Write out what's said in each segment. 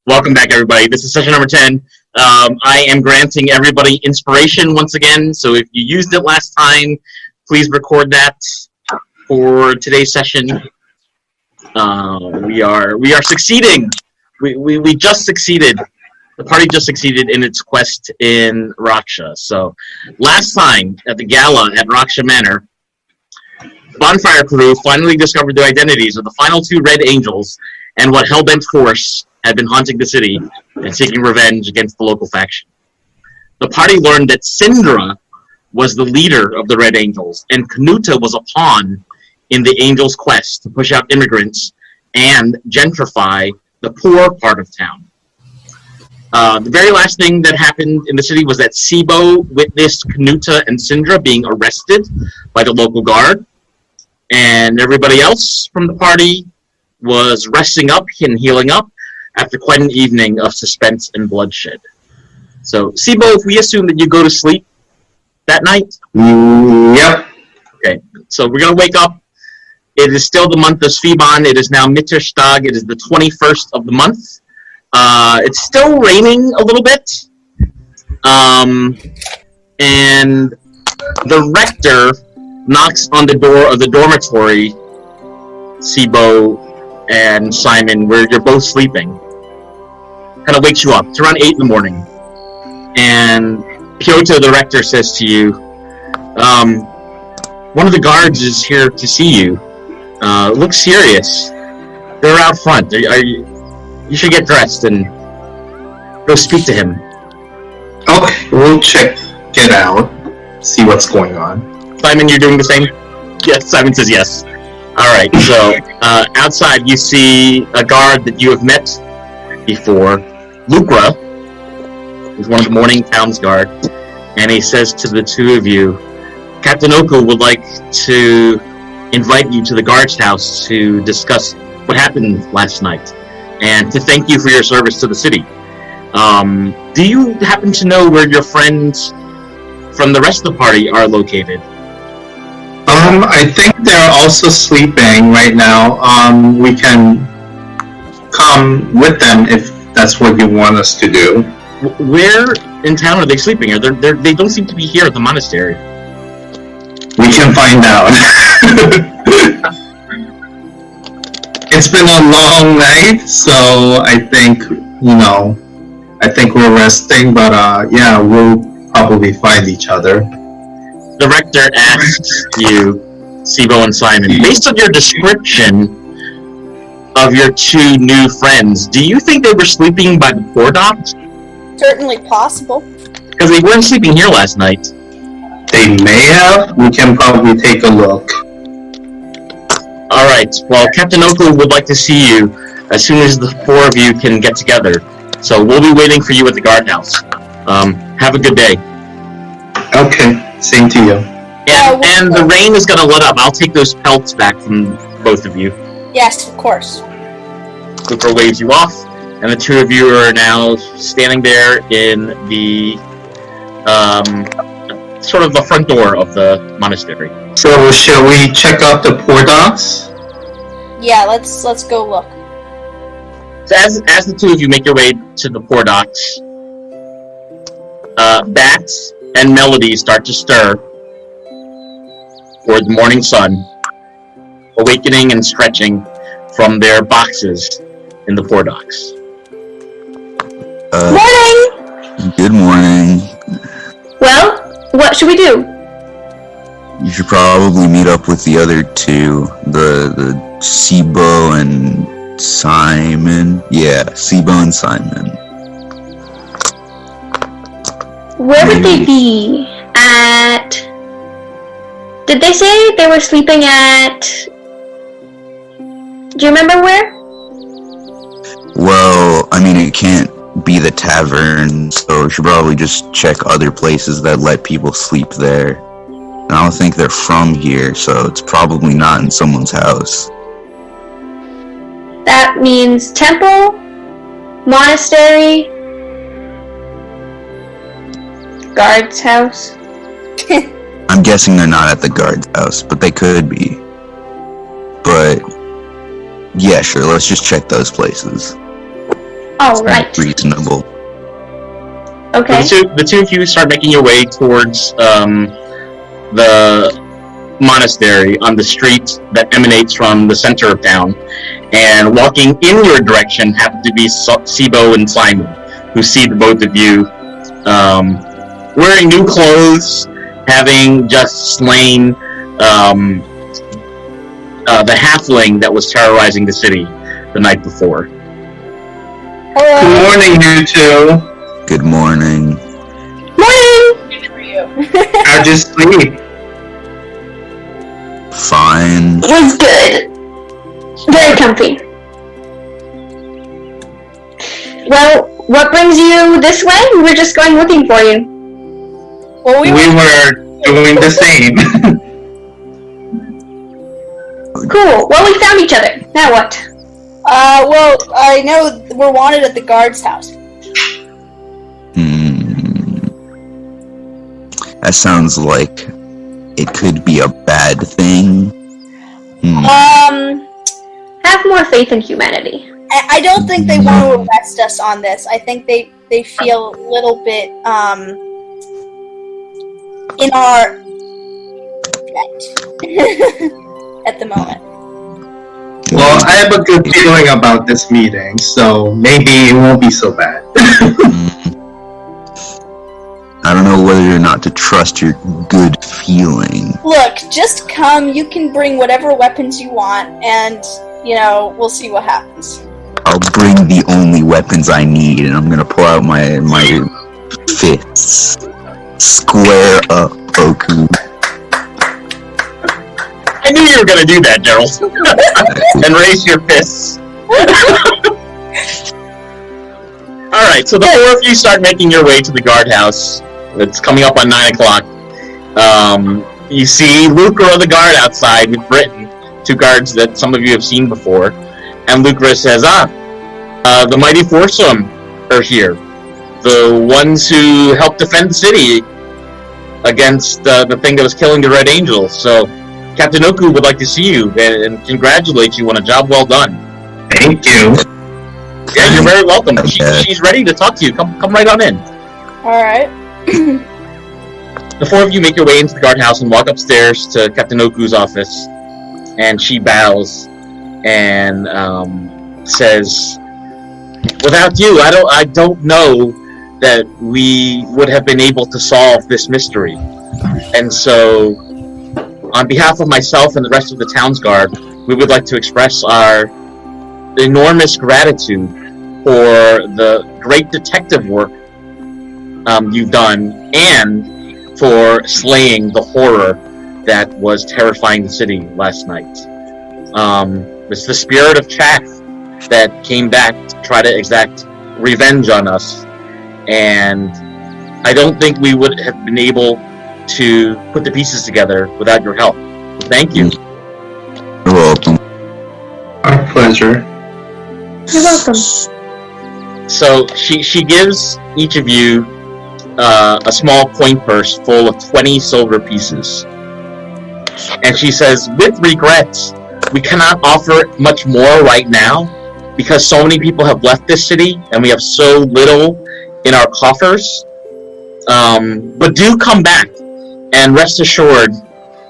Welcome back, everybody. This is session number 10. I am granting everybody inspiration once again, so if you used it last time, please record that for today's session. We are succeeding. We just succeeded. The party just succeeded in its quest in Rakxe. So, last time at the gala at Rakxe Manor, Bonfire Crew finally discovered the identities of the final two Red Angels and what hellbent force had been haunting the city and seeking revenge against the local faction. The party learned that Syndra was the leader of the Red Angels, and Knuta was a pawn in the Angels' quest to push out immigrants and gentrify the poor part of town. The very last thing that happened in the city was that Sibo witnessed Knuta and Syndra being arrested by the local guard, and everybody else from the party was resting up and healing up after quite an evening of suspense and bloodshed. So, Sibo, if we assume that you go to sleep that night? Yep. Okay, so we're going to wake up. It is still the month of Sviban. It is now Mitterstag. It is the 21st of the month. It's still raining a little bit. And the rector knocks on the door of the dormitory, Sibo and Simon, where you're both sleeping. Kind of wakes you up. It's around 8 in the morning. And Piotr, the rector, says to you, one of the guards is here to see you. Looks serious. They're out front. You should get dressed and go speak to him. Okay, we'll check it out, see what's going on. Simon, you're doing the same? Yes, Simon says yes. Alright, so outside you see a guard that you have met before, Lucra, who's one of the morning town's guard, and he says to the two of you, Captain Oko would like to invite you to the guard's house to discuss what happened last night, and to thank you for your service to the city. Do you happen to know where your friends from the rest of the party are located? I think they're also sleeping right now. We can come with them if that's what you want us to do. Where in town are they sleeping? They don't seem to be here at the monastery. We can find out. It's been a long night, so I think we're resting, but yeah, we'll probably find each other. The rector asks you, Sibo and Simon, based on your description of your two new friends, do you think they were sleeping by the poor dock? Certainly possible. Because they weren't sleeping here last night. They may have. We can probably take a look. Alright, well, Captain Oko would like to see you as soon as the four of you can get together. So we'll be waiting for you at the guardhouse. Have a good day. Okay, same to you. And the rain is going to let up. I'll take those pelts back from both of you. Yes, of course. Cooper waves you off, and the two of you are now standing there in the sort of the front door of the monastery. So shall we check out the poor docks? Yeah, let's go look. So as the two of you make your way to the poor docks, bats and melodies start to stir toward the morning sun, awakening and stretching from their boxes in the poor docks. Morning! Good morning. Well, what should we do? You should probably meet up with the other two, the Sibo and Simon. Yeah, Sibo and Simon. Where would they be? Did they say they were sleeping at... Do you remember where? Well, I mean, it can't be the tavern, so you should probably just check other places that let people sleep there. And I don't think they're from here, so it's probably not in someone's house. That means temple, monastery, guard's house. I'm guessing they're not at the guard's house, but they could be. But, yeah, sure, let's just check those places. Oh, right. Reasonable. Okay. The two of you start making your way towards the monastery on the street that emanates from the center of town. And walking in your direction happen to be Sibo and Simon, who see the both of you wearing new clothes, having just slain the halfling that was terrorizing the city the night before. Good morning, you two. Good morning. Morning! How'd you sleep? Fine. It was good. Very comfy. Well, what brings you this way? We were just going looking for you. Well, We were doing the same. Cool. Well, we found each other. Now what? well, I know we're wanted at the guard's house. That sounds like it could be a bad thing. Have more faith in humanity. I don't think they want to arrest us on this. I think they feel a little bit, in our debt at the moment. Well, I have a good feeling about this meeting, so maybe it won't be so bad. I don't know whether or not to trust your good feeling. Look, just come. You can bring whatever weapons you want, and, we'll see what happens. I'll bring the only weapons I need, and I'm gonna pull out my fists. Square up, Poku. I knew you were going to do that, Gerald. And raise your fists. Alright, so the four of you start making your way to the guardhouse. It's coming up on 9 o'clock. You see Lucra the guard outside with Britain, two guards that some of you have seen before. And Lucra says, the mighty foursome are here. The ones who helped defend the city against the thing that was killing the Red Angels. So, Captain Oku would like to see you and congratulate you on a job well done. Thank you. Yeah, you're very welcome. She's ready to talk to you. Come right on in. Alright. The four of you make your way into the guardhouse and walk upstairs to Captain Oku's office. And she bows and says, "Without you, I don't know that we would have been able to solve this mystery. And so, on behalf of myself and the rest of the town's guard, we would like to express our enormous gratitude for the great detective work you've done and for slaying the horror that was terrifying the city last night. It's the spirit of Chaff that came back to try to exact revenge on us, and I don't think we would have been able to put the pieces together without your help. So thank you." You're welcome. Our pleasure. You're welcome. So she gives each of you a small coin purse full of 20 silver pieces. And she says, "With regrets, we cannot offer much more right now because so many people have left this city and we have so little in our coffers. But do come back and rest assured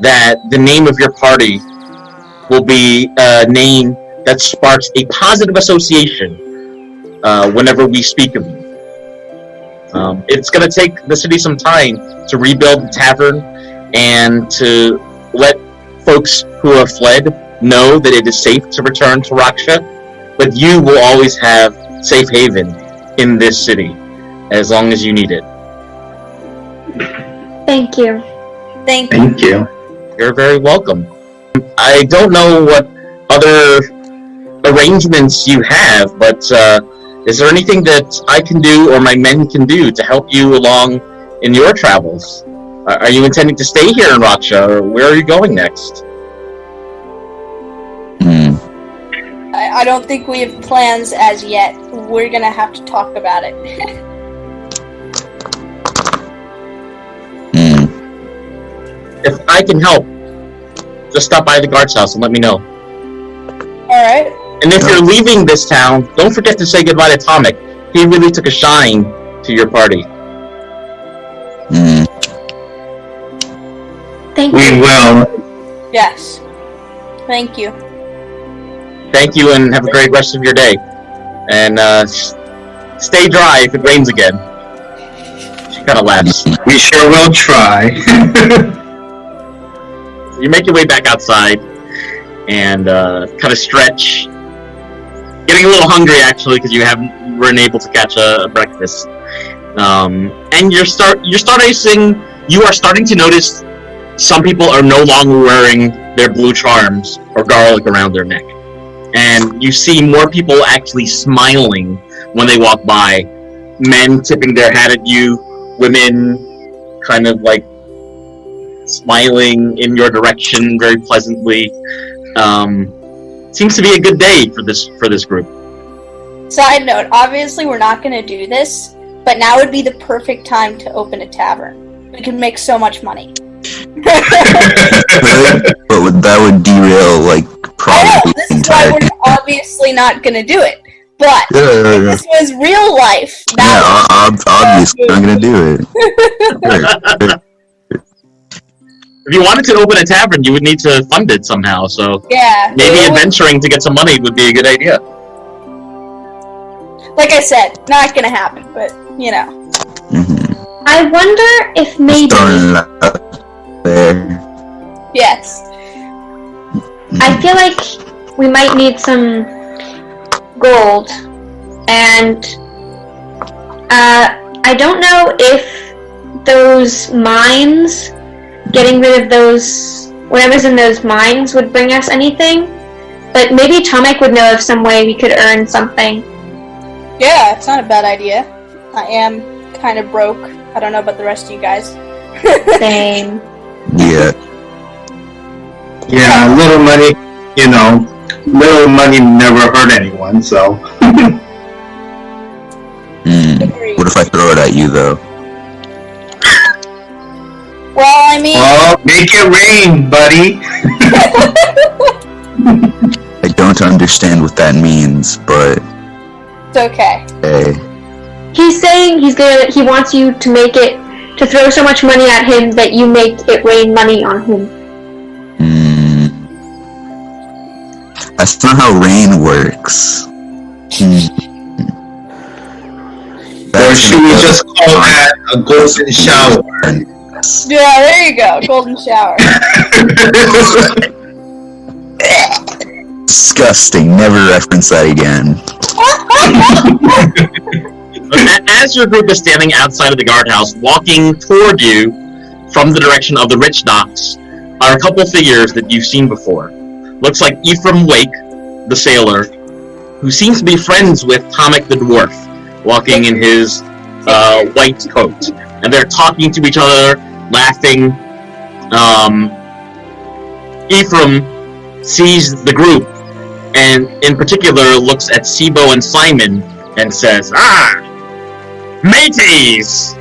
that the name of your party will be a name that sparks a positive association whenever we speak of you. It's going to take the city some time to rebuild the tavern and to let folks who have fled know that it is safe to return to Rakxe, but you will always have safe haven in this city as long as you need it." Thank you. Thank you. Thank you. You're very welcome. I don't know what other arrangements you have, but is there anything that I can do or my men can do to help you along in your travels? Are you intending to stay here in Rakxe, or where are you going next? I don't think we have plans as yet. We're gonna have to talk about it. If I can help, just stop by the guard's house and let me know. Alright. And if you're leaving this town, don't forget to say goodbye to Tomek. He really took a shine to your party. Thank We you. will. Yes. Thank you. Thank you, and have a great rest of your day. And stay dry if it rains again. She kind of laughs. We sure will try. You make your way back outside and kind of stretch. Getting a little hungry, actually, because you weren't able to catch a breakfast. And you are starting to notice some people are no longer wearing their blue charms or garlic around their neck. And you see more people actually smiling when they walk by. Men tipping their hat at you, women kind of like smiling in your direction very pleasantly. Seems to be a good day for this group. Side note, obviously we're not going to do this, but now would be the perfect time to open a tavern. We could make so much money. But that would derail, like, I know, probably this the is why entire we're obviously not going to do it. But Yeah. if this was real life, Obviously I'm gonna do it. Sure. If you wanted to open a tavern, you would need to fund it somehow, so yeah. maybe it would- adventuring to get some money would be a good idea. Like I said, not going to happen, but, you know. I wonder if maybe Throwing it out there. Yes. I feel like we might need some gold, and I don't know if those mines, getting rid of those, whatever's in those mines would bring us anything, but maybe Tomek would know of some way we could earn something. Yeah, it's not a bad idea. I am kind of broke. I don't know about the rest of you guys. Same. Yeah. Yeah, little money, little money never hurt anyone, so. What if I throw it at you, though? Well, I mean... Well, make it rain, buddy. I don't understand what that means, but It's okay. hey. He's saying he wants you to make it, to throw so much money at him that you make it rain money on him. That's not how rain works. Or should we just call that a golden shower? Yeah, there you go. Golden shower. Disgusting. Never reference that again. As your group is standing outside of the guardhouse, walking toward you from the direction of the rich docks, are a couple figures that you've seen before. Looks like Ephraim Wake, the sailor, who seems to be friends with Tomek the dwarf, walking in his white coat. And they're talking to each other, laughing. Ephraim sees the group, and in particular looks at Sibo and Simon, and says, "Ah! Mateys!"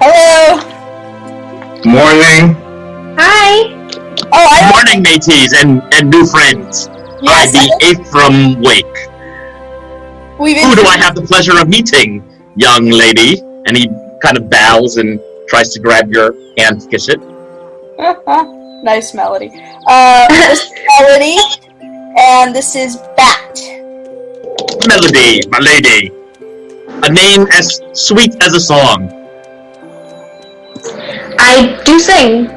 Hello. Morning. Hi! Oh, Morning, mateys, and new friends. Yes, I be Ephraim Wake. we've Who do I have the pleasure of meeting, young lady? And he kind of bows and tries to grab your hand to kiss it. Nice melody. This is Melody, and this is Bat. Melody, my lady. A name as sweet as a song. I do sing.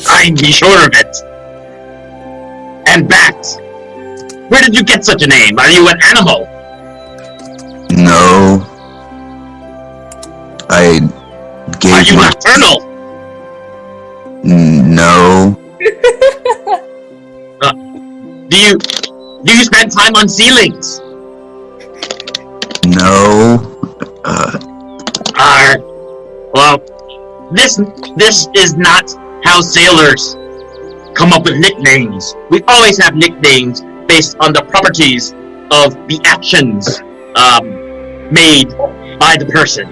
I'd be sure of it. And Bat, where did you get such a name? Are you an animal? No. I Are gave you my... nocturnal? No. Do you spend time on ceilings? No. Well, this is not how sailors come up with nicknames. We always have nicknames based on the properties of the actions made by the person.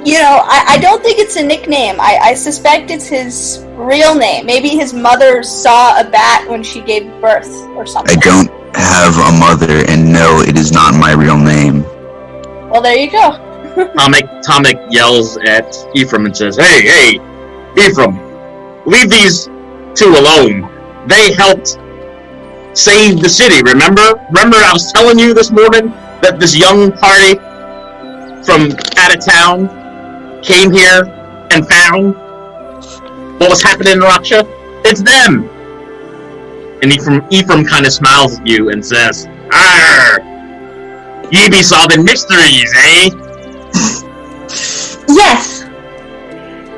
I don't think it's a nickname. I suspect it's his real name. Maybe his mother saw a bat when she gave birth or something. I don't have a mother, and no, it is not my real name. Well, there you go. Tomek yells at Ephraim and says, Hey, Ephraim, leave these two alone. They helped save the city, remember? Remember I was telling you this morning that this young party from out of town came here and found what was happening in Rakxe? It's them! And Ephraim kind of smiles at you and says, Arr! Ye be solving mysteries, eh? Yes.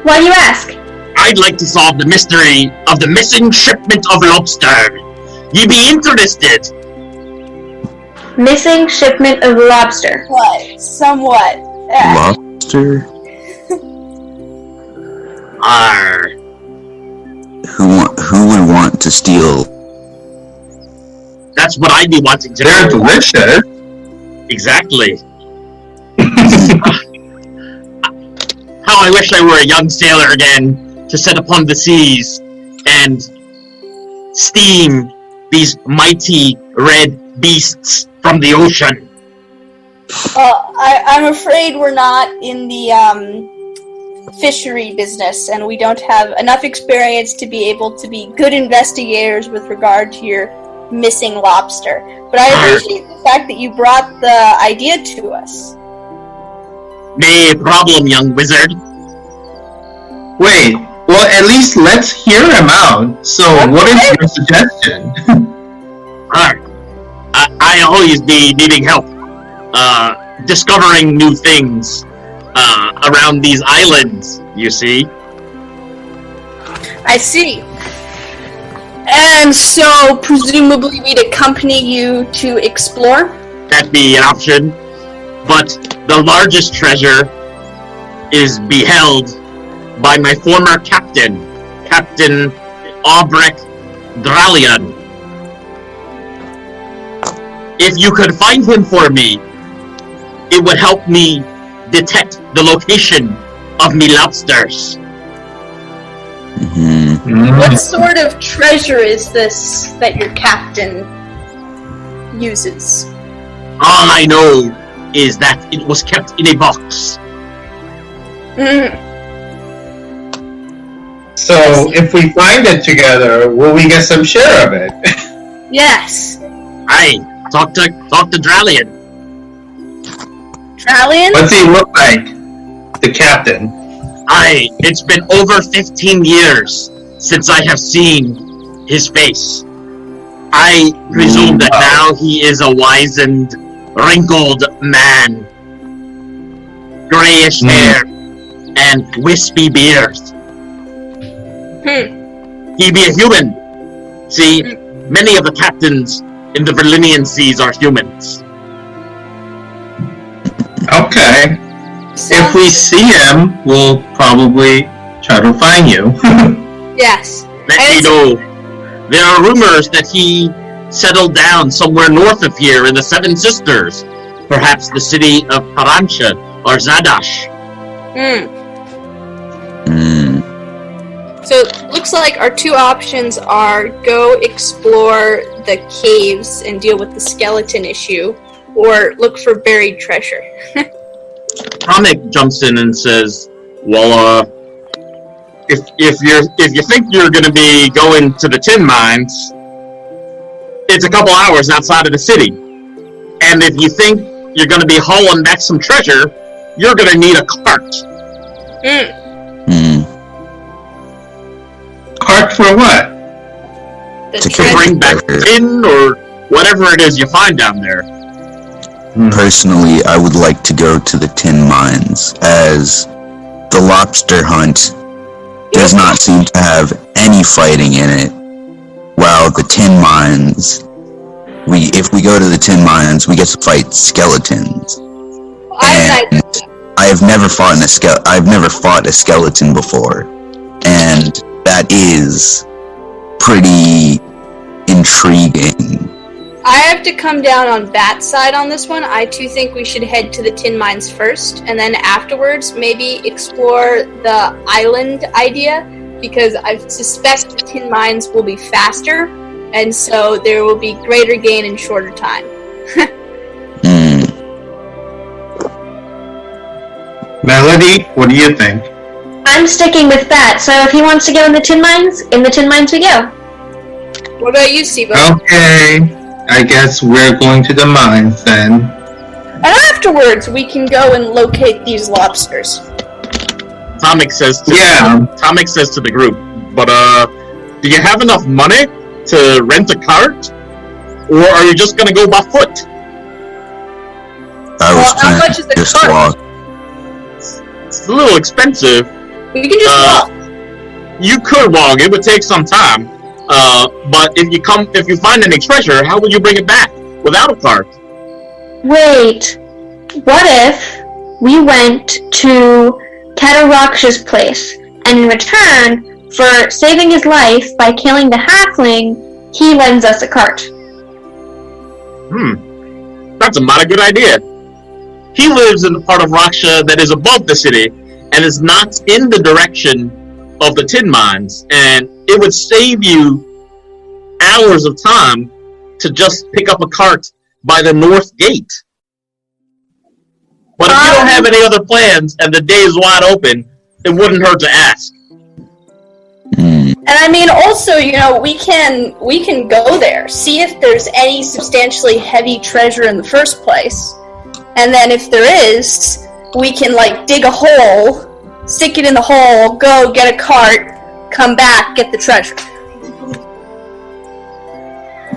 Why do you ask? I'd like to solve the mystery of the missing shipment of lobster. Ye be interested? Missing shipment of lobster. What? Somewhat. Lobster? Arr. Who would want to steal? That's what I'd be wanting to They're know. delicious. Exactly. How I wish I were a young sailor again to set upon the seas and steam these mighty red beasts from the ocean. I'm afraid we're not in the fishery business, and we don't have enough experience to be able to be good investigators with regard to your missing lobster. But I appreciate the fact that you brought the idea to us. No problem, young wizard. Wait, well, at least let's hear him out. So, what is your suggestion? I always be needing help discovering new things around these islands, you see. I see. And so, presumably we'd accompany you to explore? That'd be an option. But the largest treasure is beheld by my former captain, Captain Aubrek Dralian. If you could find him for me, it would help me detect the location of me lobsters. What sort of treasure is this that your captain uses? All I know is that it was kept in a box. So, if we find it together, will we get some share of it? Yes. Aye, talk to Dralian. Trallian? What's he look like? The captain. Aye, it's been over 15 years since I have seen his face. I presume that now he is a wizened, wrinkled man. Grayish hair and wispy beard. He be a human. See, many of the captains in the Virlinian seas are humans. Okay. If we see him, we'll probably try to find you. Yes. Let me know. There are rumors that he settled down somewhere north of here in the Seven Sisters. Perhaps the city of Parancha or Zadash. So it looks like our two options are go explore the caves and deal with the skeleton issue, or look for buried treasure. Tomek jumps in and says, "Well, if you think you're going to be going to the tin mines, it's a couple hours outside of the city. And if you think you're going to be hauling back some treasure, you're going to need a cart." Cart for what? To bring back tin or whatever it is you find down there. Personally, I would like to go to the tin mines, as the lobster hunt does not seem to have any fighting in it, while the tin mines, if we go to the tin mines, we get to fight skeletons. And I've never fought a skeleton before, and that is pretty intriguing. I have to come down on Bat's side on this one. I too think we should head to the tin mines first, and then afterwards maybe explore the island idea, because I suspect the tin mines will be faster, and so there will be greater gain in shorter time. Melody, what do you think? I'm sticking with that, so if he wants to go in the tin mines we go. What about you, Sibo? Okay, I guess we're going to the mines then. And afterwards, we can go and locate these lobsters. Tomic says to the group, but do you have enough money to rent a cart? Or are you just gonna go by foot? How much is the cart? Walk. It's a little expensive. We can just walk. You could walk, it would take some time. But if you find any treasure, how will you bring it back without a cart? Wait, what if we went to Rakxe's place, and in return for saving his life by killing the halfling, he lends us a cart? That's a mighty good idea. He lives in the part of Rakxe that is above the city, and is not in the direction of the tin mines, and it would save you hours of time to just pick up a cart by the north gate. But if you don't have any other plans and the day is wide open, it wouldn't hurt to ask. And I mean, also, we can go there, see if there's any substantially heavy treasure in the first place, and then if there is, we can dig a hole, stick it in the hole, go get a cart, come back, get the treasure.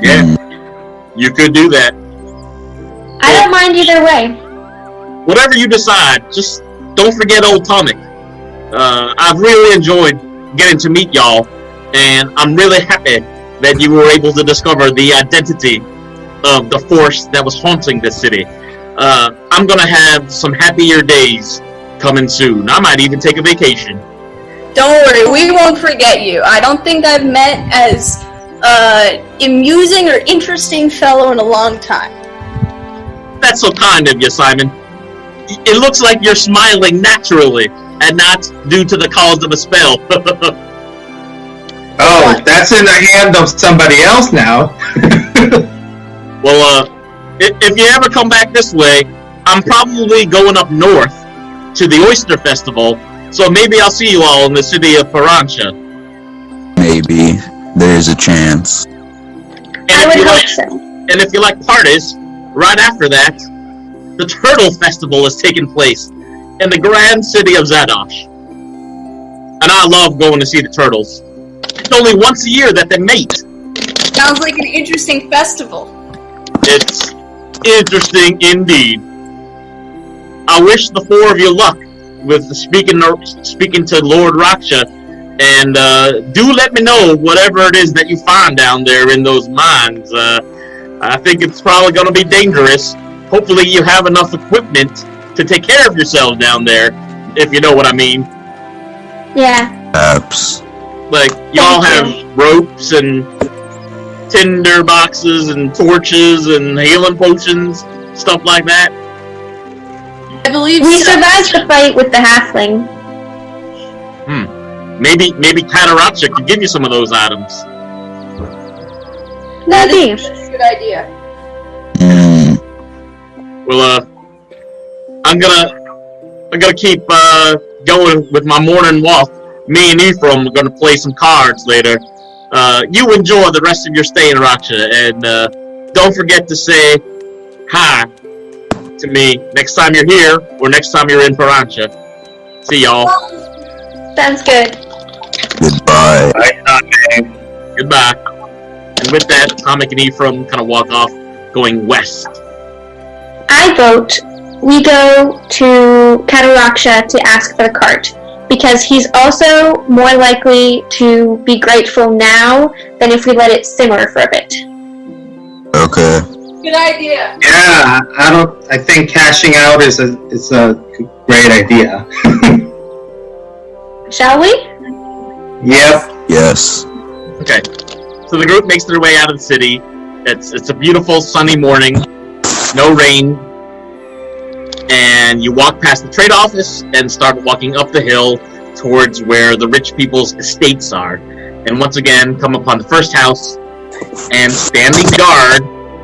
Yeah, you could do that. I don't mind either way. Whatever you decide, just don't forget old Tomic. I've really enjoyed getting to meet y'all, and I'm really happy that you were able to discover the identity of the force that was haunting this city. I'm gonna have some happier days coming soon. I might even take a vacation. Don't worry, we won't forget you. I don't think I've met as amusing or interesting fellow in a long time. That's so kind of you, Simon. It looks like you're smiling naturally, and not due to the cause of a spell. Oh, that's in the hand of somebody else now. Well, if you ever come back this way, I'm probably going up north to the Oyster Festival, so maybe I'll see you all in the city of Parancha. Maybe. There's a chance. I would hope so. And if you like parties, right after that, the Turtle Festival is taking place in the grand city of Zadosh. And I love going to see the turtles. It's only once a year that they mate. Sounds like an interesting festival. It's interesting indeed. I wish the four of you luck with speaking to Lord Rakxe, and do let me know whatever it is that you find down there in those mines. I think it's probably going to be dangerous. Hopefully you have enough equipment to take care of yourselves down there, if you know what I mean. Yeah. Perhaps. Like, y'all have ropes and tinder boxes and torches and healing potions, stuff like that. I believe We so. survived the fight with the halfling. Maybe Rakxe could give you some of those items. Maybe. That's a good idea. Well, I'm gonna keep going with my morning walk. Me and Ephraim are gonna play some cards later. You enjoy the rest of your stay in Rakxe, and don't forget to say hi to me next time you're here or next time you're in Parancha. See y'all. Sounds good. Goodbye. Goodbye. And with that, Tomic and Ephraim kind of walk off, going west. I vote we go to Rakxe to ask for the cart, because he's also more likely to be grateful now than if we let it simmer for a bit. Okay. Good idea. Yeah, I think cashing out is a great idea. Shall we? Yep. Yes. Okay. So the group makes their way out of the city, It's a beautiful sunny morning, no rain, and you walk past the trade office and start walking up the hill towards where the rich people's estates are. And once again, come upon the first house, and standing guard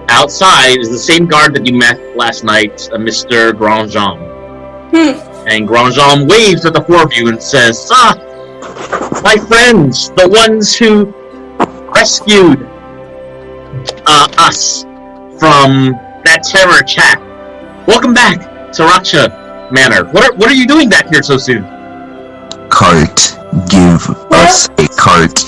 outside is the same guard that you met last night, Mr. Grandjean. And Grandjean waves at the four of you and says, my friends, the ones who rescued us from that terror chat. Welcome back to Rakxe Manor. What are you doing back here so soon? Cart. Give us a cart.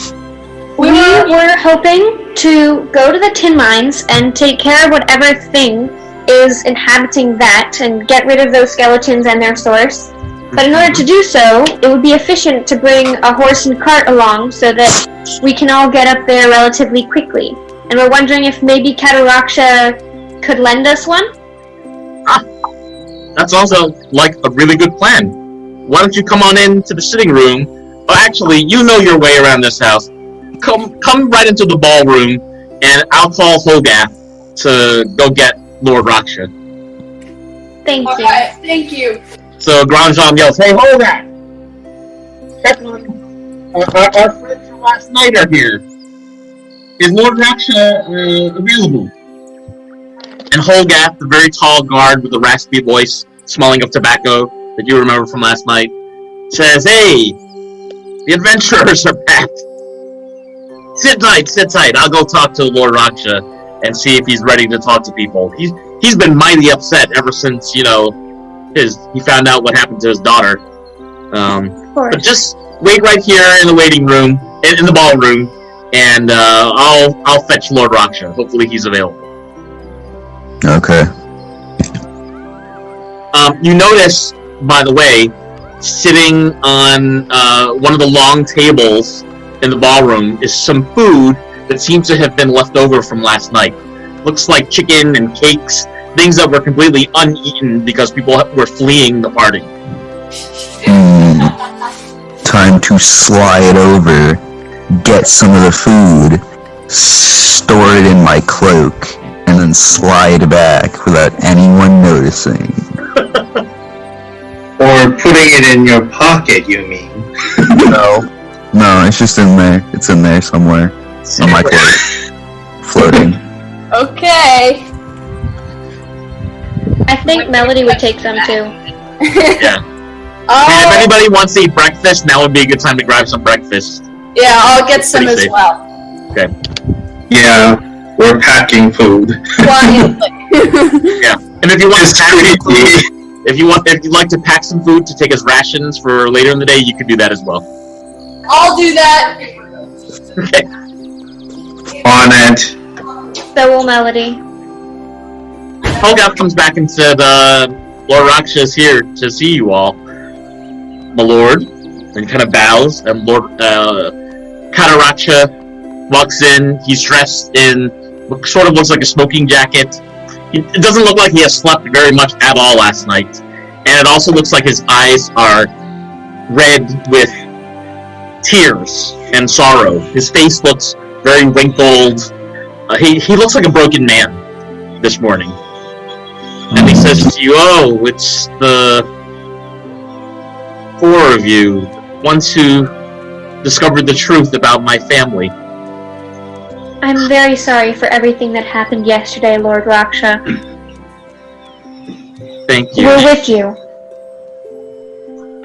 We were hoping to go to the tin mines and take care of whatever thing is inhabiting that and get rid of those skeletons and their source. But in order to do so, it would be efficient to bring a horse and cart along so that we can all get up there relatively quickly. And we're wondering if maybe Rakxe could lend us one? That's also like a really good plan. Why don't you come on into the sitting room? Oh, actually, you know your way around this house. Come right into the ballroom, and I'll call Holgath to go get Lord Rakxe. Thank you. Alright, thank you. So Grandjean yells, "Hey, Holgath! Our friends from last night are here. Is Lord Rakxe available?" And Holgath, the very tall guard with the raspy voice, smelling of tobacco that you remember from last night, says, "Hey, the adventurers are back. Sit tight. I'll go talk to Lord Rakxe and see if he's ready to talk to people. He's been mighty upset ever since, he found out what happened to his daughter. But just wait right here in the waiting room, in the ballroom, and I'll fetch Lord Rakxe. Hopefully he's available." Okay. You notice, by the way, sitting on one of the long tables in the ballroom is some food that seems to have been left over from last night. Looks like chicken and cakes, things that were completely uneaten because people were fleeing the party. Time to slide over, get some of the food, store it in my cloak, and then slide back without anyone noticing. Or putting it in your pocket, you mean? No, it's just in there. It's in there somewhere. On my cloak. Floating. Okay. I think Melody would take some too. Yeah. And if anybody wants to eat breakfast, now would be a good time to grab some breakfast. Yeah, I'll get some as safe. well. Okay. Yeah, we're packing food. Yeah. And if you want to pack some food, if you'd like to pack some food to take as rations for later in the day, you can do that as well. I'll do that. Okay. On it. So will Melody. Holgath comes back and said, Lord Rakxe is here to see you all, my lord, and kind of bows, and Lord Rakxe walks in. He's dressed in what sort of looks like a smoking jacket. It doesn't look like he has slept very much at all last night, and it also looks like his eyes are red with tears and sorrow. His face looks very wrinkled. He looks like a broken man this morning. And he says to you, "Oh, it's the four of you, ones who discovered the truth about my family." I'm very sorry for everything that happened yesterday, Lord Rakxe. Thank you. We're with you.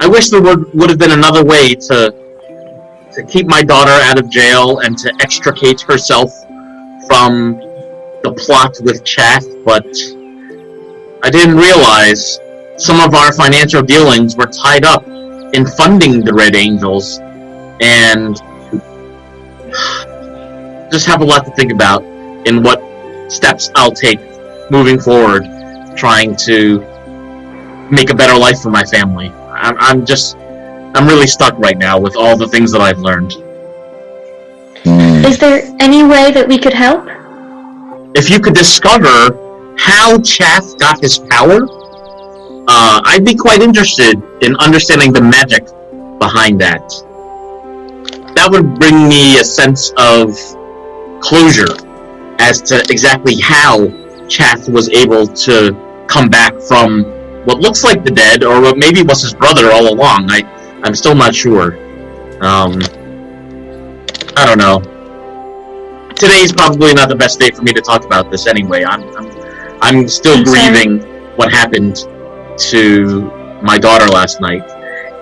I wish there would have been another way to keep my daughter out of jail and to extricate herself from the plot with Chaff, but I didn't realize some of our financial dealings were tied up in funding the Red Angels, and just have a lot to think about in what steps I'll take moving forward, trying to make a better life for my family. I'm really stuck right now with all the things that I've learned. Is there any way that we could help? If you could discover how Chaff got his power, I'd be quite interested in understanding the magic behind that. That would bring me a sense of closure as to exactly how Chath was able to come back from what looks like the dead, or what maybe was his brother all along. I'm still not sure. I don't know. Today's probably not the best day for me to talk about this anyway. I'm still grieving what happened to my daughter last night.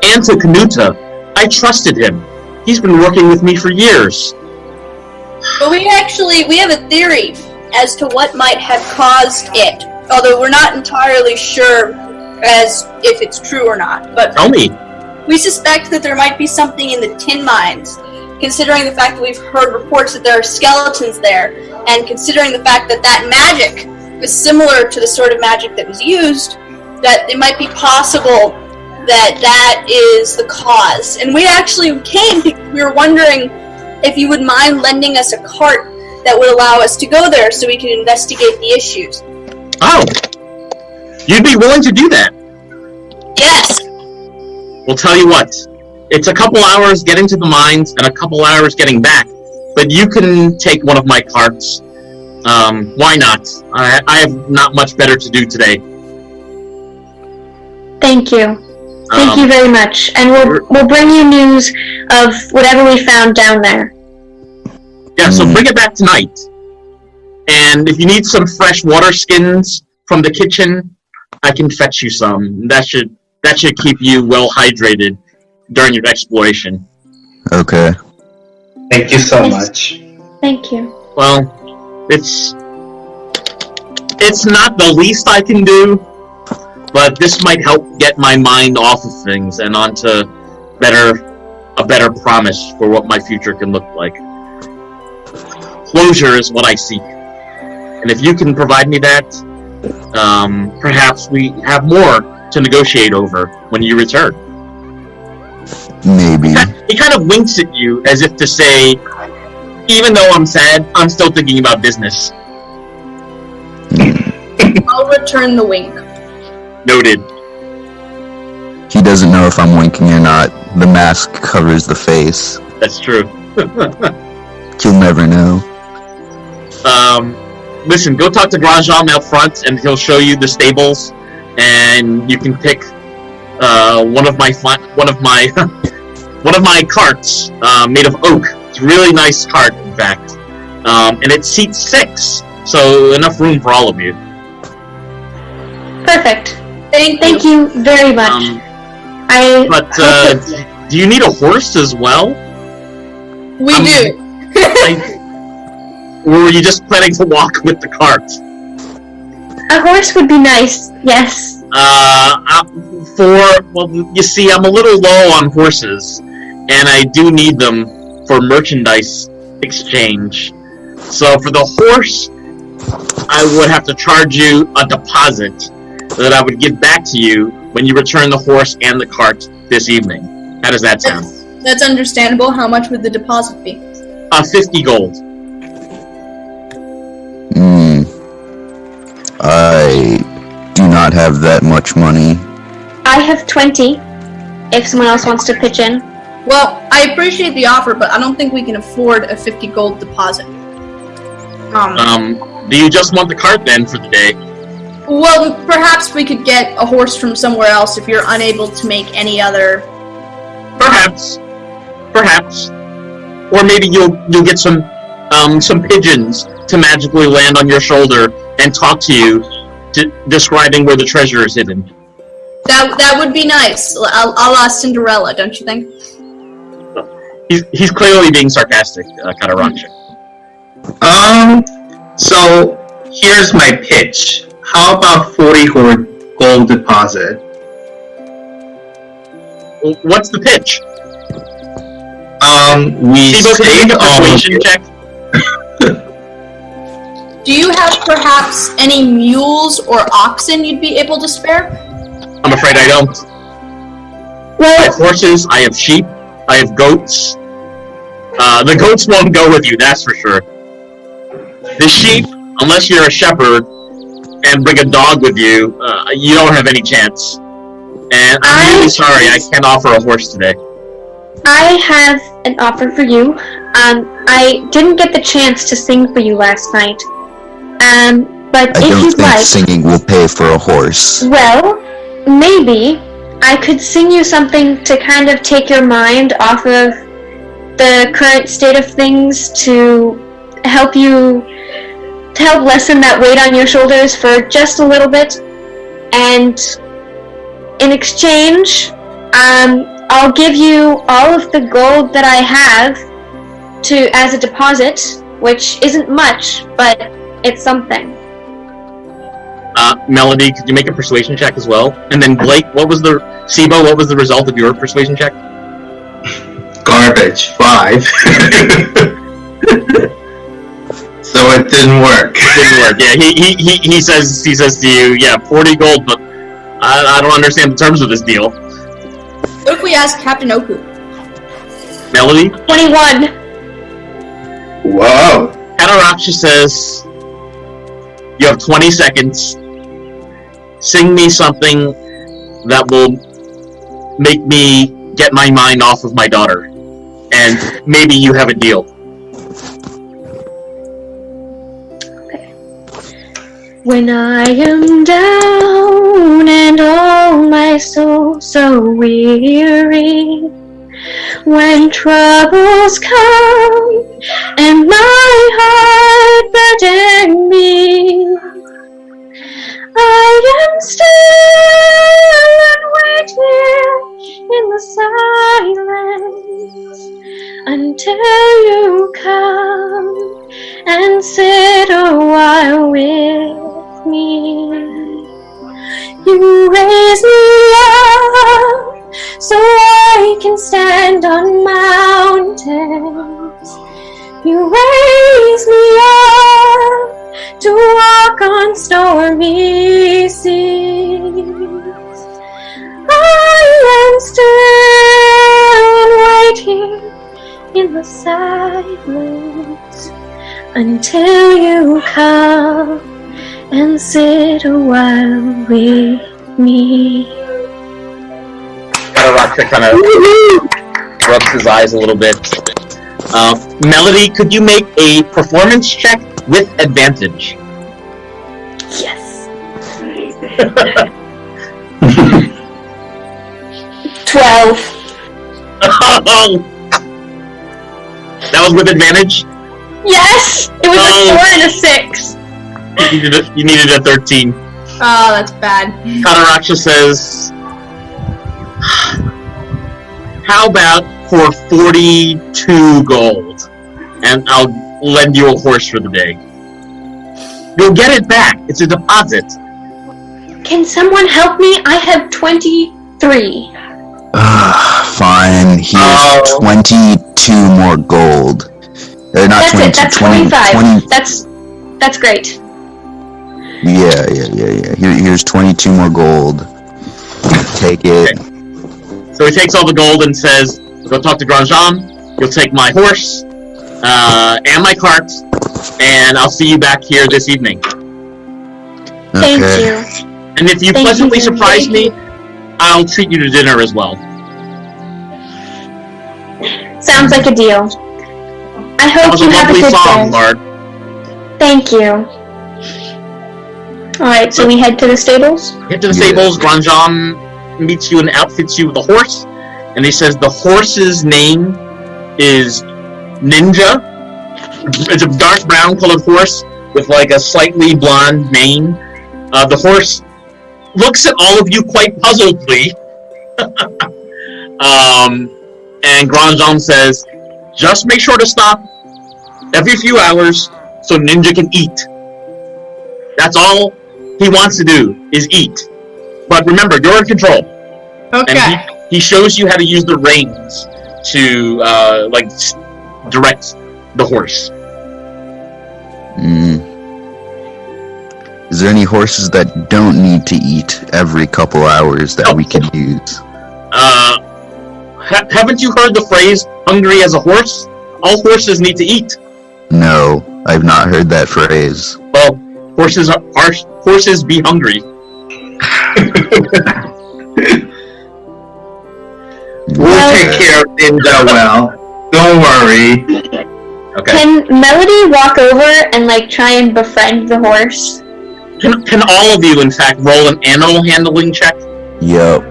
And to Kanuta. I trusted him. He's been working with me for years. But we have a theory as to what might have caused it. Although we're not entirely sure as if it's true or not. But Tell me. we suspect that there might be something in the tin mines, considering the fact that we've heard reports that there are skeletons there, and considering the fact that that magic is similar to the sort of magic that was used, that it might be possible that that is the cause. And we actually came because we were wondering if you would mind lending us a cart that would allow us to go there so we could investigate the issues. Oh! You'd be willing to do that? Yes! Well, tell you what. It's a couple hours getting to the mines and a couple hours getting back. But you can take one of my carts. Why not? I have not much better to do today. Thank you. Thank you very much. And we'll bring you news of whatever we found down there. Yeah, so bring it back tonight. And if you need some fresh water skins from the kitchen, I can fetch you some. That should keep you well hydrated during your exploration. Okay. Thank you so much. Thank you. Well, it's not the least I can do, but this might help get my mind off of things and onto a better promise for what my future can look like. Closure is what I seek. And if you can provide me that, perhaps we have more to negotiate over when you return. Maybe. He kind of winks at you as if to say, even though I'm sad, I'm still thinking about business. I'll return the wink. Noted. He doesn't know if I'm winking or not. The mask covers the face. That's true. You'll never know. Listen, go talk to Grandjean out front, and he'll show you the stables, and you can pick one of my carts made of oak. It's a really nice cart, in fact, and it seats 6, so enough room for all of you. Perfect. Thank you very much. Do you need a horse as well? We do. Or were you just planning to walk with the cart? A horse would be nice, yes. You see, I'm a little low on horses, and I do need them for merchandise exchange. So for the horse, I would have to charge you a deposit that I would give back to you when you return the horse and the cart this evening. How does that sound? That's understandable. How much would the deposit be? 50 gold. I do not have that much money. I have 20, if someone else wants to pitch in. Well, I appreciate the offer, but I don't think we can afford a 50 gold deposit. Do you just want the cart then for the day? Well, perhaps we could get a horse from somewhere else if you're unable to make any other. Perhaps. Or maybe you'll get some pigeons to magically land on your shoulder and talk to you, describing where the treasure is hidden. That would be nice, a la Cinderella, don't you think? He's clearly being sarcastic, kind of Rakxe. So here's my pitch. How about 40 gold deposit? Well, what's the pitch? We Sibo, can you make a persuasion check? Do you have perhaps any mules or oxen you'd be able to spare? I'm afraid I don't. I have horses, I have sheep, I have goats. The goats won't go with you, that's for sure. The sheep, unless you're a shepherd and bring a dog with you, you don't have any chance. And I'm really sorry, I can't offer a horse today. I have an offer for you. I didn't get the chance to sing for you last night. But I if don't you'd think like, singing will pay for a horse. well, maybe I could sing you something to kind of take your mind off of the current state of things, to help lessen that weight on your shoulders for just a little bit. And in exchange, I'll give you all of the gold that I have as a deposit, which isn't much, but it's something. Melody, could you make a persuasion check as well? And then Blake, what was the result of your persuasion check? Garbage. 5. So it didn't work. Didn't work. Yeah, he says to you, yeah, 40 gold, but I don't understand the terms of this deal. What if we ask Captain Oku? Melody? 21. Whoa. Rakxe says, you have 20 seconds. Sing me something that will make me get my mind off of my daughter. And maybe you have a deal. When I am down and all my soul so weary, when troubles come and my heart burden me, I am still and wait here in the silence until you come and sit a while with me. You raise me up so I can stand on mountains. You raise me up to walk on stormy seas. I am still waiting in the silence until you come and sit a while with me. Rakxe kind of rubs his eyes a little bit. Melody, could you make a performance check with advantage? Yes. 12. Oh! That was with advantage? Yes! It was a 4 and a 6. You needed a 13. Oh, that's bad. Rakxe says, how about for 42 gold? And I'll lend you a horse for the day. You'll get it back. It's a deposit. Can someone help me? I have 23. Fine. Here's 22 more gold. Not That's 22, it. That's 20, 25. 20. That's great. Yeah. Here's 22 more gold. Take it. Okay. So he takes all the gold and says, go talk to Grandjean. You'll take my horse and my cart, and I'll see you back here this evening. Thank Okay. you. And if you Thank pleasantly you. surprise me, I'll treat you to dinner as well. Sounds like a deal. I That hope was a you have a lovely good song, day. Lord. Thank you. Alright, so we head to the stables? Get to the Yeah. stables, Grandjean meets you and outfits you with a horse, and he says the horse's name is Ninja. It's a dark brown colored horse with like a slightly blonde mane. The horse looks at all of you quite puzzledly. And Grandjean says, just make sure to stop every few hours so Ninja can eat. That's all he wants to do, is eat. But remember, you're in control. Okay. And he shows you how to use the reins to, direct the horse. Is there any horses that don't need to eat every couple hours that we can use? Haven't you heard the phrase, hungry as a horse? All horses need to eat. No, I've not heard that phrase. Well, horses be hungry. We'll take care of Ninja well. Don't worry. Okay. Can Melody walk over and like try and befriend the horse? Can all of you, in fact, roll an animal handling check? Yup.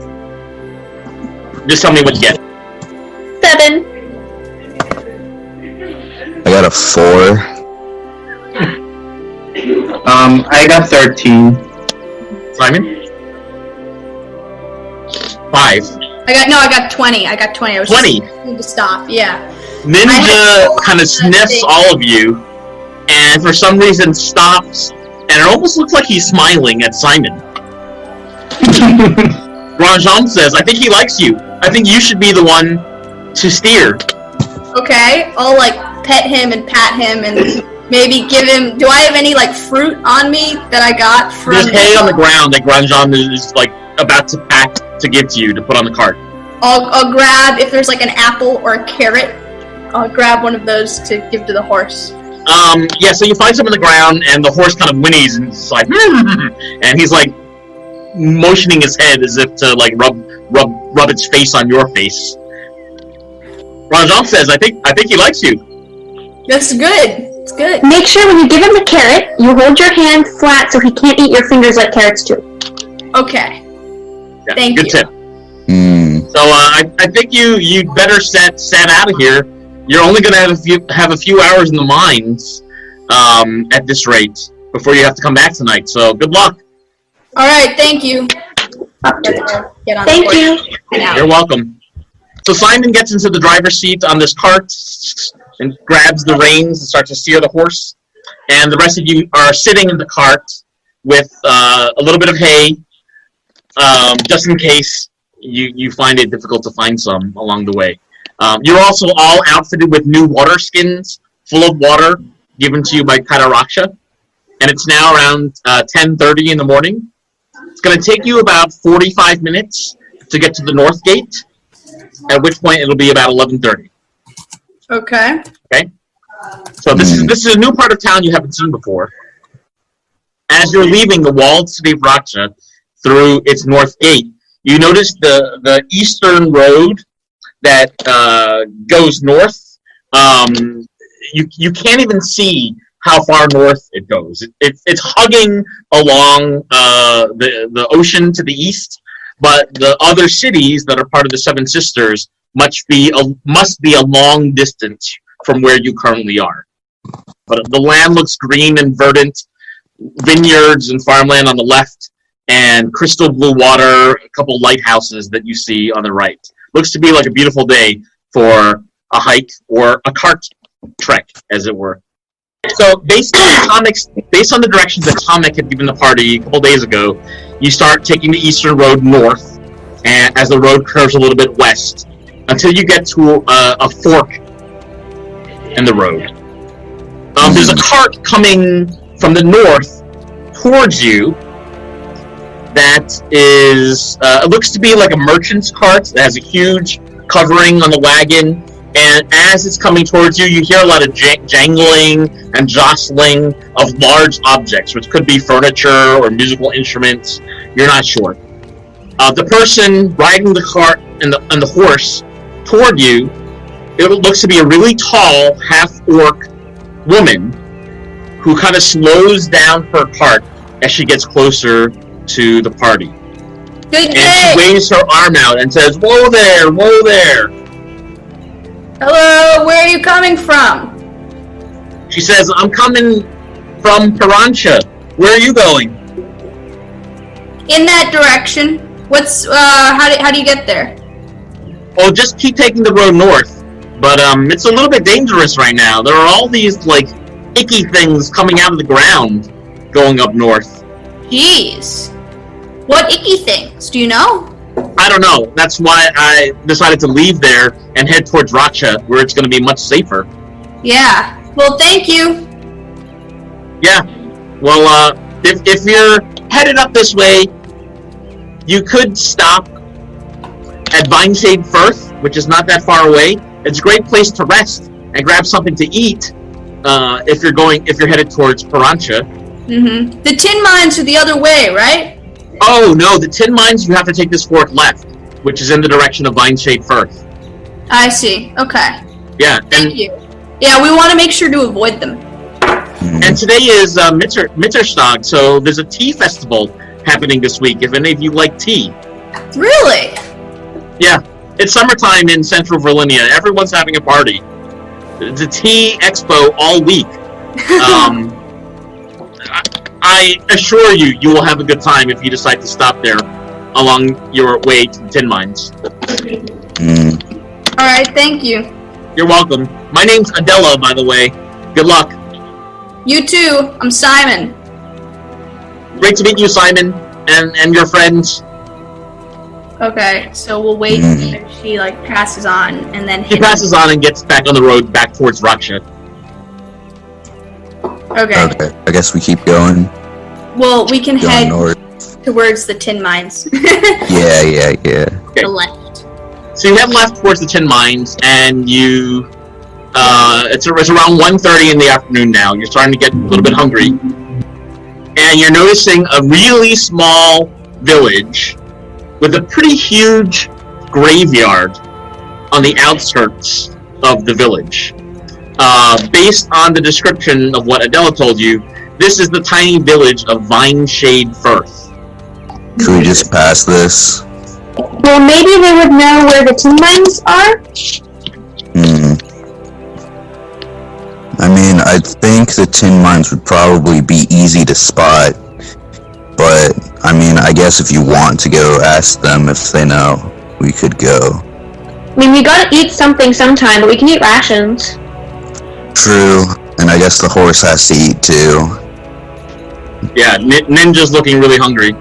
Just tell me what you get. 7. I got a 4. I got 13. Simon? 5. I got 20. I got 20. I was 20. just need to stop. Yeah. Ninja kind of sniffs all of you, and for some reason stops, and it almost looks like he's smiling at Simon. Ranjan says, I think he likes you. I think you should be the one to steer. Okay. I'll like pet him and pat him and maybe give him. Do I have any like fruit on me that I got from? There's hay on the ground that Ranjan is like about to pack to give to you to put on the cart. I'll grab if there's like an apple or a carrot. I'll grab one of those to give to the horse. Yeah, so you find some on the ground, and the horse kind of whinnies, and it's like, and he's like motioning his head as if to like rub its face on your face. Ranjan says, I think he likes you. That's good. It's good. Make sure when you give him the carrot, you hold your hand flat so he can't eat your fingers like carrots do. Okay. Yeah, Thank good you. tip. Mm. So I think you'd better set out of here. You're only going to have a few hours in the mines at this rate before you have to come back tonight. So good luck. All right. Thank you. Get on Thank the you. horse. Now. You're welcome. So Simon gets into the driver's seat on this cart and grabs the reins and starts to steer the horse. And the rest of you are sitting in the cart with a little bit of hay, just in case you find it difficult to find some along the way. You're also all outfitted with new water skins full of water given to you by Rakxe. And it's now around 10:30 in the morning. It's going to take you about 45 minutes to get to the north gate, at which point it'll be about 11:30. Okay. Okay? So this is a new part of town you haven't seen before. As you're leaving the walled city of Rakxe through its north gate, you notice the eastern road that goes north. You can't even see how far north it goes. It's hugging along the ocean to the east, but the other cities that are part of the Seven Sisters must be a long distance from where you currently are. But the land looks green and verdant, vineyards and farmland on the left, and crystal blue water, a couple lighthouses that you see on the right. Looks to be like a beautiful day for a hike or a cart trek, as it were. So based on the directions that Tomek had given the party a couple days ago, you start taking the eastern road north, and as the road curves a little bit west, until you get to a fork in the road. There's a cart coming from the north towards you that is, it looks to be like a merchant's cart that has a huge covering on the wagon, and as it's coming towards you, you hear a lot of jangling and jostling of large objects, which could be furniture or musical instruments. You're not sure. The person riding the cart and the horse toward you, it looks to be a really tall, half-orc woman who kind of slows down her cart as she gets closer to the party. Good And day. she waves her arm out and says, "Whoa there, whoa there." Hello. Where are you coming from? She says, "I'm coming from Parancha. Where are you going?" In that direction. What's how do you get there? Oh, just keep taking the road north. But it's a little bit dangerous right now. There are all these like icky things coming out of the ground going up north. Jeez. What icky things? Do you know? I don't know. That's why I decided to leave there and head towards Rakxe, where it's going to be much safer. Yeah. Well, thank you. Yeah. Well, if you're headed up this way, you could stop at Vineshade Firth, which is not that far away. It's a great place to rest and grab something to eat if you're headed towards Parancha. Mm-hmm. The tin mines are the other way, right? Oh no, the tin mines, you have to take this fork left, which is in the direction of Vineshade Firth. I see. Okay. Yeah, Thank you. Yeah, we want to make sure to avoid them. and today is Mitterstag, so there's a tea festival happening this week. If any of you like tea, Really? yeah, it's summertime in Central Virlinia. Everyone's having a party. It's a tea expo all week. I assure you, you will have a good time if you decide to stop there along your way to the tin mines. All right, thank you. You're welcome. My name's Adela, by the way. Good luck. You too. I'm Simon. Great to meet you, Simon, and your friends. Okay, so we'll wait until she passes on, and then She passes on and gets back on the road back towards Rakxe. Okay. Okay, I guess we keep going. Well, we can Going head north. towards the tin mines. Yeah. The left. So you head left towards the tin mines, and you, it's around 1:30 in the afternoon now. You're starting to get a little bit hungry. And you're noticing a really small village with a pretty huge graveyard on the outskirts of the village. Based on the description of what Adela told you, this is the tiny village of Vineshade Firth. Could we just pass this? Well, maybe they would know where the tin mines are. I mean, I think the tin mines would probably be easy to spot. But, I mean, I guess if you want to go ask them if they know, we could go. I mean, we gotta eat something sometime, but we can eat rations. True, and I guess the horse has to eat too. Yeah, Ninja's looking really hungry.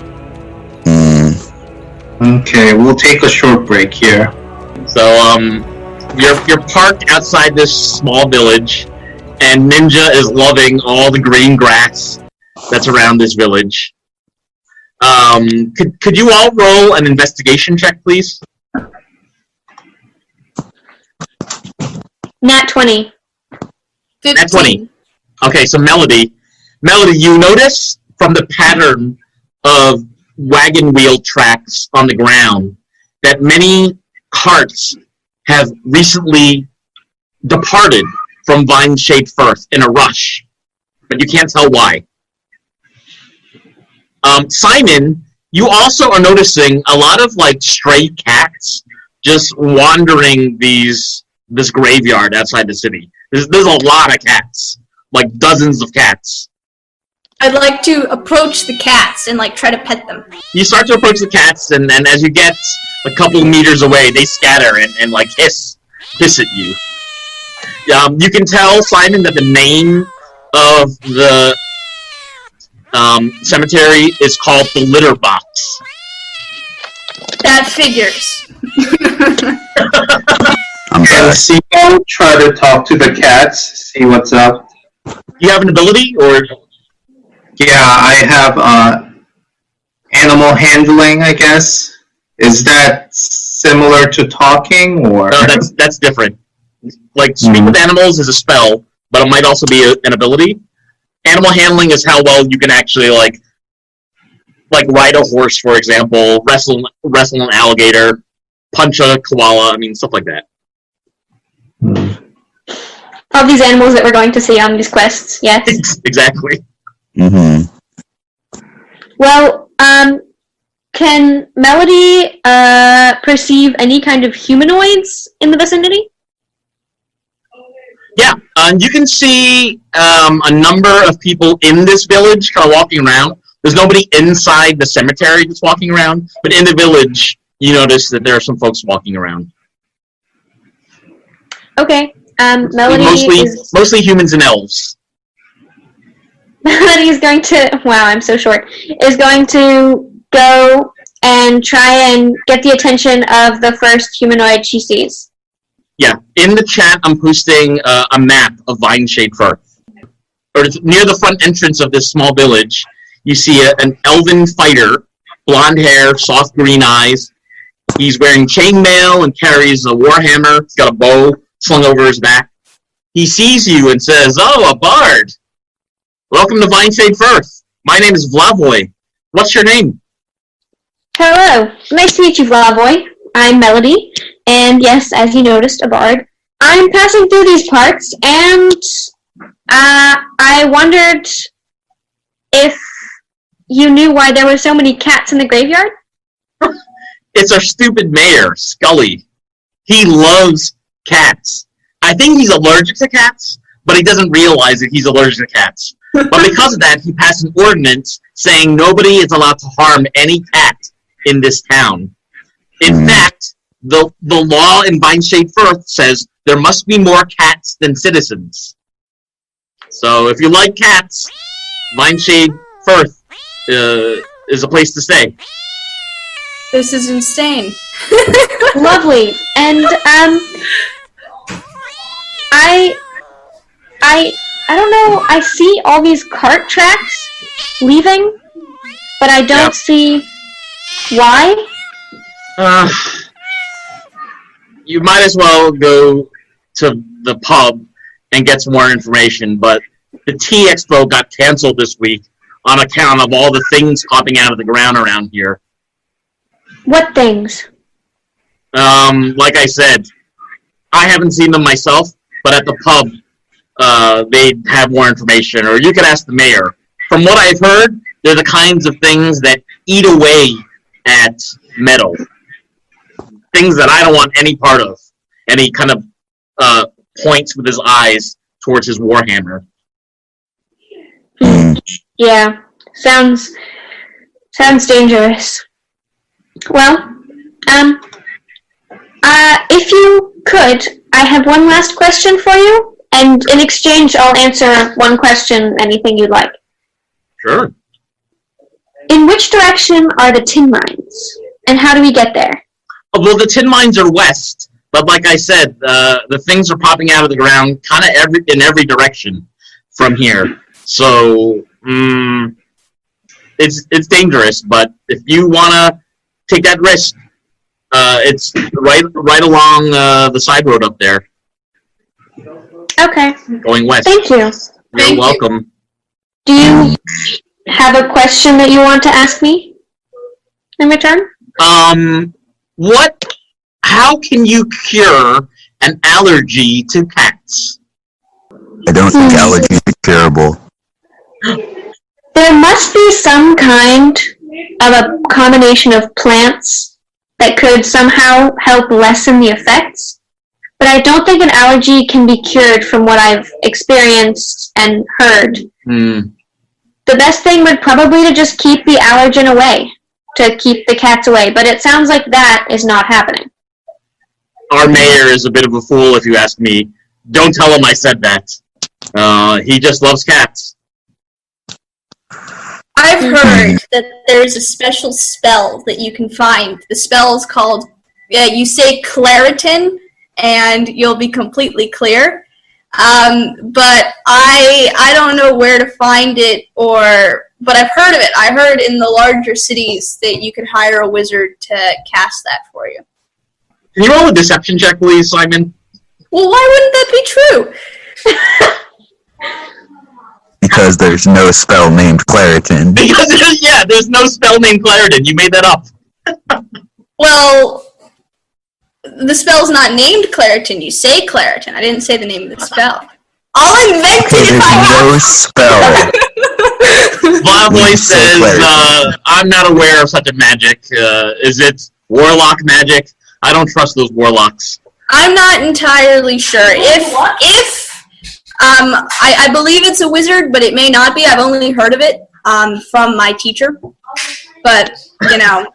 Okay, we'll take a short break here. So, you're parked outside this small village, and Ninja is loving all the green grass that's around this village. Could you all roll an investigation check, please? Nat 20. 15. Nat 20. Okay, so Melody, you notice from the pattern of wagon wheel tracks on the ground that many carts have recently departed from Vineshade Firth in a rush, but you can't tell why. Simon, you also are noticing a lot of stray cats just wandering this graveyard outside the city. There's a lot of cats, dozens of cats. I'd like to approach the cats and try to pet them. You start to approach the cats, and as you get a couple meters away, they scatter and hiss at you. You can tell, Simon, that the name of the cemetery is called the Litter Box. That figures. I'm Can back. Simo try to talk to the cats, see what's up? You have an ability, or Yeah, I have animal handling, I guess. Is that similar to talking, or? no? That's different. Speak with animals is a spell, but it might also be an ability. Animal handling is how well you can actually ride a horse, for example, wrestle an alligator, punch a koala. I mean, stuff like that. All these animals that we're going to see on these quests, yes. Exactly. Well, can Melody perceive any kind of humanoids in the vicinity? Yeah, you can see a number of people in this village kind of walking around. There's nobody inside the cemetery that's walking around, but in the village, you notice that there are some folks walking around. Okay. Melody Mostly humans and elves. Melody is going to, wow, I'm so short, is going to go and try and get the attention of the first humanoid she sees. Yeah, in the chat, I'm posting a map of Vineshade Firth. Or near the front entrance of this small village, you see an elven fighter, blonde hair, soft green eyes. He's wearing chainmail and carries a warhammer. He's got a bow slung over his back. He sees you and says, "Oh, a bard! Welcome to Vineshade Firth. My name is Vlavoy. What's your name?" Hello. Nice to meet you, Vlavoy. I'm Melody. And yes, as you noticed, a bard. I'm passing through these parts, and I wondered if you knew why there were so many cats in the graveyard? It's our stupid mayor, Scully. He loves cats. I think he's allergic to cats, but he doesn't realize that he's allergic to cats. But because of that, he passed an ordinance saying nobody is allowed to harm any cat in this town. In fact, the law in Vineshade Firth says there must be more cats than citizens. So if you like cats, Vineshade Firth is a place to stay. This is insane. Lovely. And I don't know, I see all these cart tracks leaving, but I don't see why. You might as well go to the pub and get some more information, but the Tea Expo got canceled this week on account of all the things popping out of the ground around here. What things? Like I said, I haven't seen them myself, but at the pub, they'd have more information, or you could ask the mayor. From what I've heard, they're the kinds of things that eat away at metal. Things that I don't want any part of. And he kind of points with his eyes towards his warhammer. Yeah, sounds dangerous. Well, if you could, I have one last question for you, and in exchange, I'll answer one question, anything you'd like. Sure. In which direction are the tin mines, and how do we get there? Well, the tin mines are west, but like I said, the things are popping out of the ground kind of in every direction from here. So, it's dangerous, but if you want to take that risk, it's right along the side road up there. Okay. Going west. Thank you. You're welcome. Do you have a question that you want to ask me in return? How can you cure an allergy to cats? I don't think allergies are curable. There must be some kind of a combination of plants that could somehow help lessen the effects, but I don't think an allergy can be cured from what I've experienced and heard. The best thing would probably to just keep the allergen away, to keep the cats away, but it sounds like that is not happening. Our mayor is a bit of a fool, if you ask me. Don't tell him I said that. He just loves cats. I've heard that there's a special spell that you can find. The spell is called, you say Claritin, and you'll be completely clear. But I don't know where to find it, but I've heard of it. I heard in the larger cities that you could hire a wizard to cast that for you. Can you roll a deception check, please, Simon? Well, why wouldn't that be true? Because there's no spell named Claritin. Because, there's no spell named Claritin. You made that up. Well, the spell's not named Claritin. You say Claritin. I didn't say the name of the spell. I'll invent it if I have. No spell. Vavoy says, I'm not aware of such a magic. Is it warlock magic? I don't trust those warlocks. I'm not entirely sure. I believe it's a wizard, but it may not be. I've only heard of it from my teacher. But, yeah.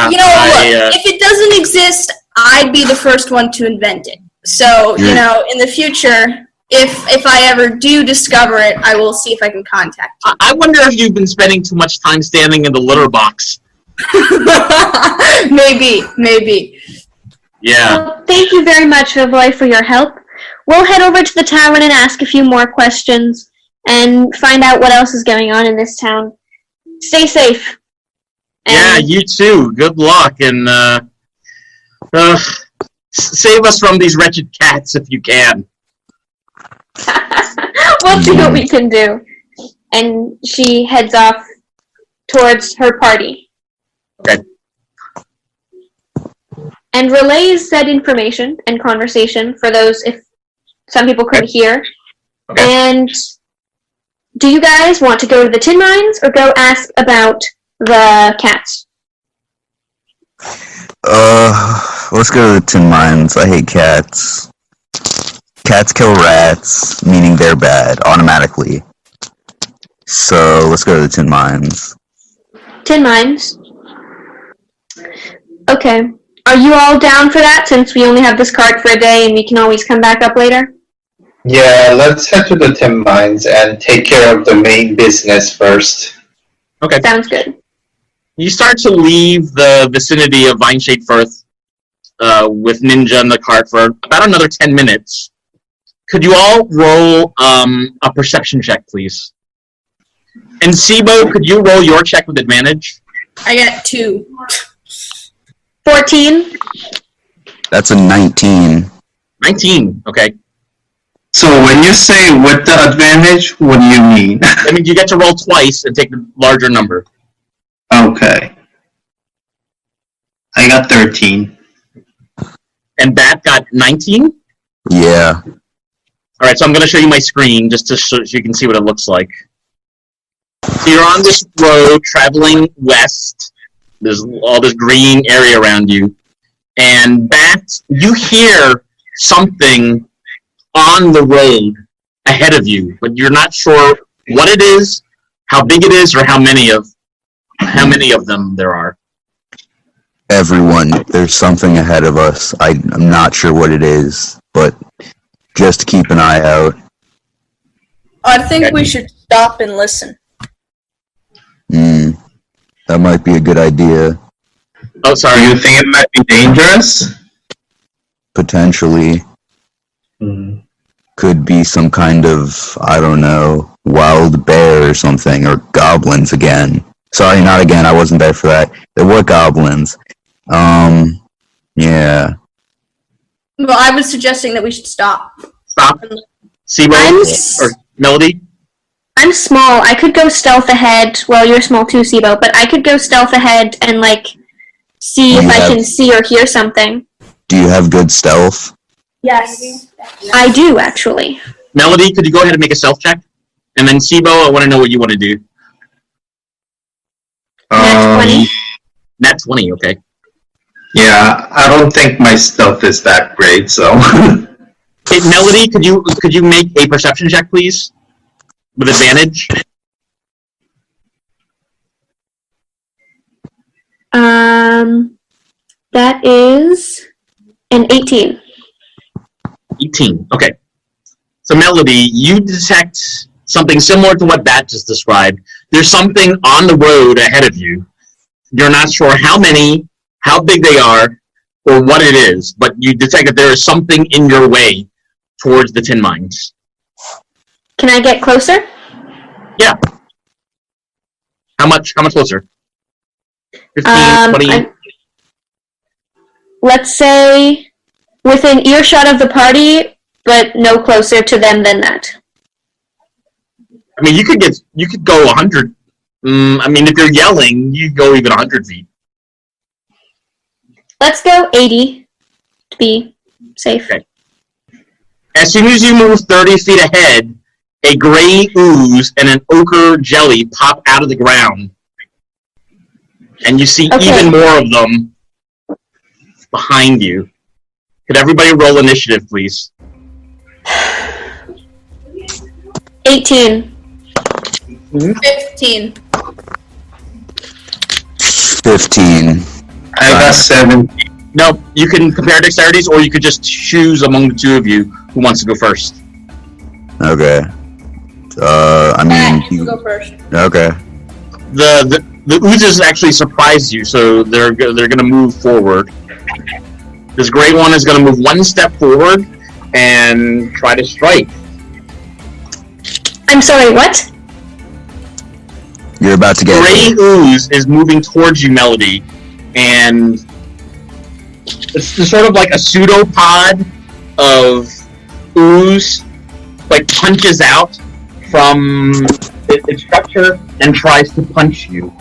Look, if it doesn't exist, I'd be the first one to invent it. So, in the future, if I ever do discover it, I will see if I can contact you. I wonder if you've been spending too much time standing in the litter box. Maybe. Yeah. Well, thank you very much, Vivoy, for your help. We'll head over to the tavern and ask a few more questions and find out what else is going on in this town. Stay safe. Yeah, you too. Good luck, and save us from these wretched cats if you can. We'll see what we can do. And she heads off towards her party. Okay. and relays said information and conversation for those if some people couldn't hear. Okay. And do you guys want to go to the tin mines or go ask about the cats? Let's go to the tin mines. I hate cats. Cats kill rats, meaning they're bad, automatically. So, let's go to the tin mines. Tin mines? Okay. Are you all down for that, since we only have this card for a day and we can always come back up later? Yeah, let's head to the tin mines and take care of the main business first. Okay. Sounds good. You start to leave the vicinity of Vineshade Firth with Ninja in the cart for about another 10 minutes. Could you all roll a perception check, please? And Sibo, could you roll your check with advantage? I got 2. 14. That's a 19. 19, okay. So when you say with the advantage, what do you mean? That means you get to roll twice and take the larger number. Okay. I got 13. And Bat got 19? Yeah. Alright, so I'm going to show you my screen just to so you can see what it looks like. So you're on this road traveling west. There's all this green area around you. And Bat, you hear something on the road ahead of you, but you're not sure what it is, how big it is, or how many of them there are. Everyone, there's something ahead of us. I'm not sure what it is, but just keep an eye out. I think we should stop and listen. That might be a good idea. Oh, Do sorry. you think it might be dangerous? Potentially. Could be some kind of, I don't know, wild bear or something, or goblins again. Sorry, not again, I wasn't there for that. There were goblins. Yeah. Well, I was suggesting that we should stop. Stop. Sibo or Melody? I'm small. I could go stealth ahead. Well, you're small too, Sibo, but I could go stealth ahead and, see if I can see or hear something. Do you have good stealth? Yes. I do, actually. Melody, could you go ahead and make a stealth check? And then Sibo, I want to know what you want to do. Nat 20. Nat 20, okay. Yeah, I don't think my stealth is that great, so... Hey, Melody, could you make a perception check, please? With advantage? That is an 18. 18, okay. So Melody, you detect something similar to what Bat just described. There's something on the road ahead of you. You're not sure how many, how big they are, or what it is, but you detect that there is something in your way towards the tin mines. Can I get closer? Yeah. How much closer? 15, 20? Let's say within earshot of the party, but no closer to them than that. I mean, you could go 100. I mean, if you're yelling, you go even 100 feet. Let's go 80 to be safe. Okay. As soon as you move 30 feet ahead, a gray ooze and an ochre jelly pop out of the ground. And you see even more of them behind you. Could everybody roll initiative, please? 18. 15. 15. I got 17. No, you can compare dexterities, or you could just choose among the two of you who wants to go first. Okay. I mean, You go first. okay. The oozes actually surprise you, so they're going to move forward. This gray one is going to move one step forward and try to strike. I'm sorry, what? You're about to get Gray ooze is moving towards you, Melody, and it's sort of like a pseudopod of ooze, punches out from its structure and tries to punch you.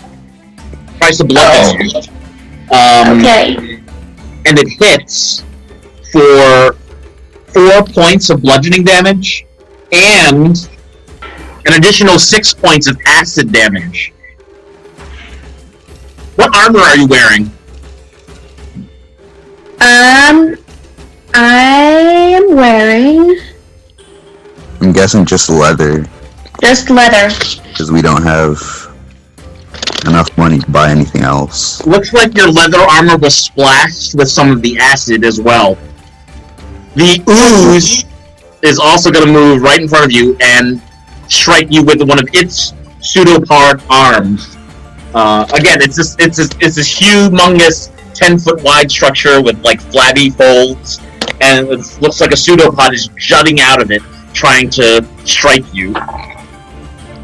Tries to blood you. Okay. and it hits for 4 points of bludgeoning damage and an additional 6 points of acid damage. What armor are you wearing? I am wearing I'm guessing just leather, just leather. because we don't have enough money to buy anything else. Looks like your leather armor was splashed with some of the acid as well. The ooze is also going to move right in front of you and strike you with one of its pseudopod arms. Again, it's this humongous 10-foot wide structure with like flabby folds, and it looks like a pseudopod is jutting out of it, trying to strike you.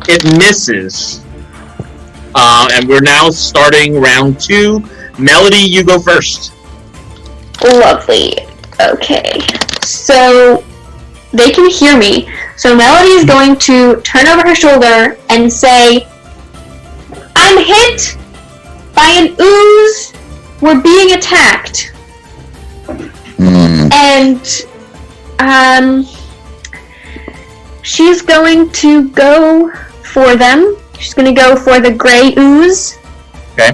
It misses. And we're now starting round 2. Melody, you go first. Lovely. Okay. So they can hear me. So Melody is going to turn over her shoulder and say, I'm hit by an ooze. We're being attacked. And she's going to go for them. She's going to go for the gray ooze. Okay.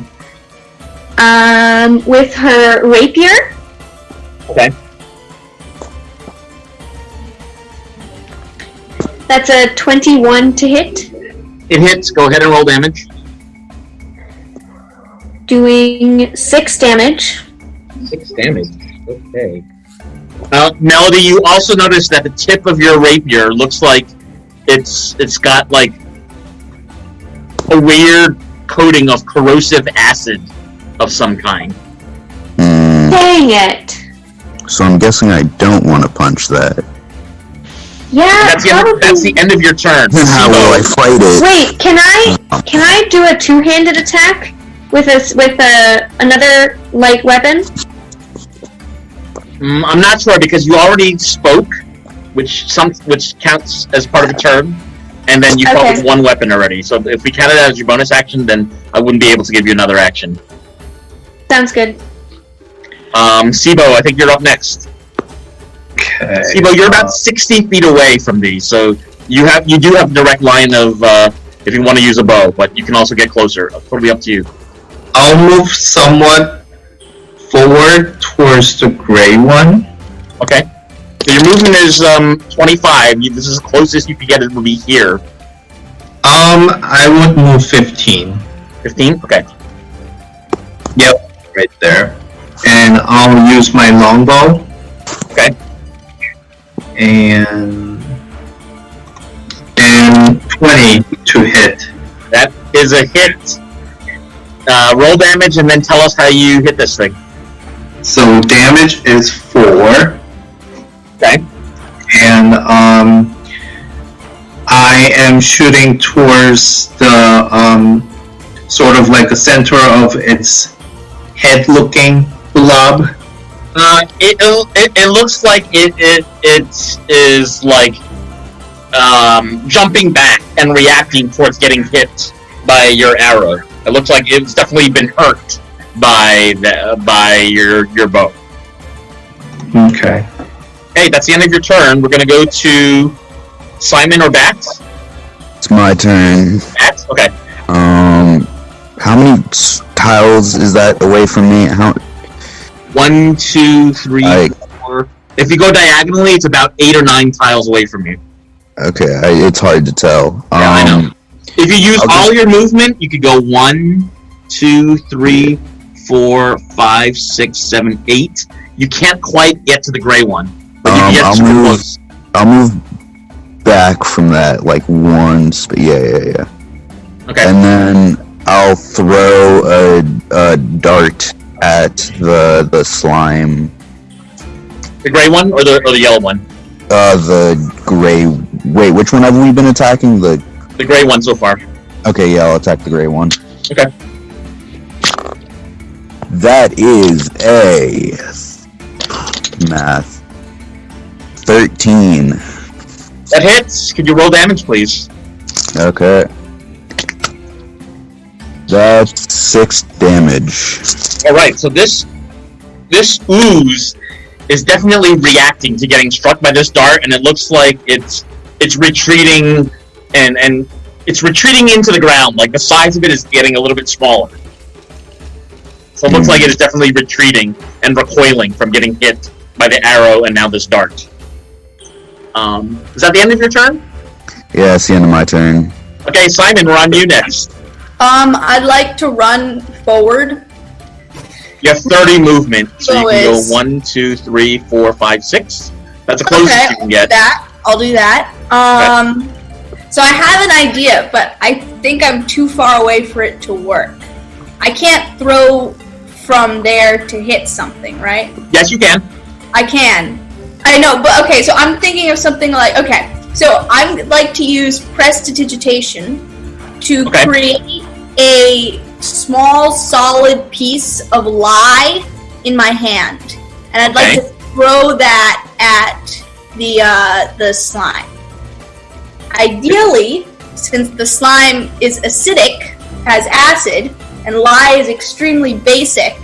With her rapier. Okay. That's a 21 to hit. It hits. Go ahead and roll damage. Doing 6 damage. 6 damage. Okay. Melody, you also notice that the tip of your rapier looks like it's got like a weird coating of corrosive acid of some kind. Dang it. So I'm guessing I don't want to punch that. Yeah, That's the end of your turn. How will I fight it? Wait, can I do a two-handed attack with another light weapon? I'm not sure because you already spoke, which counts as part of a turn, and then you fought with one weapon already. So if we count it as your bonus action, then I wouldn't be able to give you another action. Sounds good. Sibo, I think you're up next. Okay. Sibo, you're about 60 feet away from these, so you do have direct line of if you want to use a bow, but you can also get closer. Totally up to you. I'll move somewhat forward towards the gray one. Okay. So your movement is 25. This is the closest you could get. It will be here. I would move 15. 15. Okay. Yep, right there. And I'll use my longbow. Okay. And 20 to hit. That is a hit. Roll damage and then tell us how you hit this thing. So damage is 4. Okay. And I am shooting towards the sort of like a center of its head-looking blob. It looks like it is like jumping back and reacting towards getting hit by your arrow. It looks like it's definitely been hurt by your bow. Okay. Hey, that's the end of your turn. We're gonna go to Simon or Bats. It's my turn. Bats. Okay. How many tiles is that away from me? 1, 2, 3, 4. If you go diagonally, it's about 8 or 9 tiles away from you. Okay, it's hard to tell. Yeah, I know. If you use all your movement, you could go 1, 2, 3, 4, 5, 6, 7, 8. You can't quite get to the gray one, but you can get super close. I'll move back from that, like one. Yeah. Okay. And then I'll throw a dart at the slime. The gray one or the yellow one? The gray. Wait, which one have we been attacking? The gray one so far. Okay, yeah, I'll attack the gray one. Okay. That is a math 13. That hits. Could you roll damage, please? Okay. That's 6 damage. All right. So this this ooze is definitely reacting to getting struck by this dart, and it looks like it's retreating and it's retreating into the ground. Like the size of it is getting a little bit smaller. So it looks like it is definitely retreating and recoiling from getting hit by the arrow and now this dart. Is that the end of your turn? Yeah, it's the end of my turn. Okay, Simon, we're on you next. I'd like to run forward. You have 30 movement, so you can go is- 1, 2, 3, 4, 5, 6. That's the closest Okay, you can get. I'll do that. So I have an idea, but I think I'm too far away for it to work. I can't throw from there to hit something, right? Yes, you can. I can. I know, but okay, so I'm thinking of something like, okay, so I'd like to use prestidigitation to create a small, solid piece of lye in my hand. And I'd like to throw that at the slime. Ideally, since the slime is acidic, has acid, and lye is extremely basic,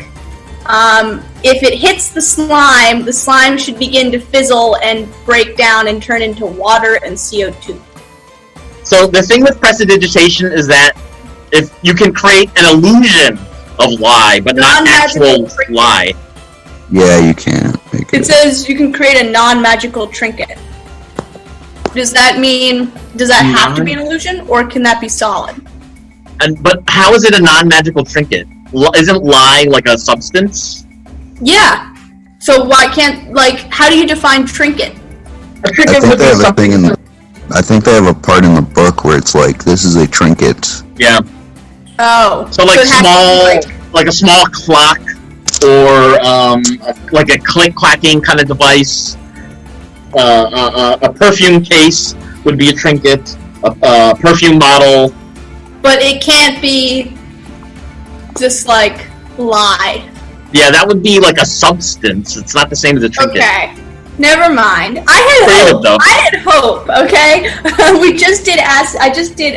if it hits the slime should begin to fizzle and break down and turn into water and CO2. So the thing with prestidigitation is that if you can create an illusion of lye, but not actual lye. Yeah, you can. It says you can create a non-magical trinket. Does that have to be an illusion, or can that be solid? But how is it a non-magical trinket? Isn't lye like a substance? Yeah. So why can't, how do you define trinket? A I trinket think would they be have a something. thing in the. I think they have a part in the book where it's like, this is a trinket. Yeah. Oh. So like it has to be, like a small clock, or like a click-clacking kind of device. A perfume case would be a trinket. A perfume bottle. But it can't be just like lye. Yeah, that would be like a substance. It's not the same as a trinket. Okay. Never mind. I had Creative, hope. though. I had hope, okay? We just did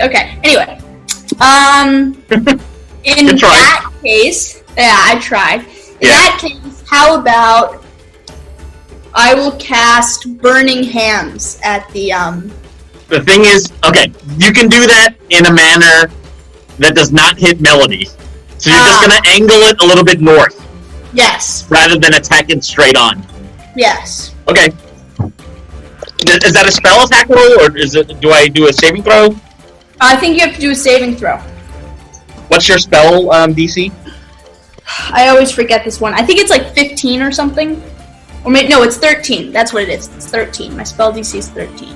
okay. Anyway. In Good try. that case, yeah, I tried. In that case, how about I will cast Burning Hands at the The thing is, okay, you can do that in a manner that does not hit Melody. So you're just gonna angle it a little bit north, Yes. rather than attack it straight on. Yes. Okay. Is that a spell attack roll, or do I do a saving throw? I think you have to do a saving throw. What's your spell DC? I always forget this one. I think it's like 15 or something. Or maybe, no, it's 13. That's what it is. It's 13. My spell DC is 13.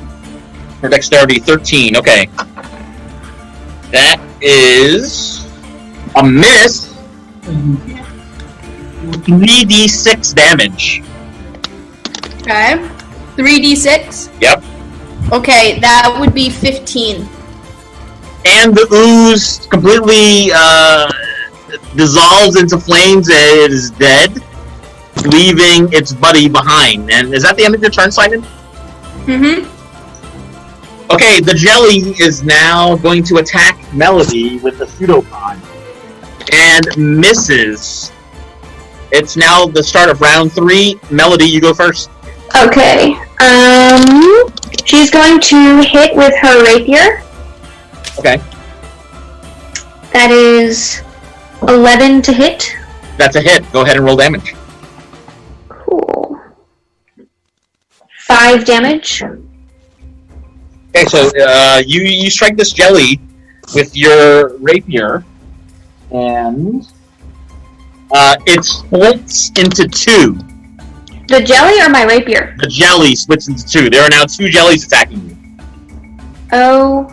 For dexterity, 13. Okay. That is a miss. 3d6 damage. Okay. 3d6? Yep. Okay, that would be 15. And the ooze completely dissolves into flames and it is dead, leaving its buddy behind. And is that the end of your turn, Simon? Mm-hmm. Okay, the jelly is now going to attack Melody with the pseudopod. And misses. It's now the start of round 3. Melody, you go first. Okay. She's going to hit with her rapier. Okay. That is 11 to hit. That's a hit. Go ahead and roll damage. Cool. 5 damage. Okay, so you strike this jelly with your rapier, and it splits into 2. The jelly or my rapier? The jelly splits into 2. There are now 2 jellies attacking you. Oh,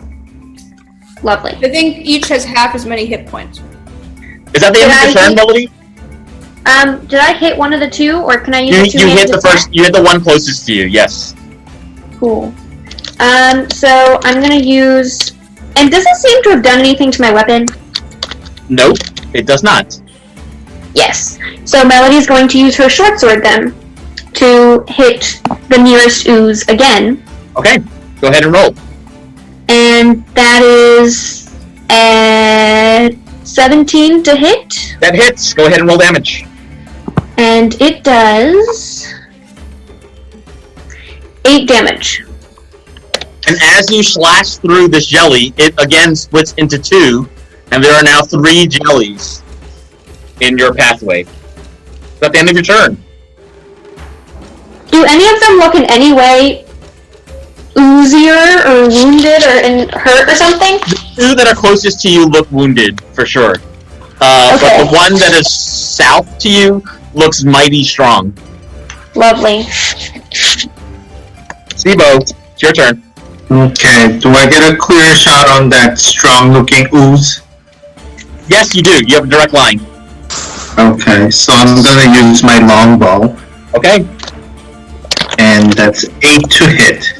lovely. I think each has half as many hit points. Is that the end of your turn, Melody? Did I hit one of the 2, or can I use the 2 You hit hands the attack? first. You hit the one closest to you. Yes. Cool. So I'm gonna use... And does it seem to have done anything to my weapon? Nope, it does not. Yes. So Melody's going to use her short sword then to hit the nearest ooze again. Okay, go ahead and roll. And that is 17 to hit. That hits. Go ahead and roll damage. And it does 8 damage. And as you slash through this jelly, it again splits into 2, and there are now 3 jellies in your pathway. It's at the end of your turn. Do any of them look in any way oozier or wounded or hurt or something? The 2 that are closest to you look wounded, for sure. But the one that is south to you looks mighty strong. Lovely. Sibo, it's your turn. Okay, do I get a clear shot on that strong-looking ooze? Yes, you do. You have a direct line. Okay, so I'm gonna use my longbow, Okay, and that's 8 to hit.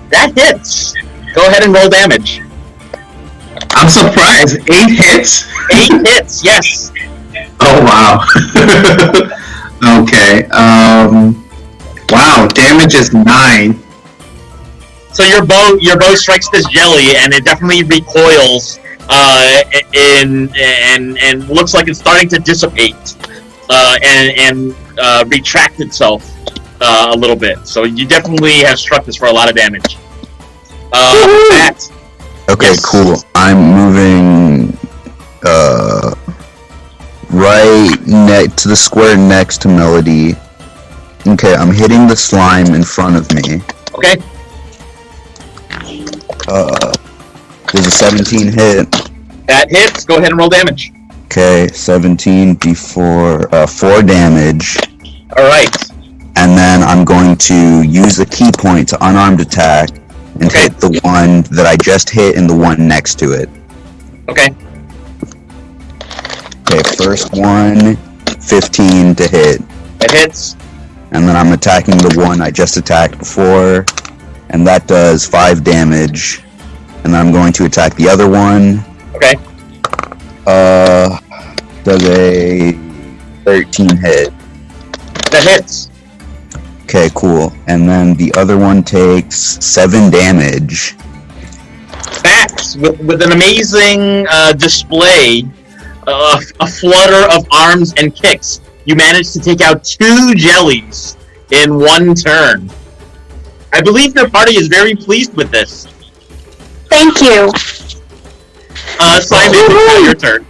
that hits. Go ahead and roll damage. I'm surprised, 8 hits? 8 hits, yes. Oh wow. Okay, wow, damage is 9. So your bow strikes this jelly, and it definitely recoils, and looks like it's starting to dissipate, and retract itself a little bit. So you definitely have struck this for a lot of damage. That. Okay, Yes. cool. I'm moving right to the square next to Melody. Okay, I'm hitting the slime in front of me. Okay. There's a 17 hit. That hits. Go ahead and roll damage. Okay, 17 d4, 4 damage. All right. And then I'm going to use a key point to unarmed attack and Okay. hit the one that I just hit and the one next to it. Okay. Okay, first one, 15 to hit. That hits. And then I'm attacking the one I just attacked before, and that does 5 damage. And then I'm going to attack the other one. Okay. Does a 13 hit. That hits. Okay, cool. And then the other one takes 7 damage. Bats with an amazing display, a flutter of arms and kicks. You managed to take out 2 jellies in one turn. I believe the party is very pleased with this. Thank you. Simon, it's now your turn.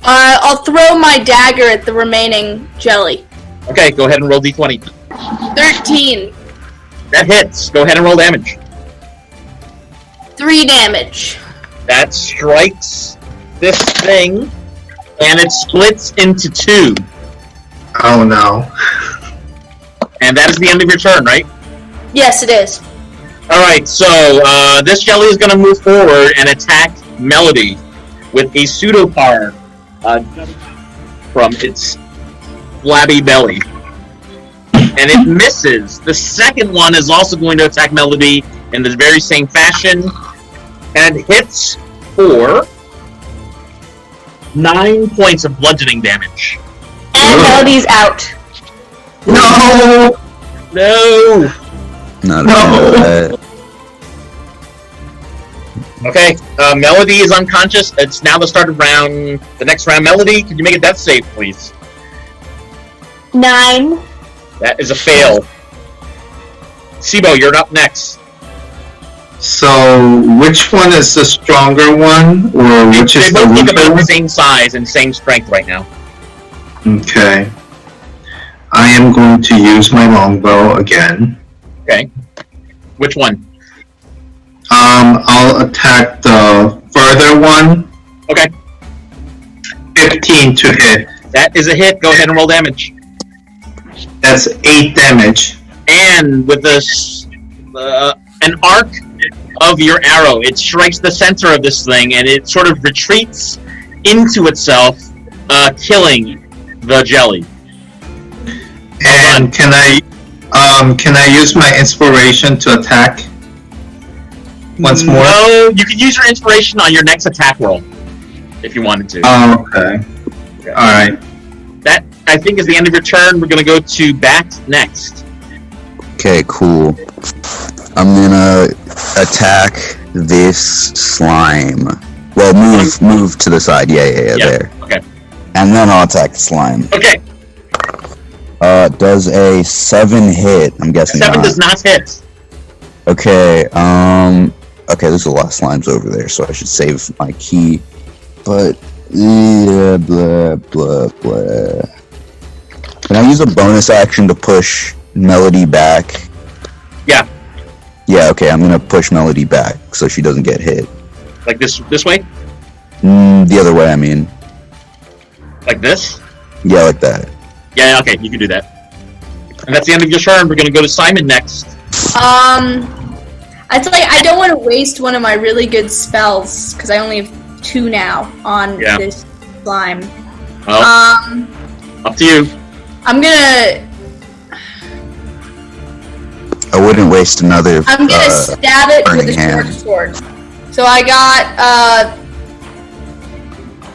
I'll throw my dagger at the remaining jelly. Okay, go ahead and roll d20. 13. That hits. Go ahead and roll damage. 3 damage. That strikes this thing, and it splits into 2. Oh no. And that is the end of your turn, right? Yes, it is. Alright, so this jelly is going to move forward and attack Melody with a pseudopar from its flabby belly. And it misses. The second one is also going to attack Melody in the very same fashion, and hits for 9 points of bludgeoning damage. And Melody's out. No! No! Not No. that. Okay, Melody is unconscious. It's now the start of the next round. Melody, could you make a death save, please? 9. That is a fail. Sibo, you're up next. So, which one is the stronger one, or which They is the both look weaker about the one? same size and same strength right now. Okay. I am going to use my longbow again. Okay. Which one? I'll attack the further one. Okay. 15 to hit. That is a hit. Go ahead and roll damage. That's 8 damage. And with this, an arc of your arrow, it strikes the center of this thing, and it sort of retreats into itself, killing the jelly. And can I use my inspiration to attack once more? No, you can use your inspiration on your next attack roll, if you wanted to. Oh, okay. Alright. That, I think, is the end of your turn. We're going to go to Bat next. Okay, cool. I'm gonna attack this slime. Well, move to the side. Yeah, Yeah. there. Okay. And then I'll attack the slime. Okay. Does a 7 hit? I'm guessing 7 not. does not hit. Okay, okay, there's a lot of slimes over there, so I should save my key. But, yeah, blah, blah, blah. Can I use a bonus action to push Melody back? Yeah. Yeah, okay, I'm gonna push Melody back so she doesn't get hit. Like this way? The other way, I mean. Like this? Yeah, like that. Yeah, okay, you can do that. And that's the end of your turn. We're gonna go to Simon next. I tell you, I don't want to waste one of my really good spells because I only have 2 now on this slime. Oh. Up to you. I'm gonna I wouldn't waste another. I'm gonna stab it with a hand. short sword. So I got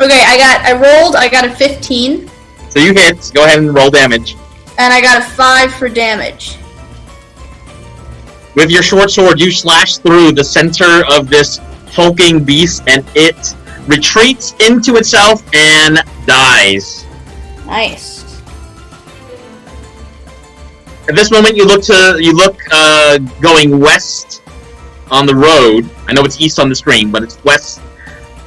okay, I got a 15. So you hit. Go ahead and roll damage. And I got a 5 for damage. With your short sword, you slash through the center of this hulking beast, and it retreats into itself and dies. Nice. At this moment, you look going west on the road. I know it's east on the screen, but it's west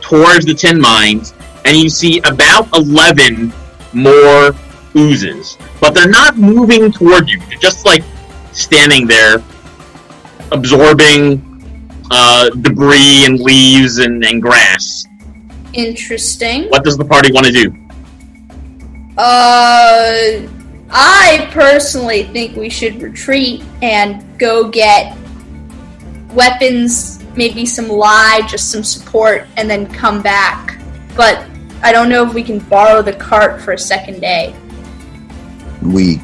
towards the tin mines, and you see about 11 more oozes. But they're not moving toward you. They're just like standing there, absorbing debris and leaves and grass. Interesting. What does the party want to do? I personally think we should retreat and go get weapons, maybe some lye, just some support, and then come back. But I don't know if we can borrow the cart for a second day. We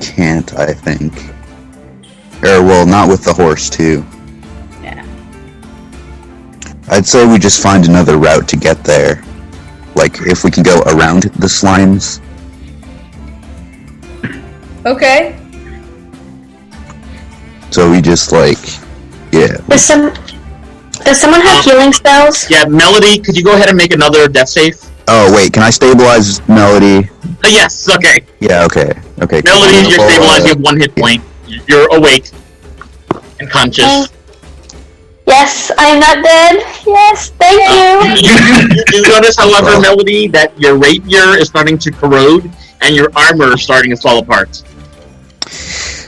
can't, I think. Or, well, not with the horse, too. Yeah. I'd say we just find another route to get there. Like, if we can go around the slimes. Okay. So we just, like, yeah. Does someone have healing spells? Yeah, Melody, could you go ahead and make another death save? Oh, wait, can I stabilize Melody? Yes, okay. Yeah, okay. Okay. Melody, you're stabilized, you have 1 hit point. You're awake and conscious. Yes, I am not dead. Yes, thank you. You do notice, however, Melody, that your rapier is starting to corrode and your armor is starting to fall apart.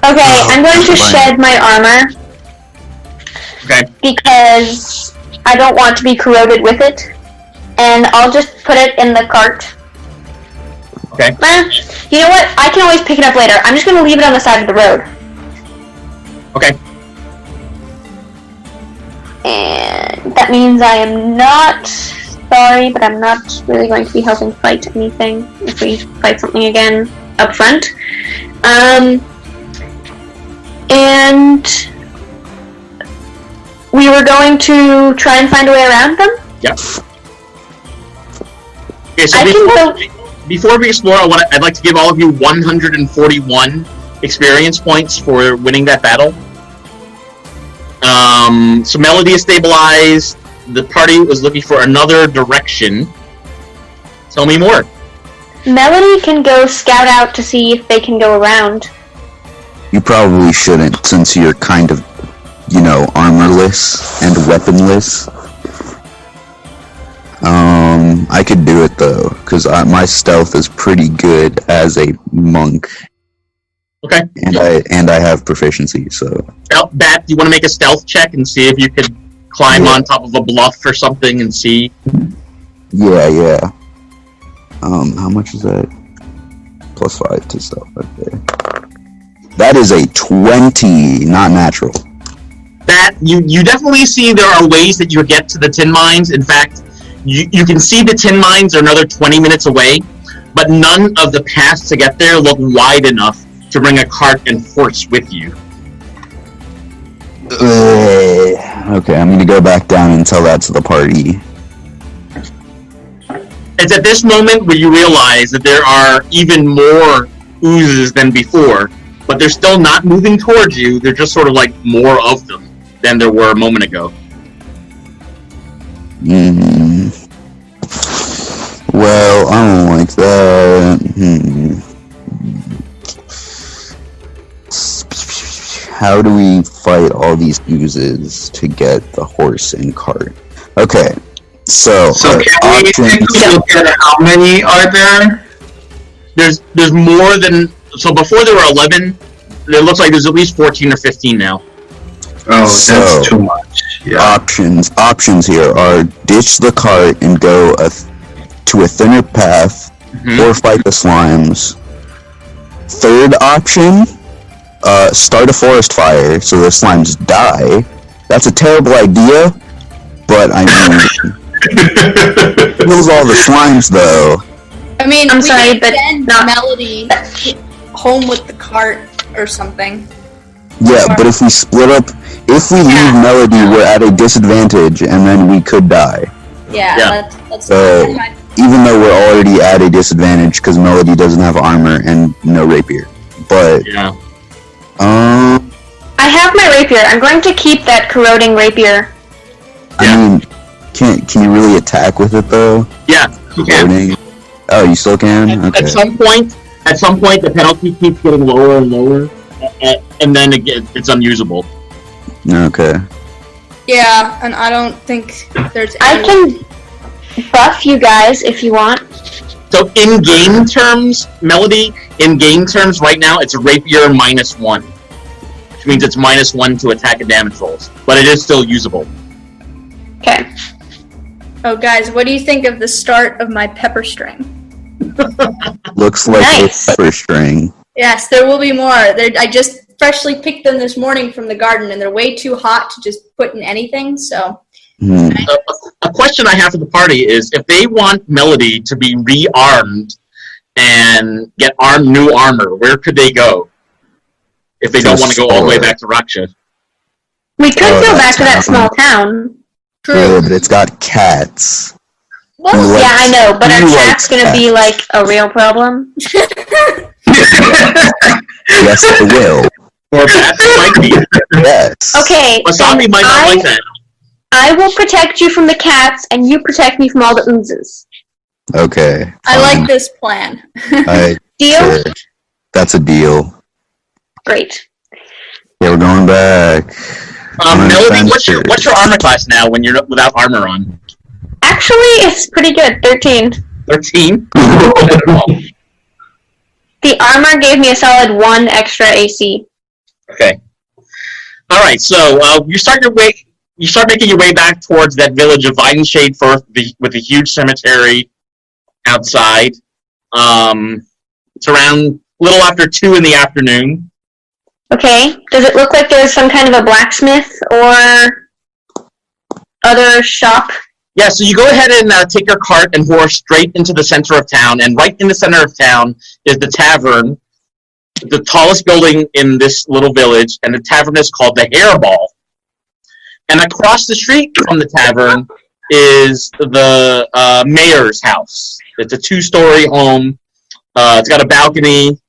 Okay, I'm going to shed my armor. Okay. Because I don't want to be corroded with it. And I'll just put it in the cart. Okay. You know what? I can always pick it up later. I'm just going to leave it on the side of the road. Okay. And that means I am not sorry, but I'm not really going to be helping fight anything if we fight something again up front. And we were going to try and find a way around them? Yep. Okay, so before we explore, I'd like to give all of you 141 experience points for winning that battle. So Melody is stabilized. The party was looking for another direction. Tell me more. Melody can go scout out to see if they can go around. You probably shouldn't, since you're kind of, you know, armorless and weaponless. I could do it though, because my stealth is pretty good as a monk. Okay. And I have proficiency, so. Bat, do you want to make a stealth check and see if you could climb on top of a bluff or something and see? Yeah. How much is that? +5 to stealth, okay. That is a 20, not natural. That, you definitely see there are ways that you get to the tin mines. In fact, you can see the tin mines are another 20 minutes away, but none of the paths to get there look wide enough to bring a cart and horse with you. Okay, I'm gonna go back down and tell that to the party. It's at this moment where you realize that there are even more oozes than before, but they're still not moving towards you. They're just sort of like more of them than there were a moment ago. Well, I don't like How do we fight all these oozes to get the horse and cart? Okay, so So can we take a look at how many are there? There's more than, so before there were 11, it looks like there's at least 14 or 15 now. Oh, So- that's too much. Yeah. options here are ditch the cart and go to a thinner path, or fight the slimes. Third option, start a forest fire so the slimes die. That's a terrible idea, but I mean, kills all the slimes though. I mean, I'm we sorry, could but send not- Melody home with the cart or something. Yeah, but if we split up, if we leave Melody, we're at a disadvantage, and then we could die. Yeah, that's So- fine. Even though we're already at a disadvantage because Melody doesn't have armor and no rapier. But Yeah. I have my rapier. I'm going to keep that corroding rapier. I mean, can you really attack with it though? Yeah, you can. Loading? Oh, you still can? At Okay. some point, the penalty keeps getting lower and lower, and then it's unusable. Okay. Yeah, and I don't think there's I any... can buff you guys if you want. So in game terms, Melody, in game terms right now, it's a rapier -1. Which means it's -1 to attack and damage rolls. But it is still usable. Okay. Oh, guys, what do you think of the start of my pepper string? Looks like Nice. a pepper string. Yes, there will be more. I just freshly picked them this morning from the garden, and they're way too hot to just put in anything, so... Hmm. A question I have for the party is, if they want Melody to be rearmed and get new armor, where could they go? If they don't want to go all the way back to Rakxe. We could Oh, go that back to that town. small town. Yeah, but it's got cats. Well, Who Yeah, I likes- know, but our who cat's likes gonna be like a real problem. Yes, it will. Or bats might be. Yes. Okay, Wasabi then might not like that. I will protect you from the cats, and you protect me from all the oozes. Okay. I fine. like this plan. Deal? Sure. That's a deal. Great. Yeah, we're going back. Melody, Adventure. what's your armor class now when you're without armor on? Actually, it's pretty good. 13. 13? The armor gave me a solid 1 extra AC. Okay. All right. So you start making your way back towards that village of Vineshade Firth with a huge cemetery outside. It's around a little after 2 in the afternoon. Okay. Does it look like there's some kind of a blacksmith or other shop? Yeah. So you go ahead and take your cart and horse straight into the center of town, and right in the center of town is the tavern, the tallest building in this little village, and the tavern is called the Hairball. And across the street from the tavern is the mayor's house. It's a 2-story home. It's got a balcony,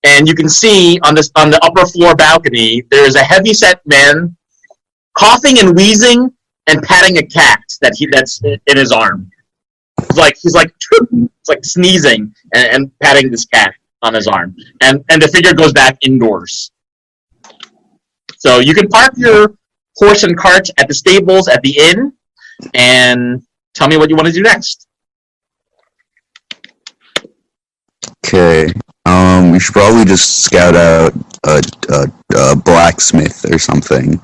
and you can see on the upper floor balcony there's a heavy-set man coughing and wheezing and patting a cat that's in his arm. He's like sneezing and patting this cat on his arm, and the figure goes back indoors. So you can park your horse and cart at the stables at the inn, and tell me what you want to do next. Okay. We should probably just scout out a blacksmith or something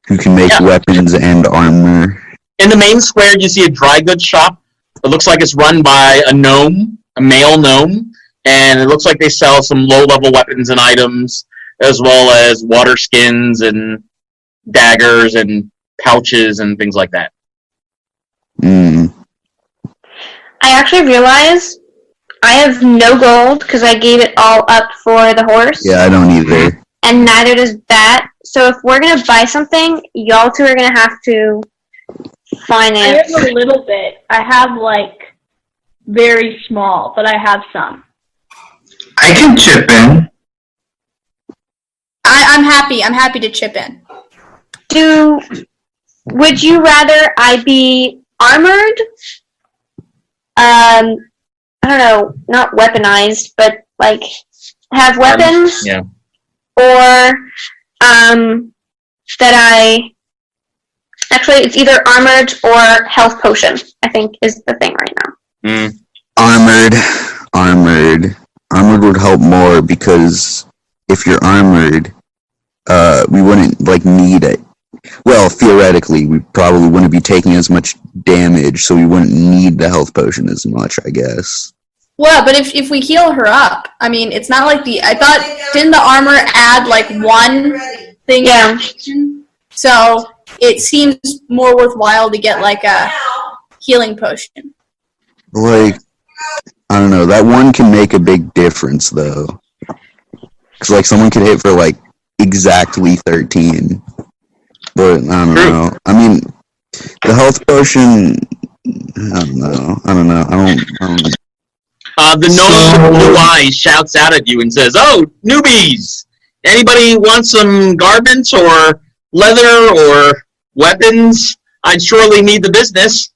who can make weapons and armor. In the main square, you see a dry goods shop. It looks like it's run by a gnome, a male gnome, and it looks like they sell some low-level weapons and items, as well as water skins and daggers and pouches and things like that. I actually realize I have no gold because I gave it all up for the horse. Yeah, I don't either. And neither does Bat. So if we're going to buy something, y'all two are going to have to I finance. have a little bit. I have, like, very small, but I have some. I can chip in. I'm happy. I'm happy to chip in. Would you rather I be armored, I don't know, not weaponized, but like have weapons, Yeah. or that I actually it's either armored or health potion. I think is the thing right now. Armored would help more because if you're armored, we wouldn't like need it. Well, theoretically, we probably wouldn't be taking as much damage, so we wouldn't need the health potion as much, I guess. Well, but if we heal her up, I mean, it's not like I thought, didn't the armor add like one thing? Yeah. So it seems more worthwhile to get like a healing potion. Like, I don't know, that one can make a big difference, though. Because, like, someone could hit for, like, exactly 13. But, I don't know. I mean, the health potion, I don't know. The gnome with blue eyes shouts out at you and says, "Oh, newbies! Anybody want some garments or leather or weapons? I'd surely need the business."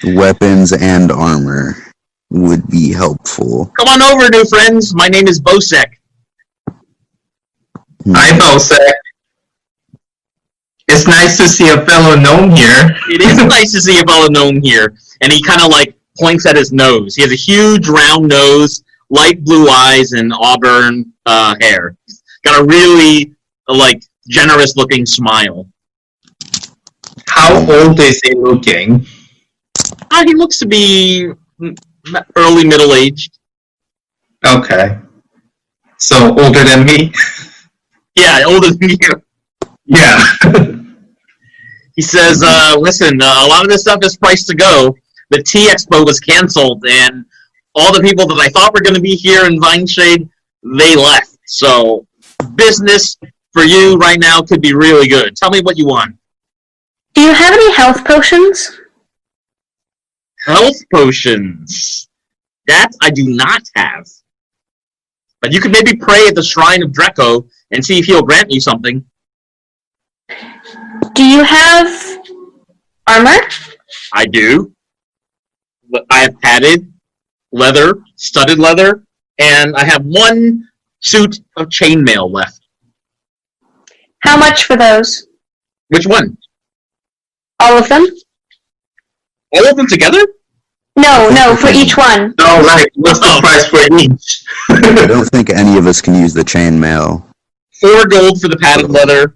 Weapons and armor would be helpful. Come on over, new friends. My name is Bosek. Hi, Bosek. It's nice to see a fellow gnome here. It is nice to see a fellow gnome here. And he kind of like points at his nose. He has a huge round nose, light blue eyes, and auburn hair. Got a really like generous looking smile. How old is he looking? He looks to be early middle aged. Okay. So older than me? Yeah, older than you. Yeah. He says, listen, a lot of this stuff is priced to go. The Tea Expo was canceled, and all the people that I thought were going to be here in Vineshade, they left. So business for you right now could be really good. Tell me what you want. Do you have any health potions? Health potions. That I do not have. But you could maybe pray at the Shrine of Draco and see if he'll grant you something. Do you have armor? I do. I have padded leather, studded leather, and I have one suit of chainmail left. How much for those? Which one? All of them? All of them together? No, for each one. No, right. What's the price for each? I don't think any of us can use the chainmail. 4 gold for the padded leather,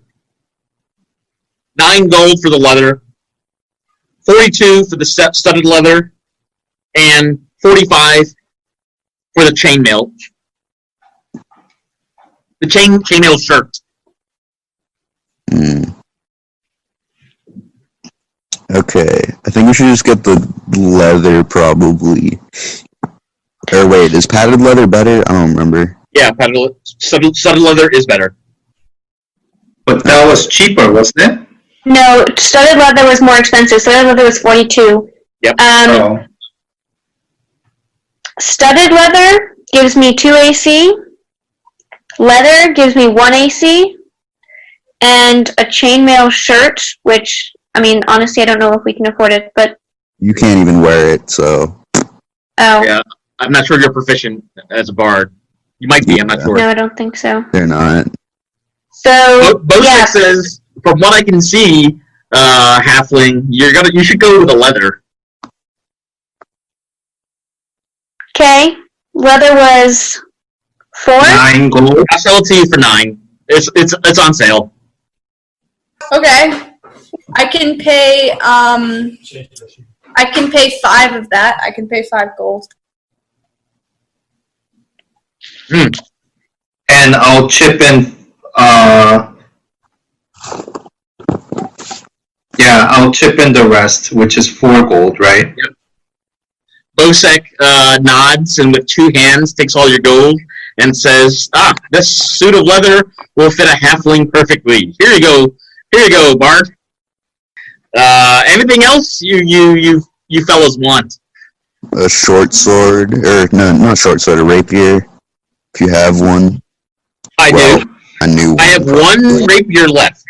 9 gold for the leather, 42 for the studded leather, and 45 for the chainmail. The chainmail shirt. Okay, I think we should just get the leather, probably. Or wait, is padded leather better? I don't remember. Yeah, studded leather is better. But that was cheaper, wasn't it? No, studded leather was more expensive. Studded leather was 42. Yep. Studded leather gives me 2 AC. Leather gives me 1 AC. And a chainmail shirt, which, I mean, honestly, I don't know if we can afford it, but... You can't even wear it, so... Oh. Yeah, I'm not sure you're proficient as a bard. You might be, I'm not sure. No, I don't think so. They're not. So, Bosek says, from what I can see, halfling, you should go with the leather. Okay. Leather was 4? 9 gold. I'll sell it to you for 9. It's on sale. Okay. I can pay 5 of that. I can pay 5 gold. And I'll chip in, I'll chip in the rest, which is 4 gold, right? Yep. Bosek nods and with 2 hands takes all your gold and says, this suit of leather will fit a halfling perfectly. Here you go, Bard. Anything else you fellas want? A short sword, or no, not short sword, a rapier, if you have one. I do. A new one. I have 1 rapier left.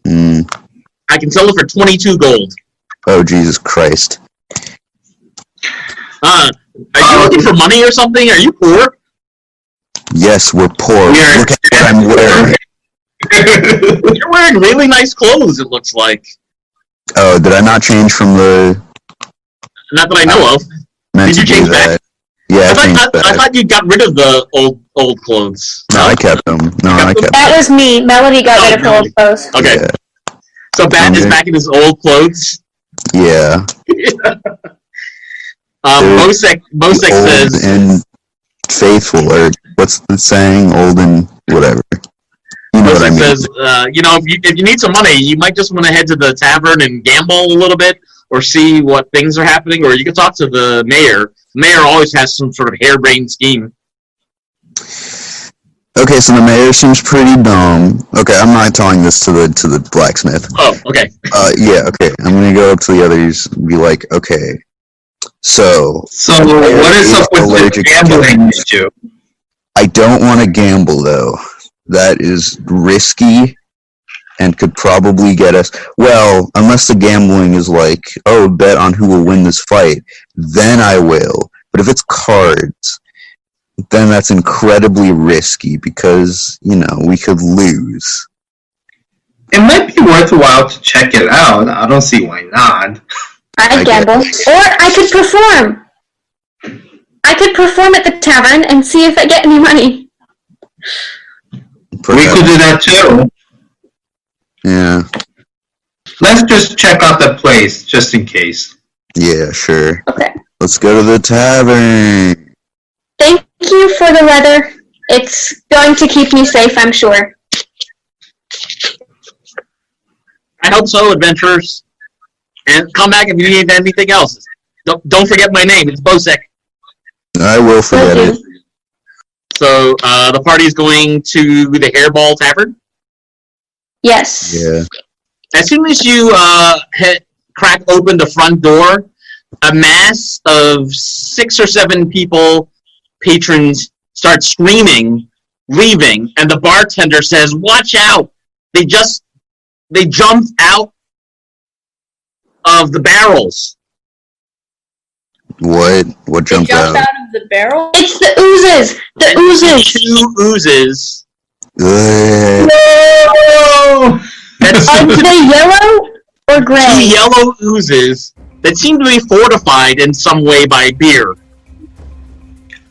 I can sell it for 22 gold. Oh, Jesus Christ. Are you looking for money or something? Are you poor? Yes, we're poor. We're- Look at what I'm wearing. You're wearing really nice clothes, it looks like. Oh, did I not change from the... Not that I know of. Meant Did you to do change that? Yeah, I changed I back. thought you got rid of the old clothes. No, I kept them. No, I kept That them. was me. Melody got rid of her old clothes. Okay, Yeah. so Bat is Okay. back in his old clothes. Yeah. Bosek Old says, and faithful, or what's the saying? Old and whatever. You know what I Bosek mean. says, if you need some money, you might just want to head to the tavern and gamble a little bit, or see what things are happening, or you can talk to the mayor. The mayor always has some sort of harebrained scheme. Okay, so the mayor seems pretty dumb. Okay, I'm not telling this to the blacksmith. Oh, okay. Yeah, okay. I'm gonna go up to the others and be like, okay, so So what is up with the allergic to gambling issue? I don't want to gamble though. That is risky and could probably get us. Well, unless the gambling is like, oh, bet on who will win this fight, then I will. But if it's cards, then that's incredibly risky because, we could lose. It might be worthwhile to check it out. I don't see why not. I'd gamble. Or I could perform. I could perform at the tavern and see if I get any money. We could do that too. Yeah. Let's just check out the place, just in case. Yeah, sure. Okay. Let's go to the tavern. Thank you for the leather. It's going to keep me safe, I'm sure. I hope so, adventurers. And come back if you need anything else. Don't forget my name. It's Bosek. I will forget Will it. do. So the party is going to the Hairball Tavern. Yes. Yeah. As soon as you crack open the front door, a mass of 6 or 7 patrons, start screaming, leaving, and the bartender says, "Watch out! They jumped out of the barrels." What They jumped jumped out? out of the barrel? It's the oozes! The oozes! 2 oozes. Ugh. No! That Are seem to they yellow or 2 gray? yellow oozes that seem to be fortified in some way by beer.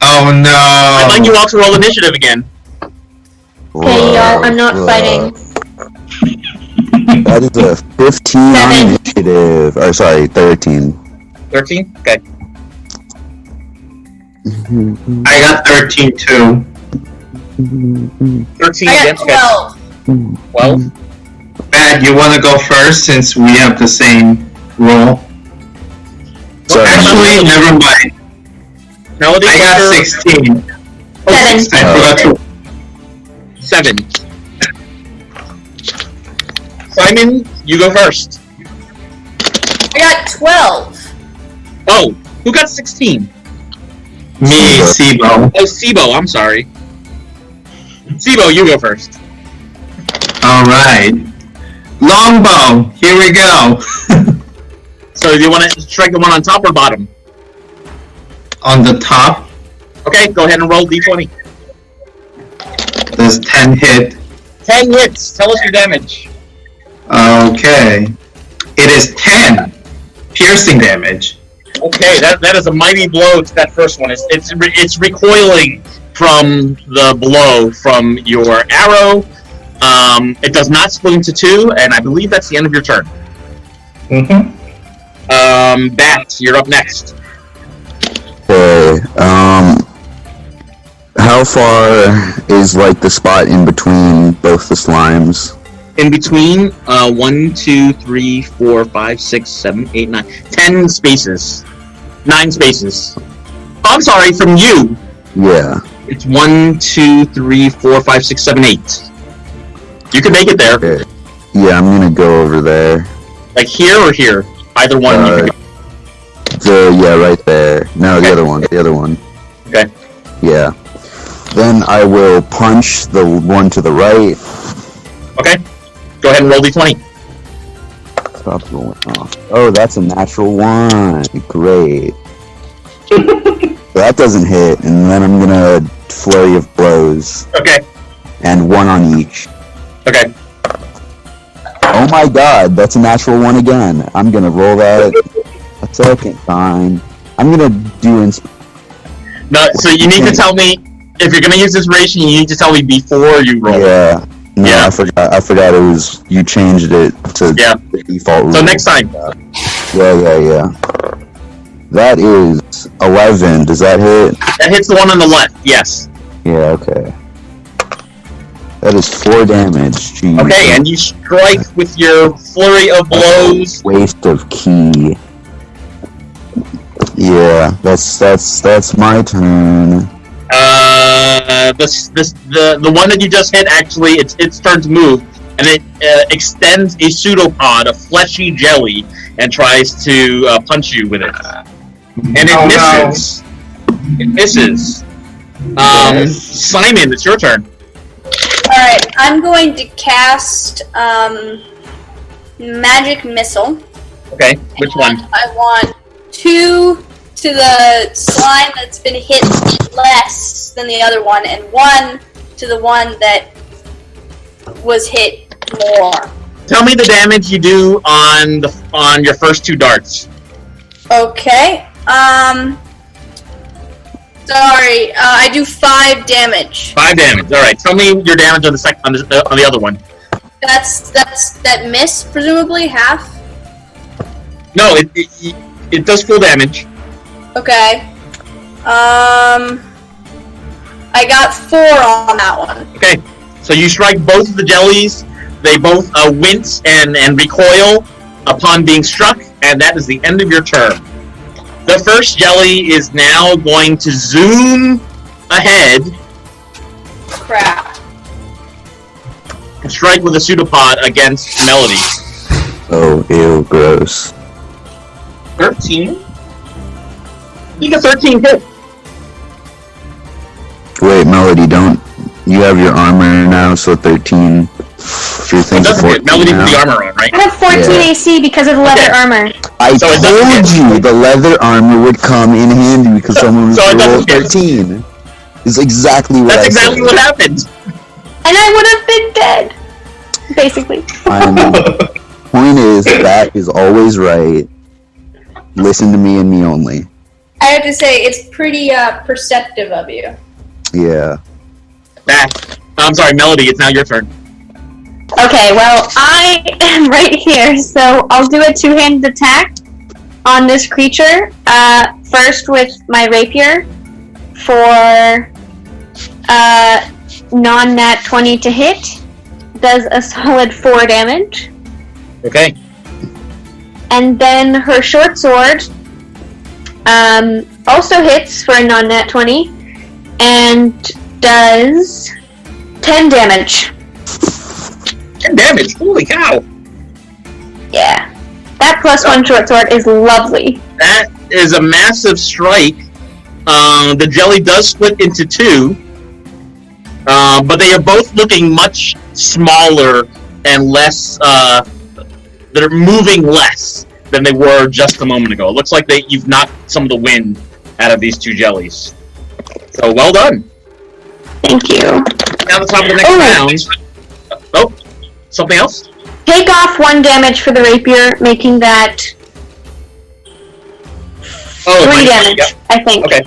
Oh no! I'd like you all to roll initiative again. Okay, y'all, I'm not fighting. That is a 15 on 7. initiative. Or sorry, 13. 13? Okay. I got 13 too. 13 I against got 12. 12. Bad, you want to go first since we have the same roll? Sorry. Actually, never mind. Melody, I got what's your- 16. Oh, 7. 16. I forgot to. 7. Simon, you go first. I got 12. Oh, who got 16? Me, Sibo. Oh, Sibo, I'm sorry. Sibo, you go first. Alright. Longbow, here we go. So, do you want to strike the one on top or bottom? On the top, Okay, go ahead and roll d20. does 10 hit? 10 hits. Tell us your damage. Okay. It is 10 piercing damage. Okay, that is a mighty blow to that first one. It's recoiling from the blow from your arrow. It does not split into 2, and I believe that's the end of your turn. Mm-hmm. Bat, you're up next. Okay, how far is, like, the spot in between both the slimes? In between, 1, 2, 3, 4, 5, 6, 7, 8, 9, 10 spaces. 9 spaces. Oh, I'm sorry, from you. Yeah. It's 1, 2, 3, 4, 5, 6, 7, 8. You can make it there. Okay. Yeah, I'm gonna go over there. Like here or here. Either one. You can go. Right there. No, Okay. the other one. Okay. Yeah. Then I will punch the one to the right. Okay. Go ahead and roll d20. Stop going off. Oh, that's a natural 1. Great. That doesn't hit, and then I'm gonna flurry of blows, Okay. and one on each. Okay. Oh my god, that's a natural one again. I'm gonna roll that a second time. I'm gonna do No, so you need to tell me if you're gonna use inspiration. You need to tell me before you roll. Yeah. No, Yeah. I forgot it was, you changed it to Yeah. the default rule. So next time. Yeah. That is 11. Does that hit? That hits the one on the left. Yes. Yeah, okay. That is 4 damage. Jeez. Okay, and you strike with your flurry of blows. Waste of key. Yeah, that's my turn. The one that you just hit, actually, its turn to move, and it extends a pseudopod, a fleshy jelly, and tries to punch you with it. And it misses. It misses. Simon, it's your turn. Alright, I'm going to cast Magic Missile. Okay, which one? I want 2 to the slime that's been hit less than the other one, and 1 to the one that was hit more. Tell me the damage you do on your first 2 darts. Okay. Sorry. I do 5 damage. 5 damage. All right. Tell me your damage on the other one. That's that miss, presumably half. No, it does full damage. Okay. I got 4 on that one. Okay. So you strike both of the jellies. They both wince and recoil upon being struck, and that is the end of your turn. The first jelly is now going to zoom ahead Crap. and strike with a pseudopod against Melody. Oh, ew, gross. 13? You got 13 hit. Wait, Melody, don't... You have your armor now, so 13. Your It thing's doesn't hit 14 Melody now. with the armor on, right? I have 14 Yeah. AC because of leather Okay. armor. I So it doesn't told hit. you the leather armor would come in handy because someone was So it to roll doesn't hit. 13. Is exactly what That's I exactly said. what happened. And I would have been dead. Basically. Point is, that is always right. Listen to me and me only. I have to say, it's pretty perceptive of you. Yeah. I'm sorry, Melody, it's now your turn. Okay, well, I am right here, so I'll do a 2-handed attack on this creature. First with my rapier for non-nat 20 to hit. Does a solid 4 damage. Okay. And then her short sword also hits for a non-nat 20 and does 10 damage. 10 damage. Holy cow. Yeah. That +1 short sword is lovely. That is a massive strike. The jelly does split into 2. But they are both looking much smaller and less, they're moving less than they were just a moment ago. It looks like you've knocked some of the wind out of these 2 jellies. So, well done. Thank you. Now the top of the next round. Oh, something else? Take off 1 damage for the rapier, making that 3 damage, Yep. I think. Okay.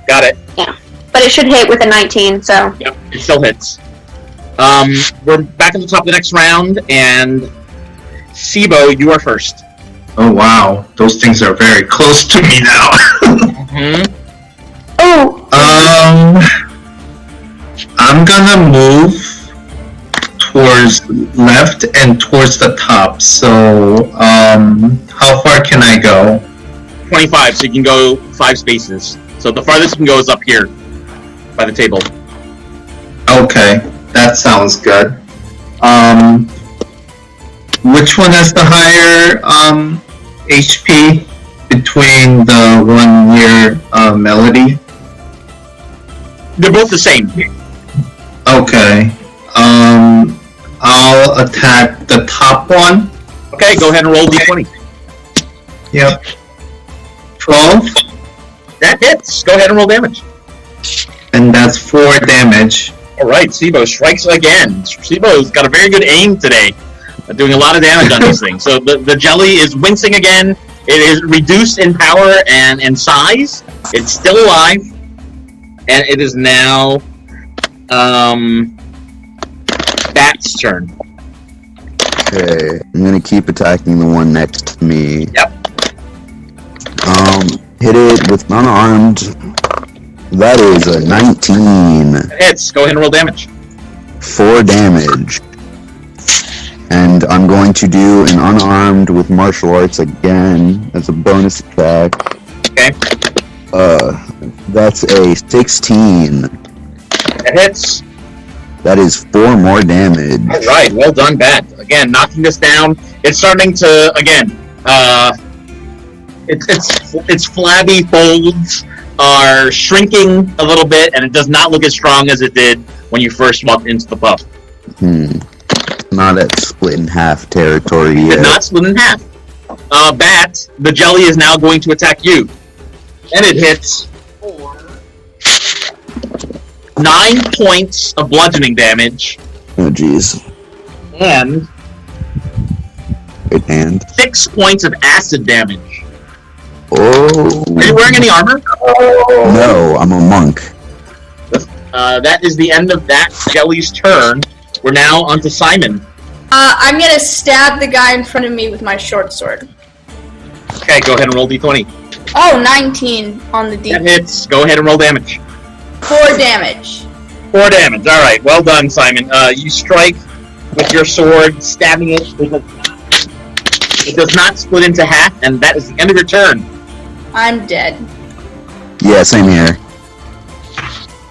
Got it. But it should hit with a 19, so... Yep, it still hits. We're back at the top of the next round, and Sibo, you are first. Oh wow, those things are very close to me now. Mm-hmm. Oh! I'm gonna move towards left and towards the top. So, how far can I go? 25, so you can go 5 spaces. So the farthest you can go is up here, by the table. Okay, that sounds good. Which one has the higher HP between the one near Melody? They're both the same. Okay. I'll attack the top one. Okay, go ahead and roll d20. Yep. 12. That That hits. Go ahead and roll damage. And that's 4 damage. All right, Sibo strikes again. Sibo's got a very good aim today, doing a lot of damage on these things. So the jelly is wincing again. It is reduced in power and in size. It's still alive, and it is now Bat's turn. Okay, I'm gonna keep attacking the one next to me. Yep. Hit it with unarmed. That is a 19. It hits. Go ahead and roll damage. 4 damage. And I'm going to do an unarmed with martial arts again as a bonus attack. Okay. That's a 16. It hits. That is 4 more damage. All right. Well done, Bat. Again, knocking this down. It's starting to its flabby folds are shrinking a little bit, and it does not look as strong as it did when you first walked into the pub. Not at split in half territory It yet. did not split in half. Bat, the jelly is now going to attack you. And it hits for 9 points of bludgeoning damage Oh jeez. and Good hand. 6 points of acid damage. Oh. Are you wearing any armor? No, I'm a monk. That is the end of that jelly's turn. We're now on to Simon. I'm gonna stab the guy in front of me with my short sword. Okay, go ahead and roll d20. Oh, 19 on the D. That hits. Go ahead and roll damage. 4 damage. 4 damage. All right. Well done, Simon. You strike with your sword, stabbing it. It does not split into half, and that is the end of your turn. I'm dead. Yeah, same here.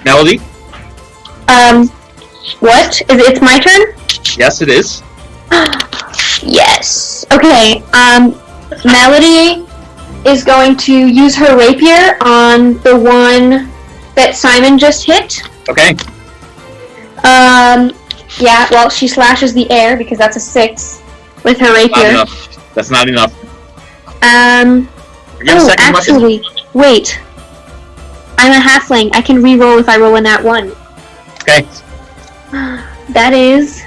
Melody? What? It's my turn? Yes, it is. Yes. Okay, Melody is going to use her rapier on the one that Simon just hit. Okay. Yeah, well, she slashes the air because that's a 6 with her Not rapier. enough. That's not enough. Forget a Oh, second weapon. actually, wait. I'm a halfling. I can re-roll if I roll in that one. Okay. That is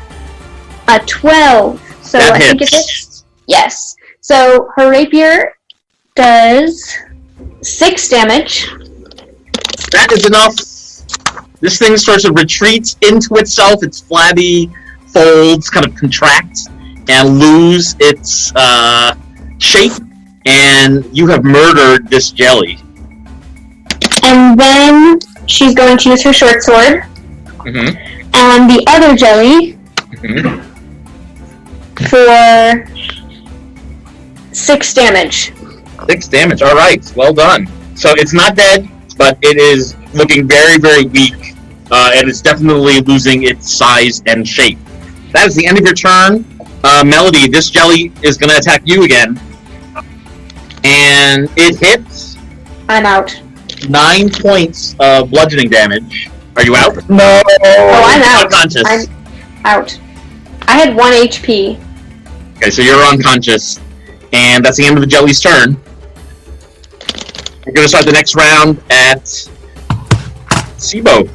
a 12. So That I think it hits. hits. Yes. So her rapier does 6 damage. That is enough. This thing sort of retreats into itself. Its flabby folds kind of contract and lose its shape. And you have murdered this jelly. And then she's going to use her short sword Mm-hmm. on the other jelly Mm-hmm. for 6 damage. 6 damage. All right. Well done. So it's not dead, but it is looking very, very weak. And it's definitely losing its size and shape. That is the end of your turn. Melody, this jelly is going to attack you again. And it hits I'm out. 9 points of bludgeoning damage. Are you out? No! Oh, I'm out. Unconscious. I'm out. I had 1 HP. Okay, so you're unconscious. And that's the end of the jelly's turn. We're going to start the next round at Sibo.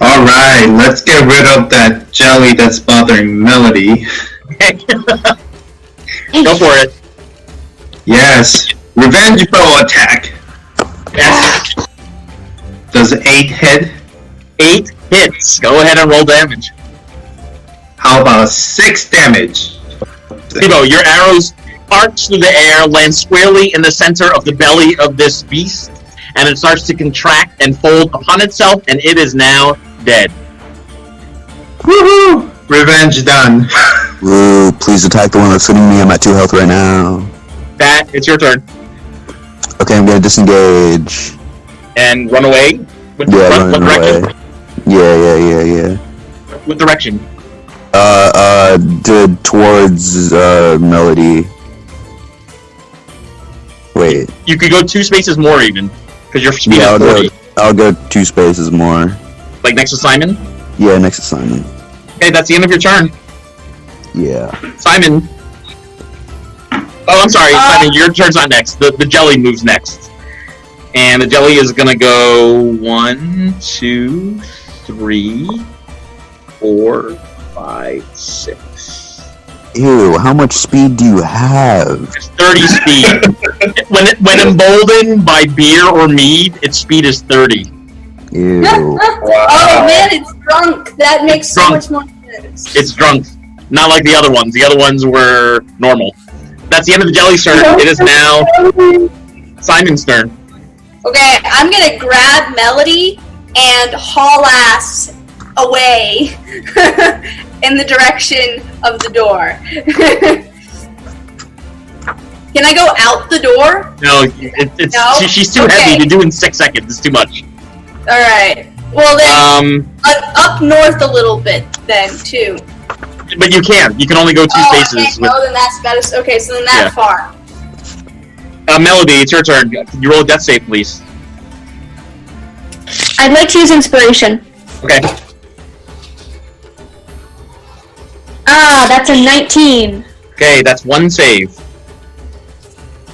Alright, let's get rid of that jelly that's bothering Melody. Go for it. Yes. Revenge bow attack. Yes. Does 8 hit? 8 hits. Go ahead and roll damage. How about 6 damage? Sibo, your arrows arch through the air, land squarely in the center of the belly of this beast, and it starts to contract and fold upon itself, and it is now dead. Woohoo! Revenge done. Woo, please attack the one that's hitting me. I'm at 2 health right now. Bat, it's your turn. Okay, I'm gonna disengage. And run away? With Yeah, what running direction? away. Yeah. What direction? Towards, Melody. Wait. You could go 2 spaces more even, because your speed Yeah, is 40. I'll go 2 spaces more. Like next to Simon? Yeah, next assignment. Okay, that's the end of your turn. Yeah. Simon. Oh, I'm sorry, Simon, your turn's not next. The jelly moves next. And the jelly is gonna go 1, 2, 3, 4, 5, 6. Ew, how much speed do you have? It's 30 speed. when emboldened by beer or mead, its speed is 30. Ew. Oh man, it's drunk. That makes It's so drunk. much more sense. It's drunk. Not like the other ones. The other ones were normal. That's the end of the jelly's turn. It is now Simon's turn. Okay, I'm gonna grab Melody and haul ass away in the direction of the door. Can I go out the door? No, it's No? she's too Okay. heavy to do in 6 seconds. It's too much. Alright. Well then, up north a little bit then, too. But you can. You can only go 2 I spaces. can't go, then that's about it. Okay, so then that Yeah. far. Melody, it's your turn. Can you roll a death save, please? I'd like to use inspiration. Okay. Ah, that's a 19. Okay, that's 1 save.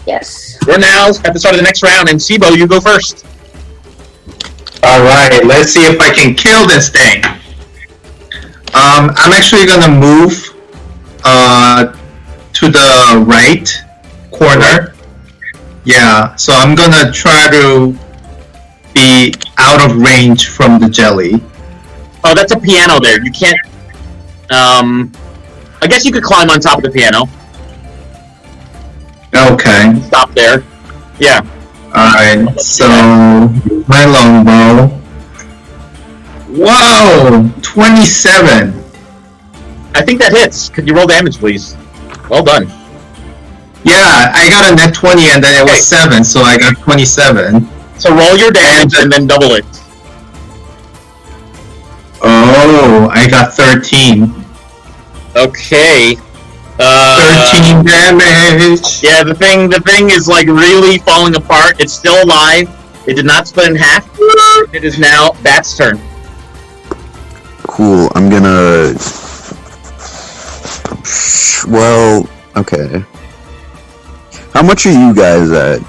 Yes. We're now at the start of the next round, and Sibo, you go first. Alright, let's see if I can kill this thing. I'm actually gonna move to the right corner. Yeah, so I'm gonna try to be out of range from the jelly. Oh, that's a piano there. You can't... I guess you could climb on top of the piano. Okay. Stop there. Yeah. Alright, so my longbow. Whoa! 27! I think that hits. Could you roll damage, please? Well done. Yeah, I got a net 20 and then it was 7, so I got 27. So roll your damage and then double it. Oh, I got 13. Okay. 13 damage! Yeah, the thing is like really falling apart. It's still alive. It did not split in half. It is now Bat's turn. Cool, I'm gonna... Well, okay. How much are you guys at?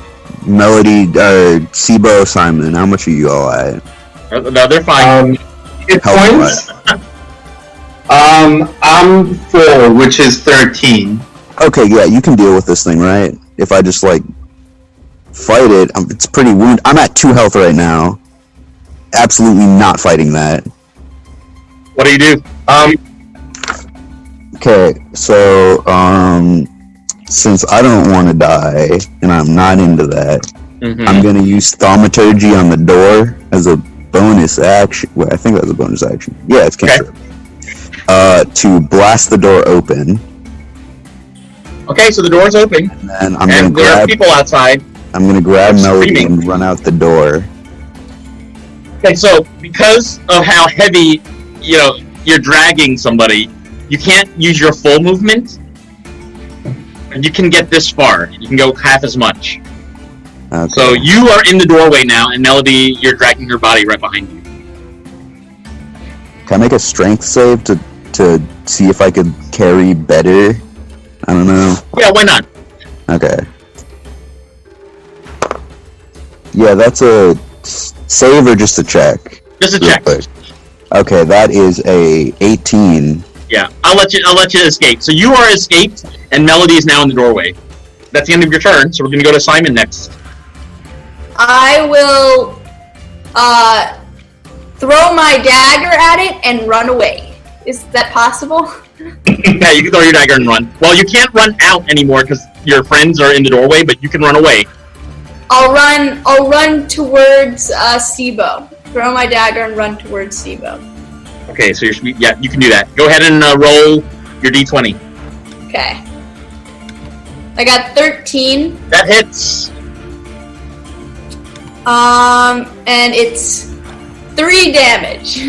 Melody, Sibo, Simon, how much are you all at? No, they're fine. Hit Health points? I'm 4, which is 13. Okay, yeah, you can deal with this thing, right? If I just, like, fight it, it's pretty wounded. I'm at 2 health right now. Absolutely not fighting that. What do you do? Okay, so, since I don't want to die, and I'm not into that, Mm-hmm. I'm gonna use Thaumaturgy on the door as a bonus action. Wait, I think that's a bonus action. Yeah, it's cantrip. To blast the door open. Okay, so the door's open, And then I'm and gonna there are grab people outside. Melody screaming. and run out the door. Okay, so because of how heavy, you're dragging somebody, you can't use your full movement. And you can get this far. You can go half as much. Okay. So you are in the doorway now, and Melody, you're dragging her body right behind you. Can I make a strength save to see if I could carry better? I don't know. Yeah, why not? Okay. Yeah, that's a save or just a check? Just a Real check. quick. Okay, that is a 18. Yeah, I'll let you escape. So you are escaped, and Melody is now in the doorway. That's the end of your turn, so we're gonna go to Simon next. I will throw my dagger at it and run away. Is that possible? Yeah, you can throw your dagger and run. Well, you can't run out anymore because your friends are in the doorway, but you can run away. I'll run towards Sibo. Throw my dagger and run towards Sibo. Okay, so you can do that. Go ahead and roll your d20. Okay. I got 13. That hits. And it's 3 damage.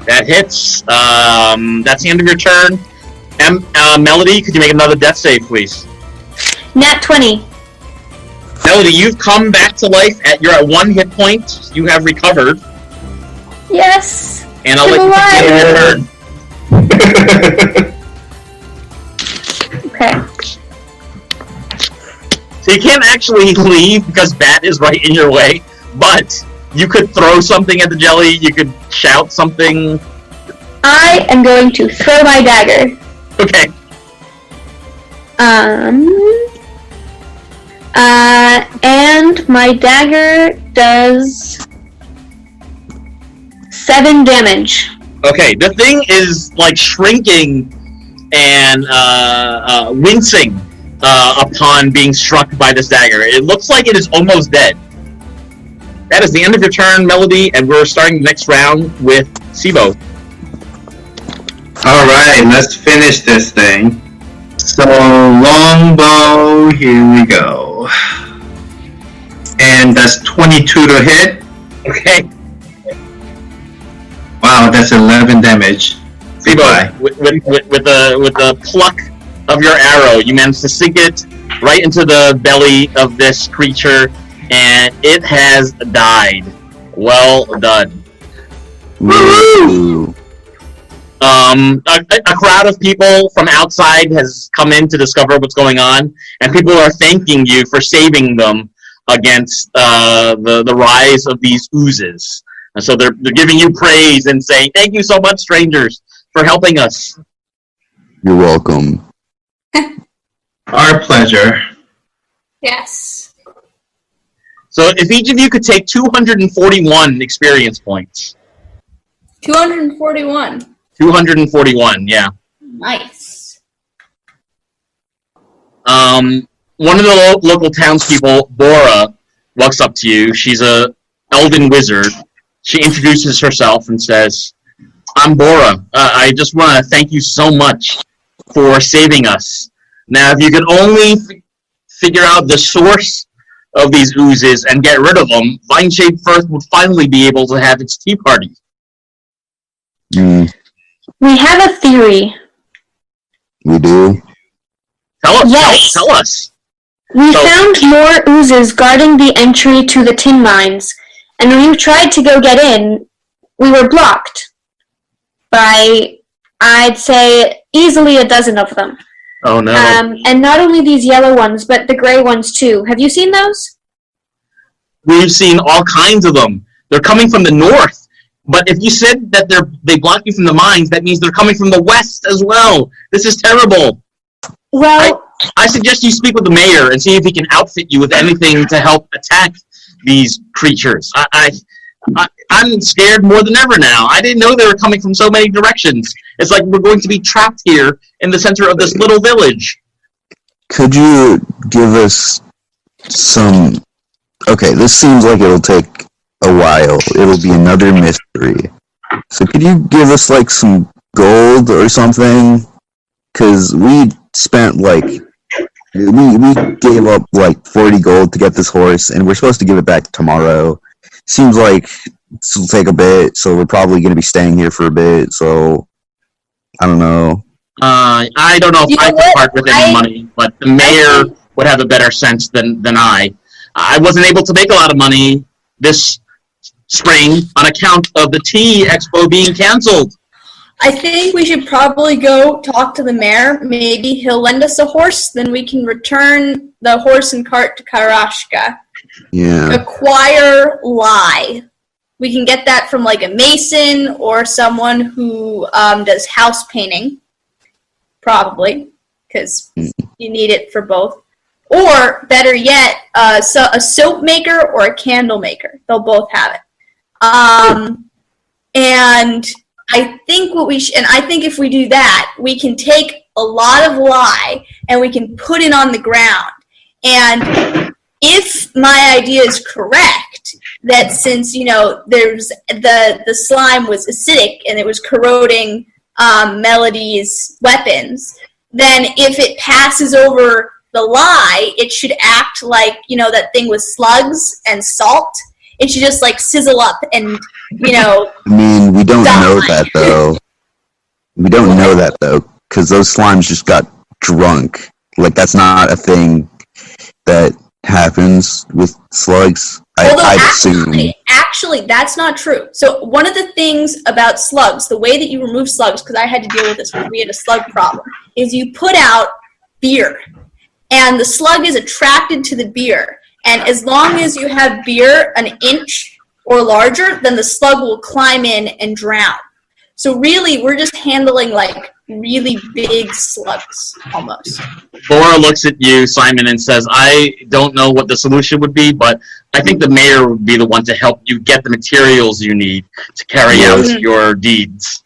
That hits. That's the end of your turn. Melody, could you make another death save, please? Nat 20. Melody, you've come back to life. You're at 1 hit point. You have recovered. Yes. And I'll let you continue your turn. Okay. So you can't actually leave because Bat is right in your way, but you could throw something at the jelly, you could shout something. I am going to throw my dagger. Okay. And my dagger does 7 damage. Okay, the thing is like shrinking and wincing upon being struck by this dagger. It looks like it is almost dead. That is the end of your turn, Melody, and we're starting the next round with Sibo. Alright, let's finish this thing. So, longbow, here we go. And that's 22 to hit. Okay. Wow, that's 11 damage. Sibo, with the pluck of your arrow, you managed to sink it right into the belly of this creature, and it has died. Well done. Woo! A crowd of people from outside has come in to discover what's going on, and people are thanking you for saving them against the rise of these oozes. And so they're giving you praise and saying, "Thank you so much, strangers, for helping us." You're welcome. Our pleasure. Yes. So if each of you could take 241 experience points. 241. 241, yeah. Nice. One of the local townspeople, Bora, walks up to you. She's a elven wizard. She introduces herself and says, "I'm Bora. I just want to thank you so much for saving us. Now, if you could only figure out the source of these oozes and get rid of them, Vineshade Firth would finally be able to have its tea party." We have a theory. We do? Tell us. Yes. Tell us. We found more oozes guarding the entry to the tin mines, and when we tried to go get in, we were blocked by, I'd say, easily a dozen of them. Oh, no. And not only these yellow ones, but the gray ones too. Have you seen those? We've seen all kinds of them. They're coming from the north. But if you said that they block you from the mines, that means they're coming from the west as well. This is terrible. Well, I suggest you speak with the mayor and see if he can outfit you with anything to help attack these creatures. I'm scared more than ever now. I didn't know they were coming from so many directions. It's like we're going to be trapped here in the center of this little village. Could you give us some... Okay, this seems like it'll take a while. It'll be another mystery. So could you give us, like, some gold or something? Because we spent, like... We gave up, like, 40 gold to get this horse, and we're supposed to give it back tomorrow. Seems like this will take a bit, so we're probably going to be staying here for a bit, so... I don't know. I don't know if I could part with any money, but the mayor would have a better sense than I. I wasn't able to make a lot of money this spring on account of the tea expo being canceled. I think we should probably go talk to the mayor. Maybe he'll lend us a horse, then we can return the horse and cart to Karashka. Yeah. Acquire lie. We can get that from like a mason or someone who does house painting. Probably, because you need it for both. Or, better yet, a soap maker or a candle maker. They'll both have it. And I think I think if we do that, we can take a lot of lye and we can put it on the ground. And if my idea is correct, that since, there's the slime was acidic and it was corroding Melody's weapons, then if it passes over the lye, it should act like, that thing with slugs and salt. It should just, sizzle up and, I mean, we don't know that, though. We don't know that, though, because those slimes just got drunk. Like, that's not a thing that happens with slugs. I'd assume. Actually, that's not true. So one of the things about slugs, the way that you remove slugs, because I had to deal with this when we had a slug problem, is you put out beer. and the slug is attracted to the beer. And as long as you have beer an inch or larger, then the slug will climb in and drown. So really, we're just handling like really big slugs, almost. Bora looks at you, Simon, and says, I don't know what the solution would be, but I think the mayor would be the one to help you get the materials you need to carry out your deeds.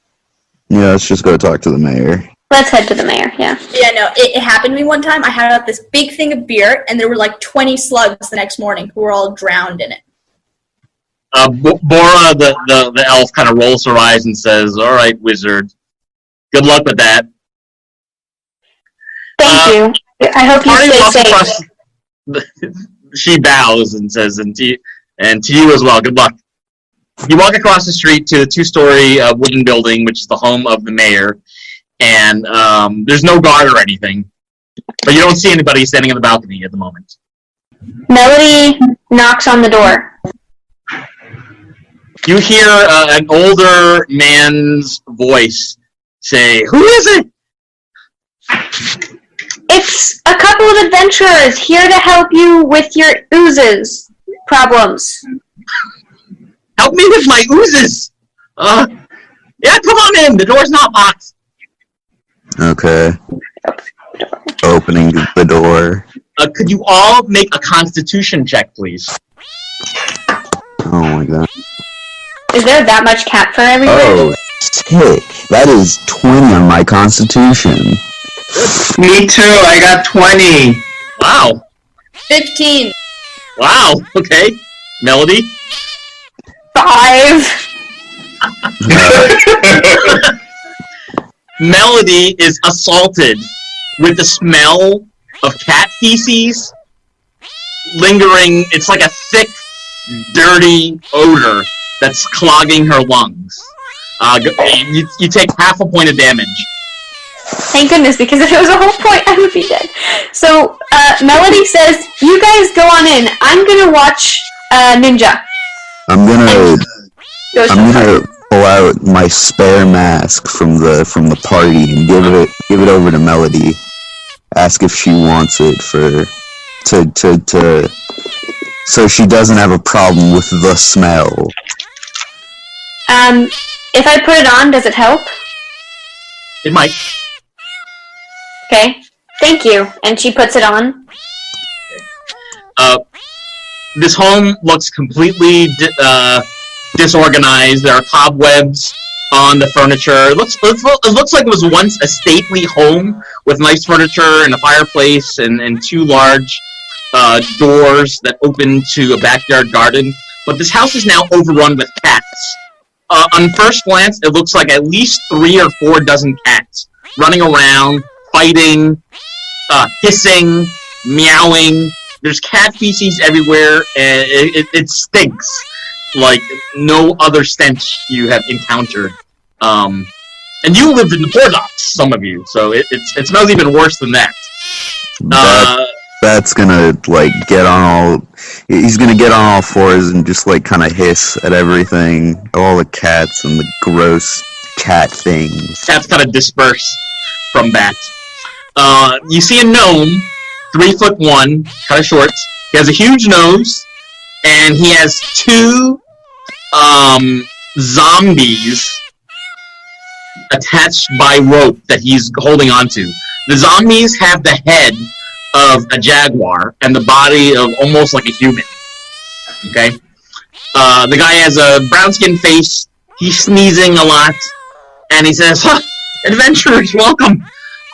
Yeah, let's just go talk to the mayor. Let's head to the mayor, yeah. Yeah, no, it happened to me one time. I had out this big thing of beer, and there were like 20 slugs the next morning who were all drowned in it. Bora, the elf, kind of rolls her eyes and says, all right, wizard. Good luck with that. Thank you. I hope you stay safe. She bows and says, and to you as well, good luck. You walk across the street to the 2-story wooden building, which is the home of the mayor, and there's no guard or anything, but you don't see anybody standing on the balcony at the moment. Melody knocks on the door. You hear an older man's voice say, who is it? It's a couple of adventurers here to help you with your oozes problems. Help me with my oozes! Yeah, come on in, the door's not locked. Okay. Opening the door. Could you all make a constitution check, please? Oh my god. Is there that much cat fur everywhere? Oh, sick. That is 20 on my constitution. Me too, I got 20. Wow. 15. Wow, okay. Melody? 5. Melody is assaulted with the smell of cat feces lingering. It's like a thick, dirty odor that's clogging her lungs. You take half a point of damage. Thank goodness, because if it was a whole point, I would be dead. So, Melody says, you guys go on in. I'm gonna watch Ninja. I'm gonna pull out my spare mask from the party and give it over to Melody. Ask if she wants it so she doesn't have a problem with the smell. If I put it on, does it help? It might. Okay. Thank you. And she puts it on. This home looks completely disorganized. There are cobwebs on the furniture. It looks like it was once a stately home with nice furniture and a fireplace and 2 large doors that open to a backyard garden. But this house is now overrun with cats. On first glance, it looks like at least 3 or 4 dozen cats running around, fighting, hissing, meowing. There's cat feces everywhere, and it stinks like no other stench you have encountered. And you lived in the Poor Docks, some of you, so it smells even worse than that. That's gonna he's gonna get on all fours and just kind of hiss at everything, all the cats and the gross cat things. Cats kind of disperse from that. You see a gnome, 3'1", kind of short. He has a huge nose, and he has 2 zombies attached by rope that he's holding onto. The zombies have the head of a jaguar and the body of almost like a human. Okay? The guy has a brown-skinned face. He's sneezing a lot. And he says, adventurers, welcome.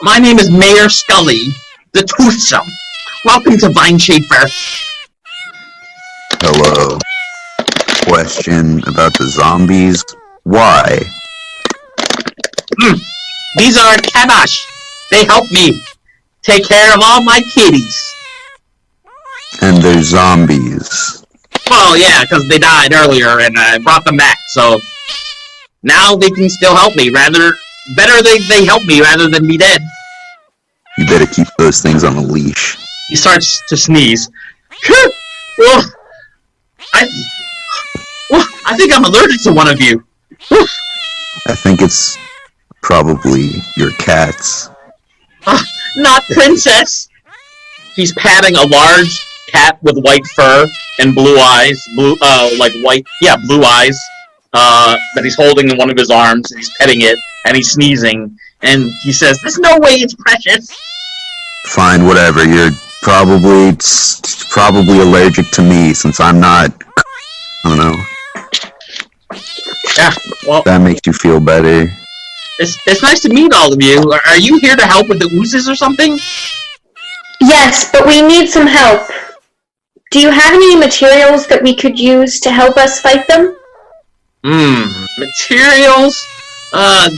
My name is Mayor Scully, the Toothsome. Welcome to Vineshade Firth. Hello. Question about the zombies. Why? These are Kabash. They help me take care of all my kitties. And they're zombies. Well, yeah, because they died earlier and I brought them back, so now they can still help me. Better they help me rather than be dead. You better keep those things on a leash. He starts to sneeze. I think I'm allergic to one of you. I think it's probably your cats. Not princess. he's patting a large cat with white fur and blue eyes, blue eyes, that he's holding in one of his arms, and he's petting it, and he's sneezing, and he says, "There's no way it's precious." Fine, whatever. You're probably allergic to me since I'm not. I don't know. Yeah, well, That makes you feel better. it's nice to meet all of you. Are you here to help with the oozes or something? Yes, but we need some help. Do you have any materials that we could use to help us fight them? Materials?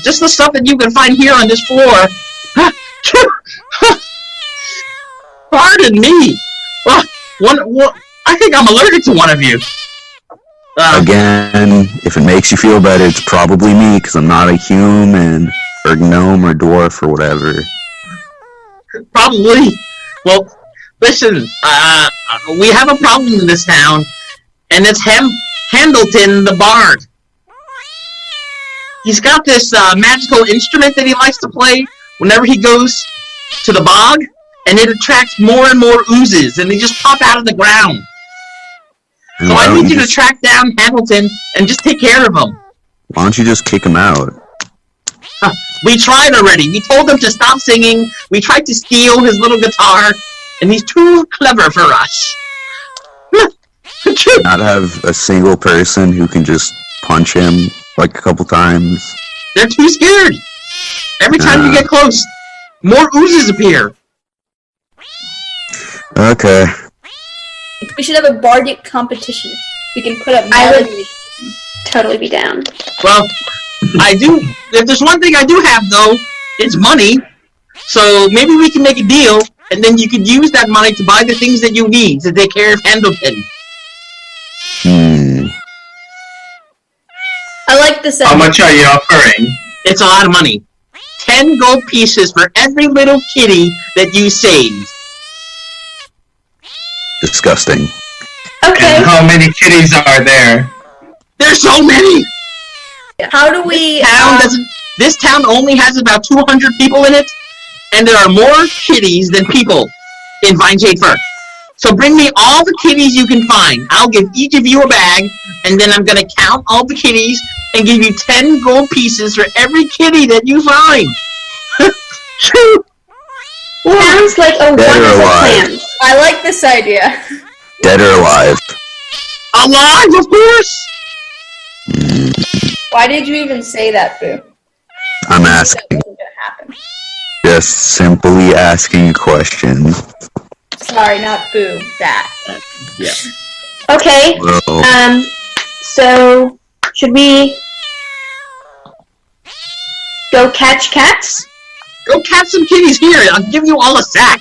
Just the stuff that you can find here on this floor. Pardon me. I think I'm allergic to one of you. Again, if it makes you feel better, it's probably me, because I'm not a human, or gnome, or dwarf, or whatever. Probably. Well, listen, we have a problem in this town, and it's Handleton the Bard. He's got this magical instrument that he likes to play whenever he goes to the bog, and it attracts more and more oozes, and they just pop out of the ground. So I need you to track down Hamilton and just take care of him. Why don't you just kick him out? We tried already. We told him to stop singing. We tried to steal his little guitar, and he's too clever for us. Not have a single person who can just punch him like a couple times. They're too scared. Every time you get close, more oozes appear. Okay. We should have a bardic competition. We can put up I would melodies. totally be down. Well, I do. If there's one thing I do have, though, it's money. So maybe we can make a deal, and then you could use that money to buy the things that you need to take care of Handleton. I like this idea. How much are you offering? It's a lot of money. 10 gold pieces for every little kitty that you save. Disgusting. Okay. And how many kitties are there? There's so many! How do we... This town only has about 200 people in it, and there are more kitties than people in Vineshade Firth. So bring me all the kitties you can find. I'll give each of you a bag, and then I'm going to count all the kitties and give you 10 gold pieces for every kitty that you find. Sounds like a wonderful plan. I like this idea. Dead or alive? Alive, of course! Why did you even say that, Boo? I'm asking. That wasn't gonna happen. Just simply asking a question. Sorry, not Boo. That. Yeah. Okay. Well, So should we go catch cats? Go catch some kitties here. I'll give you all a sack.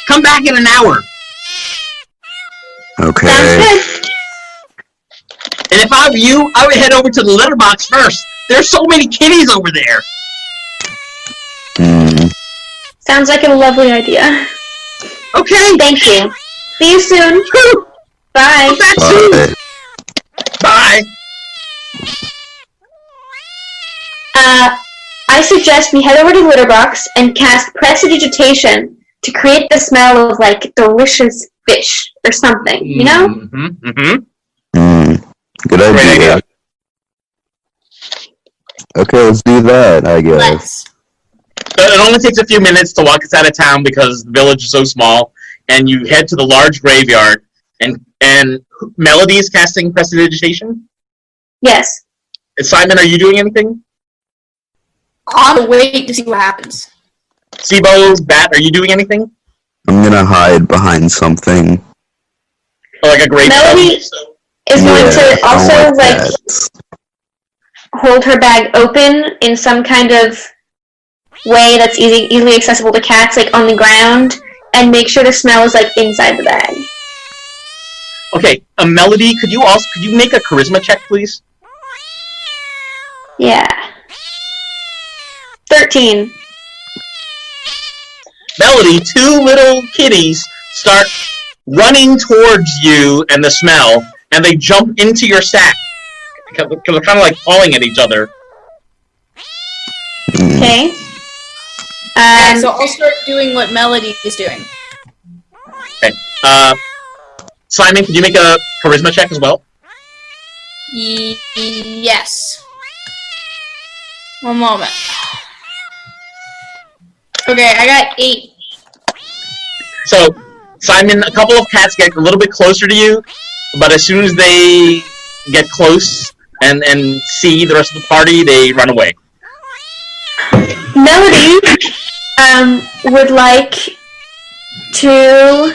Come back in an hour. okay. Sounds good. And if I were you, I would head over to the litter box first. There's so many kitties over there. Sounds like a lovely idea. Okay. Thank you. See you soon. Bye. Come back soon. Bye. Bye. I suggest we head over to the litter box and cast prestidigitation to create the smell of like delicious fish or something. You know? Good idea. Great idea. Okay, let's do that, I guess. Let's. It only takes a few minutes to walk us out of town because the village is so small, and you head to the large graveyard, and Melody is casting prestidigitation? Yes. Simon, are you doing anything? I'm gonna wait to see what happens. Sibo, Bat, are you doing anything? I'm gonna hide behind something. Or like a graveyard? Melody is going to I don't also like that. hold her bag open in some kind of way that's easily accessible to cats, like on the ground, and make sure the smell is like inside the bag. Okay, Melody, could you make a charisma check, please? Yeah. 13. Melody, two little kitties start running towards you and the smell, and they jump into your sack. Because they're kind of like pawing at each other. Okay. So I'll start doing what Melody is doing. Simon, can you make a charisma check as well? Yes. One moment. Okay, I got 8. So, Simon, a couple of cats get a little bit closer to you, but as soon as they get close and see the rest of the party, they run away. Melody would like to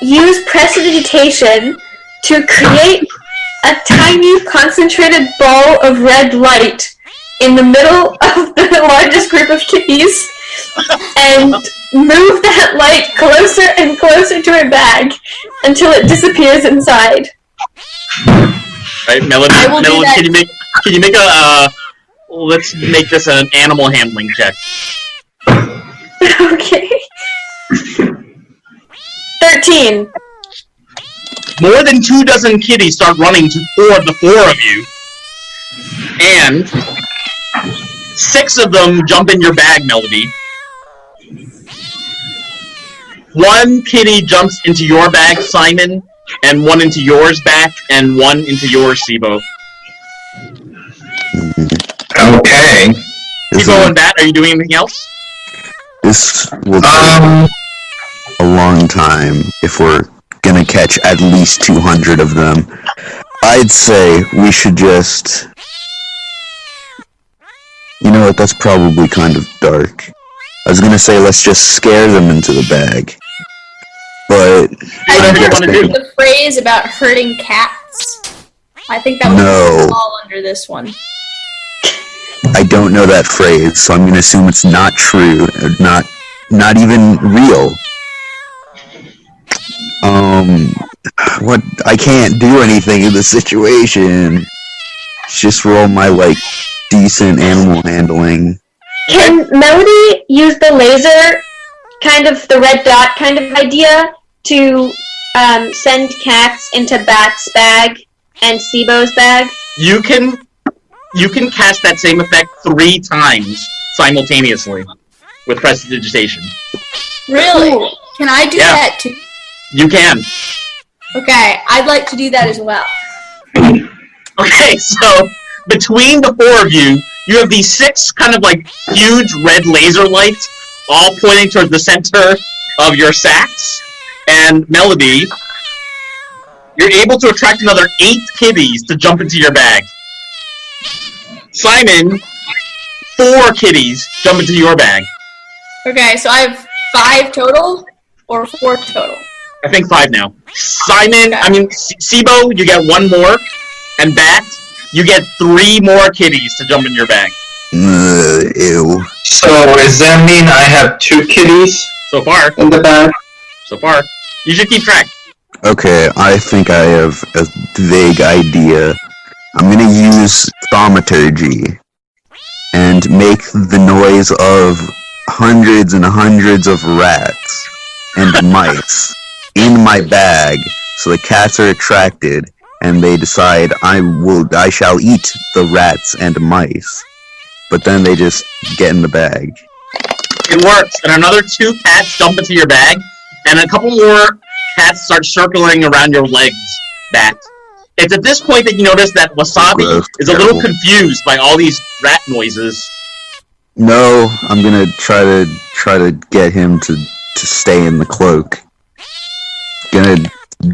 use prestidigitation to create a tiny concentrated ball of red light in the middle of the largest group of kitties and move that light closer and closer to her bag until it disappears inside. Right, Melody, I will do that. can you make a let's make this an animal handling check. Okay. 13. More than 24 kitties start running toward the 4 of you, and 6 of them jump in your bag, Melody. 1 kitty jumps into your bag, Simon, and 1 into yours back, and 1 into yours, Sibo. Okay. Sibo and Bat, are you doing anything else? This will take a long time if we're gonna catch at least 200 of them. I'd say we should just... You know what, that's probably kind of dark. I was gonna say let's just scare them into the bag. But... Whatever you want to do. The phrase about hurting cats. I think that would fall under this one. I don't know that phrase, so I'm gonna assume it's not true, or not even real. What? I can't do anything in this situation. Just roll my, decent animal handling. Can Melody use the laser, kind of the red dot kind of idea, to send cats into Bat's bag and Sibo's bag? You can cast that same effect 3 times simultaneously with prestidigitation. Really? Cool. Can I do Yeah. that too? You can. Okay, I'd like to do that as well. Okay, so between the 4 of you, you have these 6 kind of huge red laser lights all pointing towards the center of your sacks. And Melody, you're able to attract another 8 kitties to jump into your bag. Simon, 4 kitties jump into your bag. Okay, so I have 5 total or 4 total? I think 5 now. Simon, Sibo, you get 1 more. And Bat, you get 3 more kitties to jump in your bag. Ew. So does that mean I have 2 kitties So far. in the bag? So far. You should keep track. Okay, I think I have a vague idea. I'm gonna use thaumaturgy and make the noise of hundreds and hundreds of rats and mice in my bag, so the cats are attracted and they decide I shall eat the rats and mice. But then they just get in the bag. It works. And another 2 cats jump into your bag, and a couple more cats start circling around your legs, Bat. It's at this point that you notice that Wasabi Gross, is a little confused by all these rat noises. No, I'm gonna try to get him to stay in the cloak. Gonna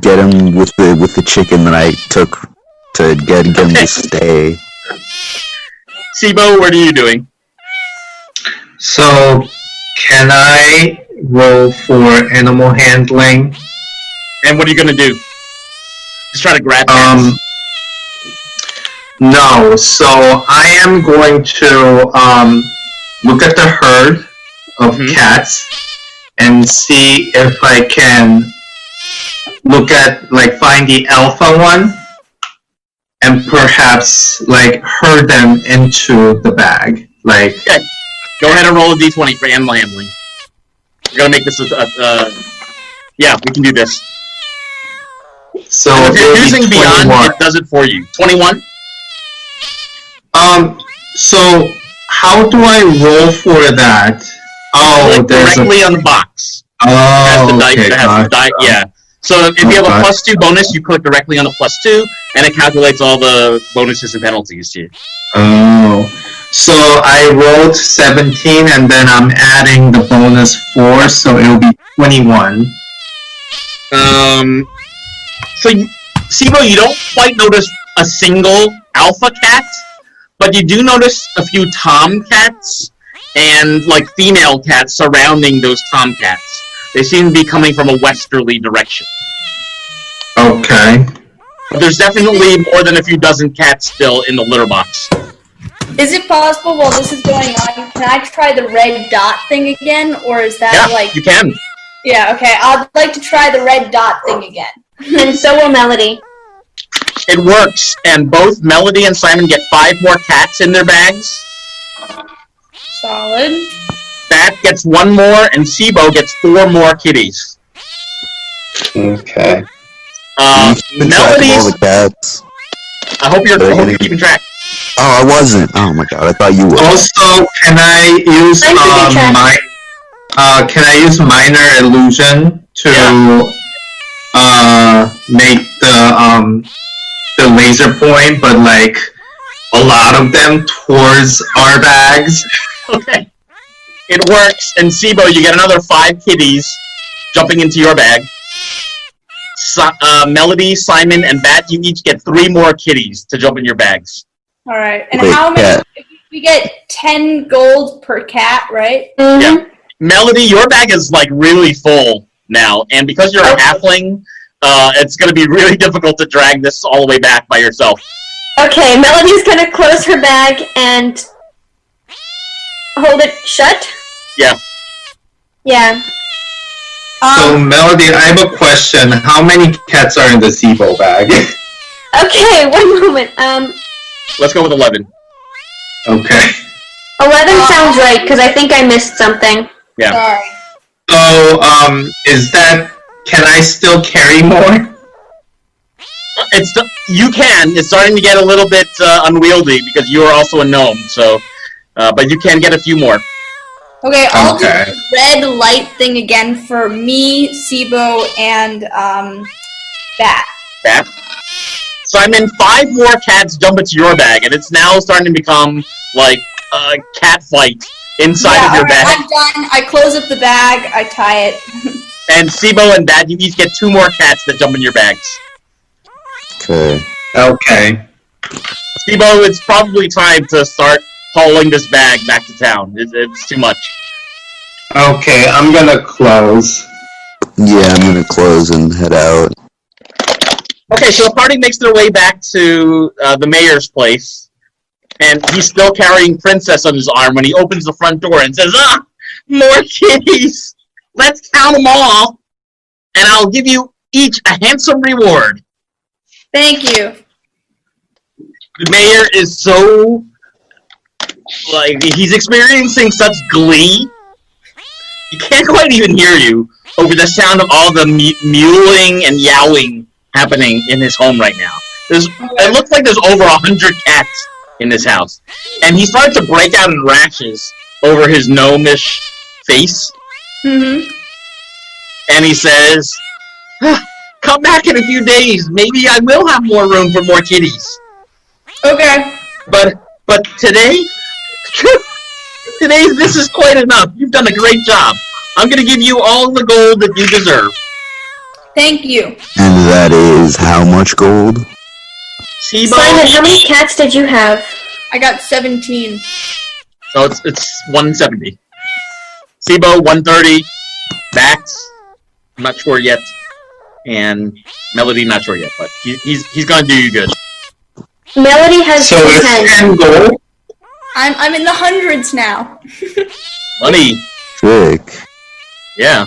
get him with the chicken that I took to get him to stay. Sibo, what are you doing? So, can I roll for animal handling? And what are you gonna do? Just try to grab cats? No. So I am going to look at the herd of cats and see if I can look at find the alpha one and perhaps herd them into the bag. Okay. Go ahead and roll a d20 for animal handling. We're gonna make this yeah, we can do this. So If you're it'll be using Beyond, 21. it does it for you. 21? So how do I roll for that? Oh, Click there's directly on the box. has the Oh, dice okay. that has the die. Yeah. So if you have a Okay. +2 bonus, you click directly on the +2, and it calculates all the bonuses and penalties to you. Oh. So I rolled 17, and then I'm adding the bonus 4, so it'll be 21. So, Sibo, you don't quite notice a single alpha cat, but you do notice a few tomcats and, like, female cats surrounding those tomcats. They seem to be coming from a westerly direction. Okay. But there's definitely more than a few dozen cats still in the litter box. Is it possible while this is going on, can I try the red dot thing again? Or is that Yeah, like... you can. Yeah, okay. I'd like to try the red dot thing again. And so will Melody. It works, and both Melody and Simon get 5 more cats in their bags. Solid. Bat gets 1 more, and Sibo gets 4 more kitties. Okay. Keeping track of all Melody's... the cats. I hope you're keeping track. Oh, I wasn't. Oh my god, I thought you were. Also, can I use I'm keeping track. can I use minor illusion to make the laser point, but like a lot of them towards our bags? Okay. It works, and Sibo, you get another 5 kitties jumping into your bag. Melody, Simon, and Bat, you each get 3 more kitties to jump in your bags. Alright, and Wait, how many... cat. We get 10 gold per cat, right? Mm-hmm. Yeah. Melody, your bag is like really full now, and because you're a halfling, it's going to be really difficult to drag this all the way back by yourself. Okay, Melody's gonna close her bag and hold it shut? Yeah. Yeah. So, Melody, I have a question. How many cats are in the Sibo bag? Okay, one moment. Let's go with 11. Okay. 11 sounds right, because I think I missed something. Yeah. Sorry. So, can I still carry more? It's starting to get a little bit unwieldy because you are also a gnome, so, but you can get a few more. Okay, I'll do Okay. the red light thing again for me, Sibo, and Bat. Bat. Simon, 5 more cats jump into your bag, and it's now starting to become like a cat fight inside of your bag. I'm done. I close up the bag, I tie it. And Sibo and Bat, you each get 2 more cats that jump in your bags. Okay. Okay. Sibo, it's probably time to start hauling this bag back to town. It's too much. Okay, I'm gonna close. Yeah, I'm gonna close and head out. Okay, so the party makes their way back to the mayor's place, and he's still carrying Princess on his arm when he opens the front door and says, more kitties! Let's count them all, and I'll give you each a handsome reward. Thank you. The mayor is so, he's experiencing such glee. He can't quite even hear you over the sound of all the mewling and yowling happening in his home right now. It looks like there's over 100 cats in this house. And he started to break out in rashes over his gnomish face. Mm-hmm. And he says, come back in a few days. Maybe I will have more room for more kitties. Okay. But today, this is quite enough. You've done a great job. I'm going to give you all the gold that you deserve. Thank you. And that is how much gold? Sibo, Simon, how many cats did you have? I got 17. so it's 170. Sibo, 130. Max, I'm not sure yet. And Melody, not sure yet. But he's going to do you good. Melody has So it's 10. 10 gold? I'm in the hundreds now. Money. Trick. Yeah.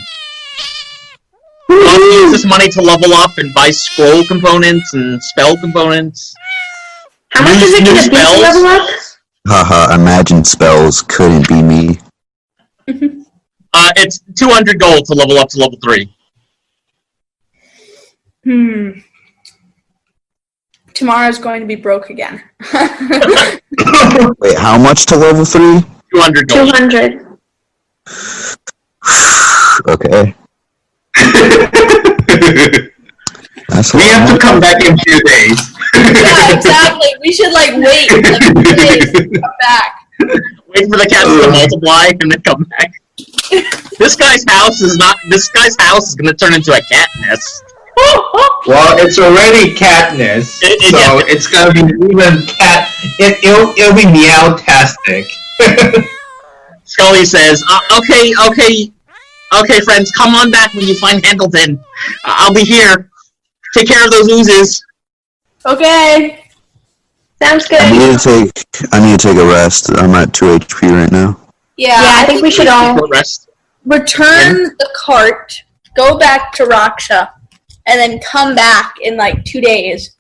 You want to use this money to level up and buy scroll components and spell components. How much is it New going to be to spells? level up? Haha, imagine spells couldn't be me. It's 200 gold to level up to level 3. Tomorrow's going to be broke again. Wait, how much to level 3? 200 gold. 200. Okay. That's We have to come back in a few days. Yeah, exactly. We should wait 2 days to come back. Wait for the cats to multiply and then come back. This guy's house is going to turn into a cat nest. Well, it's already cat nest, so it's gonna be even cat. It'll be meow-tastic. Scully says, okay, friends, come on back when you find Handleton. I'll be here. Take care of those oozes. Okay. Sounds good. I need to take a rest. I'm at 2 HP right now. Yeah, I think we should all Short rest. return the cart, go back to Rakxe, and then come back in 2 days.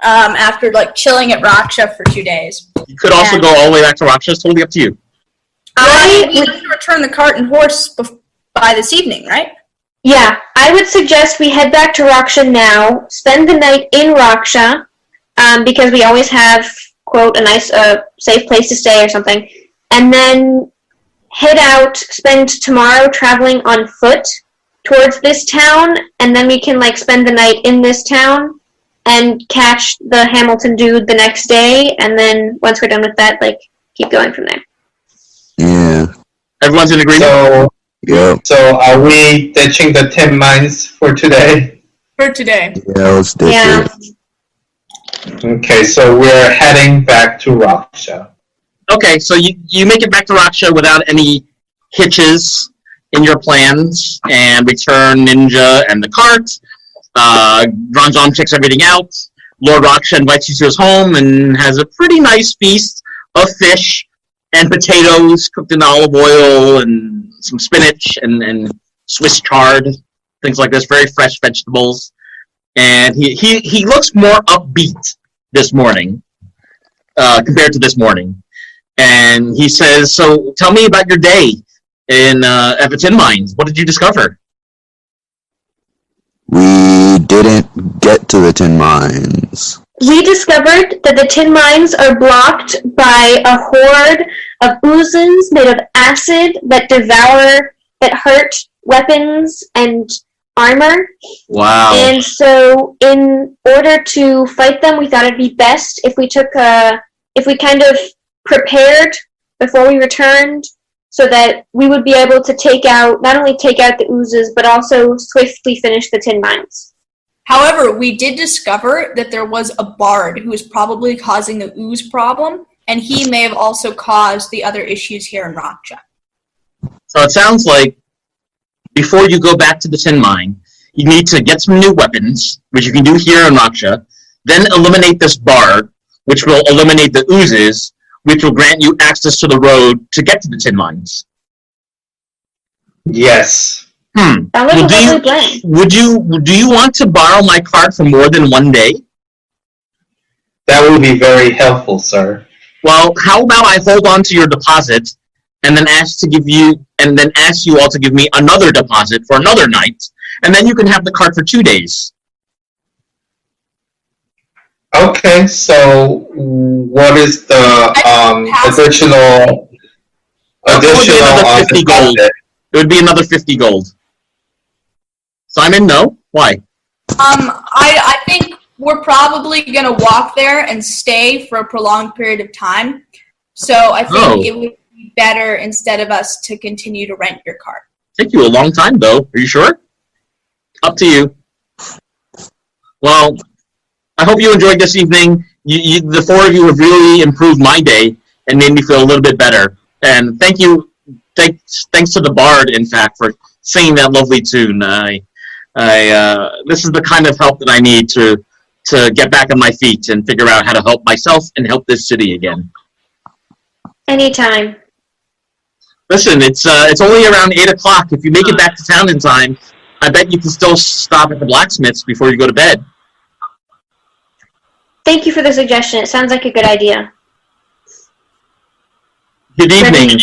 After chilling at Rakxe for 2 days. You could also go all the way back to Rakxe. It's totally up to you. We have to return the cart and horse by this evening, right? Yeah, I would suggest we head back to Rakxe now, spend the night in Rakxe, because we always have, quote, a nice, safe place to stay or something, and then head out, spend tomorrow traveling on foot towards this town, and then we can, spend the night in this town and catch the Hamilton dude the next day, and then once we're done with that, keep going from there. Yeah. Everyone's in agreement? So are we ditching the 10 mines for today? For today. Yeah, let's ditch it. Okay, so we're heading back to Rakxe. Okay, so you make it back to Rakxe without any hitches in your plans, and return Ninja and the cart. Ranjan checks everything out. Lord Rakxe invites you to his home and has a pretty nice feast of fish and potatoes cooked in olive oil and some spinach and Swiss chard, things like this, very fresh vegetables. And he looks more upbeat this morning compared to this morning. And he says, so tell me about your day at the tin mines. What did you discover? We didn't get to the tin mines. We discovered that the tin mines are blocked by a horde of oozes made of acid that hurt weapons and armor. Wow. And so in order to fight them, we thought it'd be best if we kind of prepared before we returned, so that we would be able to not only take out the oozes, but also swiftly finish the tin mines. However, we did discover that there was a bard who was probably causing the ooze problem, and he may have also caused the other issues here in Rakxe. So it sounds like before you go back to the tin mine, you need to get some new weapons, which you can do here in Rakxe, then eliminate this bard, which will eliminate the oozes, which will grant you access to the road to get to the tin mines. Yes. That was a lovely plan. Do you want to borrow my cart for more than 1 day? That would be very helpful, sir. Well, how about I hold on to your deposit and then ask you all to give me another deposit for another night, and then you can have the cart for 2 days. Okay, so what is the additional It would be another 50 gold. deposit? It would be another 50 gold. Simon, no? Why? I think we're probably going to walk there and stay for a prolonged period of time. So I think it would be better instead of us to continue to rent your cart. Take you a long time, though. Are you sure? Up to you. Well, I hope you enjoyed this evening. The four of you have really improved my day and made me feel a little bit better. And thank you. Thanks to the bard, in fact, for singing that lovely tune. This is the kind of help that I need to get back on my feet and figure out how to help myself and help this city again. Anytime. Listen, it's only around 8 o'clock. If you make it back to town in time, I bet you can still stop at the blacksmith's before you go to bed. Thank you for the suggestion. It sounds like a good idea. Good evening.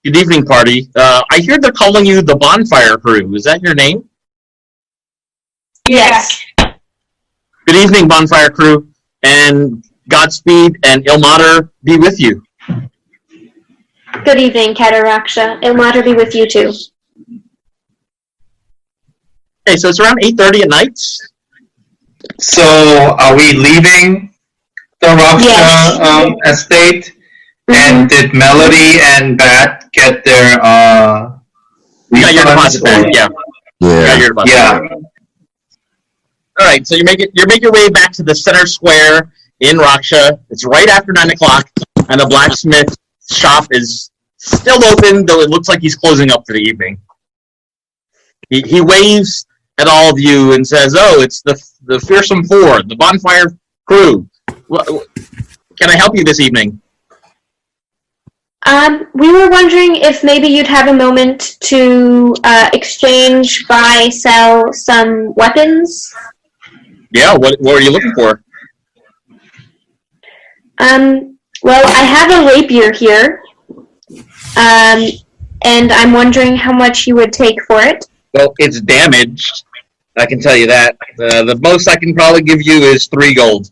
Good evening, party. I hear they're calling you the Bonfire Crew. Is that your name? Yes. Good evening, Bonfire Crew, and Godspeed and Ilmater be with you. Good evening, Rakxe. Ilmater be with you too. Okay, so it's around 8:30 at night. So, are we leaving the Rakxe Yes. estate? And did Melody and Bat get their You got your refunds? deposit back, yeah. You got Yeah. your deposit Yeah. back. All right, so you make your way back to the center square in Rakxe. It's right after 9 o'clock, and the blacksmith shop is still open, though it looks like he's closing up for the evening. He waves at all of you and says, "Oh, it's the fearsome four, the bonfire crew. Can I help you this evening?" We were wondering if maybe you'd have a moment to exchange, buy, sell some weapons. Yeah, what are you looking for? Well, I have a rapier here, and I'm wondering how much you would take for it. Well, it's damaged. I can tell you that. The most I can probably give you is 3 gold.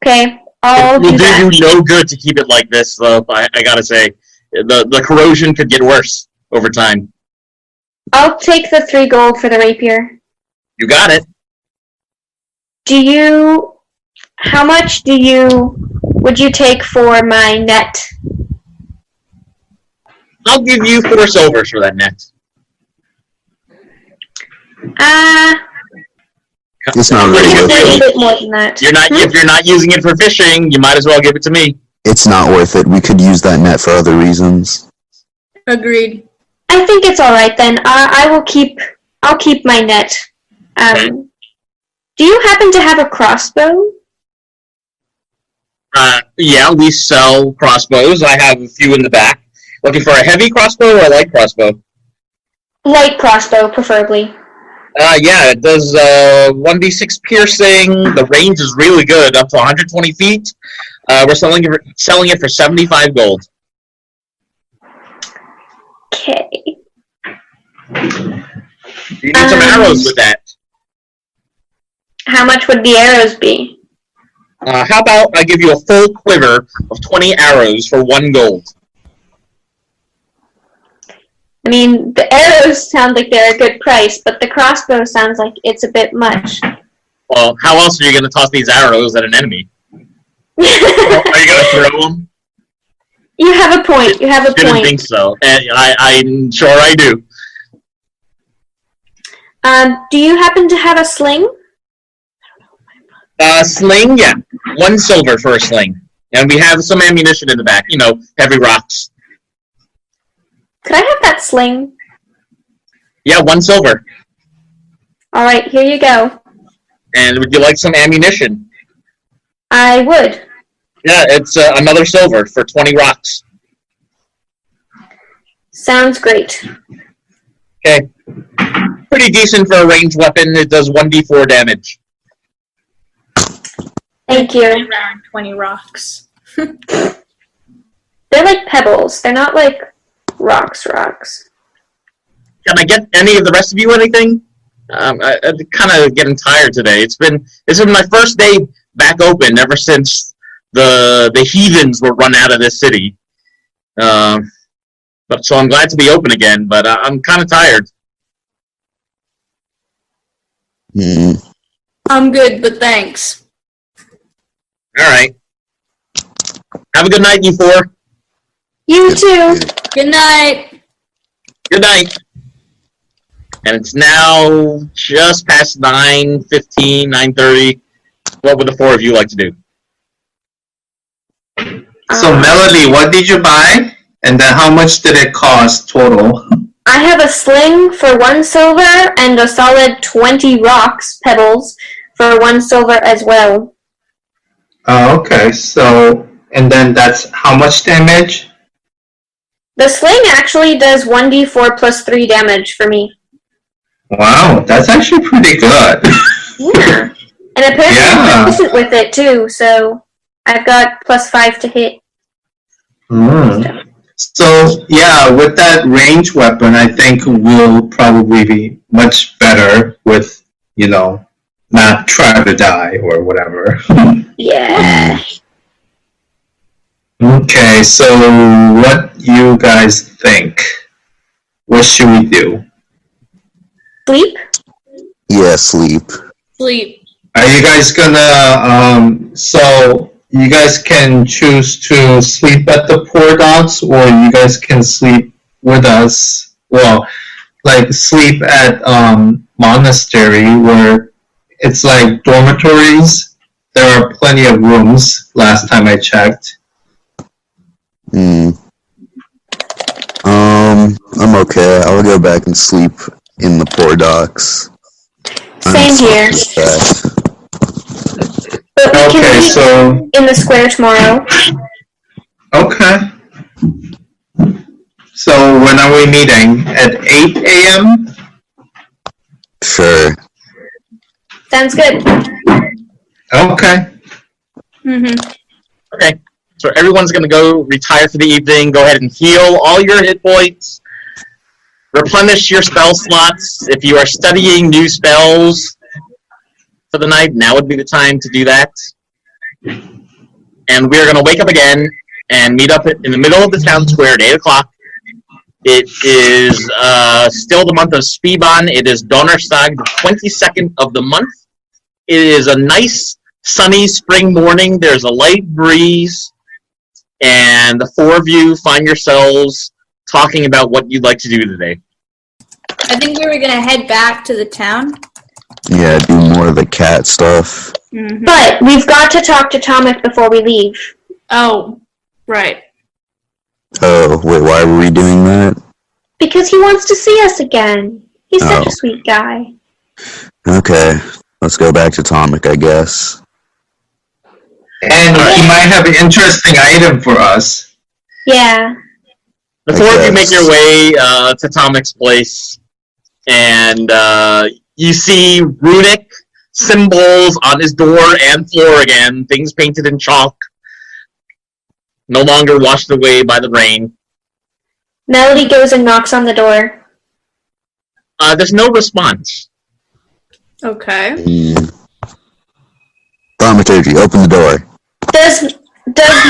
Okay, I'll It will do that. do you no good to keep it like this, though. I gotta say, the corrosion could get worse over time. I'll take the 3 gold for the rapier. You got it. How much would you take for my net? I'll give you 4 silvers for that net. It's not I really think worth it's a it. bit more than that. If you're not using it for fishing, you might as well give it to me. It's not worth it. We could use that net for other reasons. Agreed. I think it's all right then. I'll keep my net. Do you happen to have a crossbow? Yeah, we sell crossbows. I have a few in the back. Looking for a heavy crossbow or a light crossbow? Light crossbow, preferably. Yeah, it does 1d6 piercing. The range is really good, up to 120 feet. We're selling it for 75 gold. Okay. You need some arrows with that. How much would the arrows be? How about I give you a full quiver of 20 arrows for 1 gold? I mean, the arrows sound like they're a good price, but the crossbow sounds like it's a bit much. Well, how else are you going to toss these arrows at an enemy? Are you going to throw them? You have a point. You have a Didn't point. think so. I'm sure I do. Do you happen to have a sling? Sling, yeah. 1 silver for a sling. And we have some ammunition in the back. Heavy rocks. Could I have that sling? Yeah, 1 silver. All right, here you go. And would you like some ammunition? I would. Yeah, it's another silver for 20 rocks. Sounds great. Okay. Pretty decent for a ranged weapon. It does 1d4 damage. Thank you. Around 20 rocks. They're like pebbles. They're not like rocks. Can I get any of the rest of you anything? I'm kind of getting tired today. This is my first day back open ever since the heathens were run out of this city. So I'm glad to be open again, but I'm kind of tired. I'm good, but thanks. All right. Have a good night, you 4. You too. Good night. Good night. And it's now just past 9:15, 9:30. What would the 4 of you like to do? So, Melody, what did you buy? And then how much did it cost total? I have a sling for 1 silver and a solid 20 rocks, pebbles, for 1 silver as well. Oh, okay. So, and then that's how much damage? The sling actually does 1d4 plus 3 damage for me. Wow, that's actually pretty good. Yeah. And apparently I'm proficient with it too, so I've got plus 5 to hit. So, yeah, with that range weapon, I think we'll probably be much better with, not try to die or whatever. Yeah. Okay, so what you guys think? What should we do? Sleep? Yeah, sleep. Sleep. Are you guys gonna, so you guys can choose to sleep at the Poor Dogs, or you guys can sleep with us. Well, like sleep at, Monastery, where it's like dormitories. There are plenty of rooms, last time I checked. I'm okay. I'll go back and sleep in the Poor Docks. Same here. But we can Okay, meet so, in the square tomorrow. okay. So when are we meeting? At 8 a.m.? Sure. Sounds good. Okay. Okay. So everyone's going to go retire for the evening. Go ahead and heal all your hit points. Replenish your spell slots. If you are studying new spells for the night, now would be the time to do that. And we're going to wake up again and meet up in the middle of the town square at 8 o'clock. It is still the month of Spiban. It is Donnerstag, the 22nd of the month. It is a nice, sunny spring morning. There's a light breeze. And the four of you find yourselves talking about what you'd like to do today. I think we were gonna head back to the town. Yeah, do more of the cat stuff. But we've got to talk to Tomek before we leave. Oh, right. Oh, wait, why were we doing that? Because he wants to see us again. He's such Oh. a sweet guy. Okay, let's go back to Tomek, I guess. And he might have an interesting item for us. Yeah. The four of you make guess. your way to Tomek's place, and you see runic symbols on his door and floor again, things painted in chalk, no longer washed away by the rain. Melody goes and knocks on the door. There's no response. Okay. Thaumaturgy, open the door. Does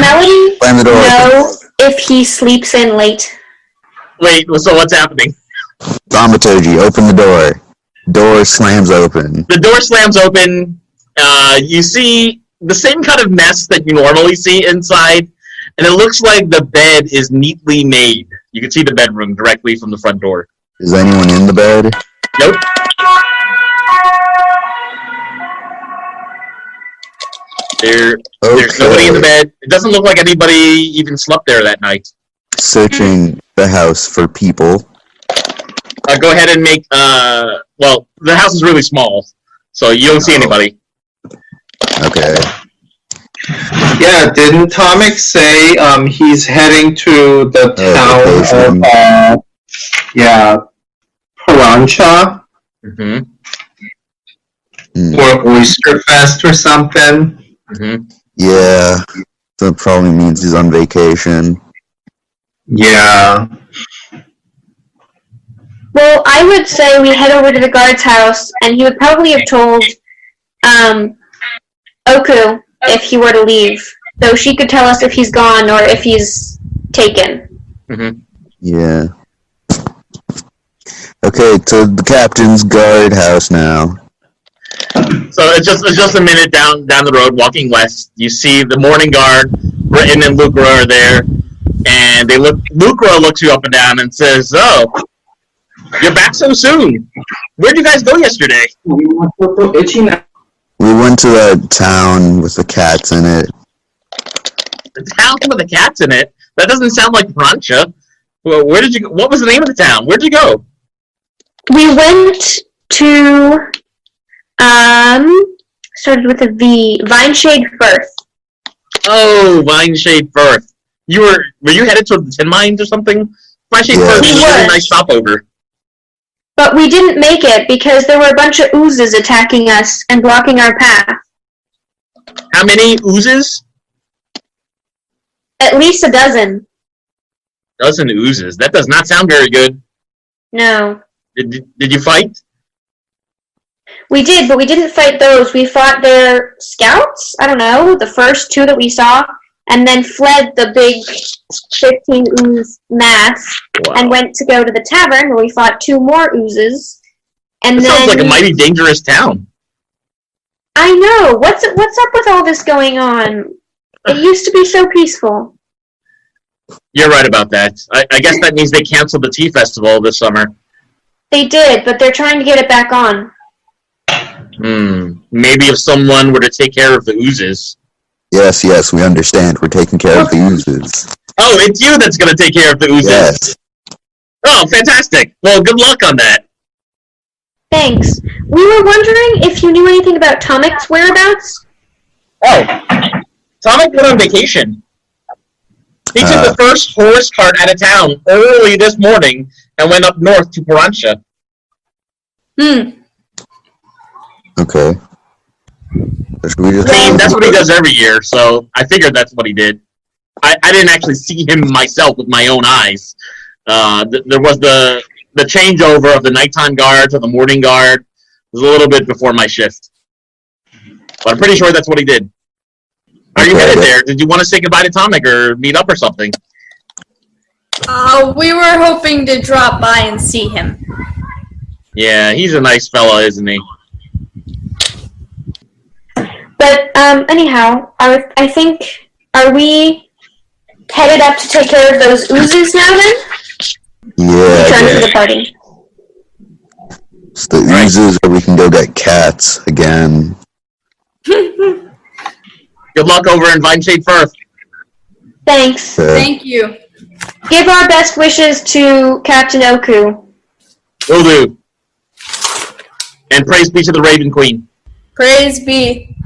Melody Slam the door know if he sleeps in late? Wait, so what's happening? Thaumaturgy, open the door. Door slams open. The door slams open. You see the same kind of mess that you normally see inside, and it looks like the bed is neatly made. You can see the bedroom directly from the front door. Is anyone in the bed? Nope. There's nobody in the bed. It doesn't look like anybody even slept there that night. Searching the house for people. Go ahead and make, well, the house is really small, so you don't see anybody. Okay. Yeah, didn't Tomek say he's heading to the town of Parancha Mm-hmm. or Oyster Fest or something? Mm-hmm. Yeah, that probably means he's on vacation. Yeah. Well, I would say we head over to the guard's house, and he would probably have told Oku if he were to leave. Though she could tell us if he's gone or if he's taken. Mm-hmm. Yeah. Okay, to the captain's guard house now. So it's just a minute down the road, walking west. You see the morning guard, Britton and Lucra are there, and Lucra looks you up and down and says, "Oh, you're back so soon. Where'd you guys go yesterday?" We went to that town with the cats in it. The town with the cats in it? That doesn't sound like Parancha. Well, where did you go? What was the name of the town? Where'd you go? We went to started with a V. Vineshade Firth. Oh, Vineshade Firth. Were you headed toward the tin mines or something? Vineshade Firth is a really nice stopover. But we didn't make it because there were a bunch of oozes attacking us and blocking our path. How many oozes? At least a dozen. Dozen oozes. That does not sound very good. No. Did you fight? We did, but we didn't fight those. We fought their scouts, I don't know, the first two that we saw, and then fled the big 15 ooze mass, Wow. and went to go to the tavern where we fought two more oozes, And It then sounds like a mighty dangerous town. I know. What's up with all this going on? It used to be so peaceful. You're right about that. I guess that means they canceled the tea festival this summer. They did, but they're trying to get it back on. Maybe if someone were to take care of the oozes. Yes, we understand. We're taking care of the oozes. Oh, it's you that's going to take care of the oozes. Yes. Oh, fantastic. Well, good luck on that. Thanks. We were wondering if you knew anything about Tomic's whereabouts? Oh, Tomic went on vacation. He took the first horse cart out of town early this morning and went up north to Paransha. Okay. Should we just That's what he does every year, so I figured that's what he did. I didn't actually see him myself with my own eyes. There was the changeover of the nighttime guard to the morning guard. It was a little bit before my shift. But I'm pretty sure that's what he did. Are you headed there? Did you want to say goodbye to Tomic or meet up or something? We were hoping to drop by and see him. Yeah, he's a nice fella, isn't he? But anyhow, I think, are we headed up to take care of those oozes now then? Return to the party. It's the oozes, or we can go get cats again. Good luck over in Vineshade Firth. Thanks. Thank you. Give our best wishes to Captain Oku. Will do. And praise be to the Raven Queen. Praise be.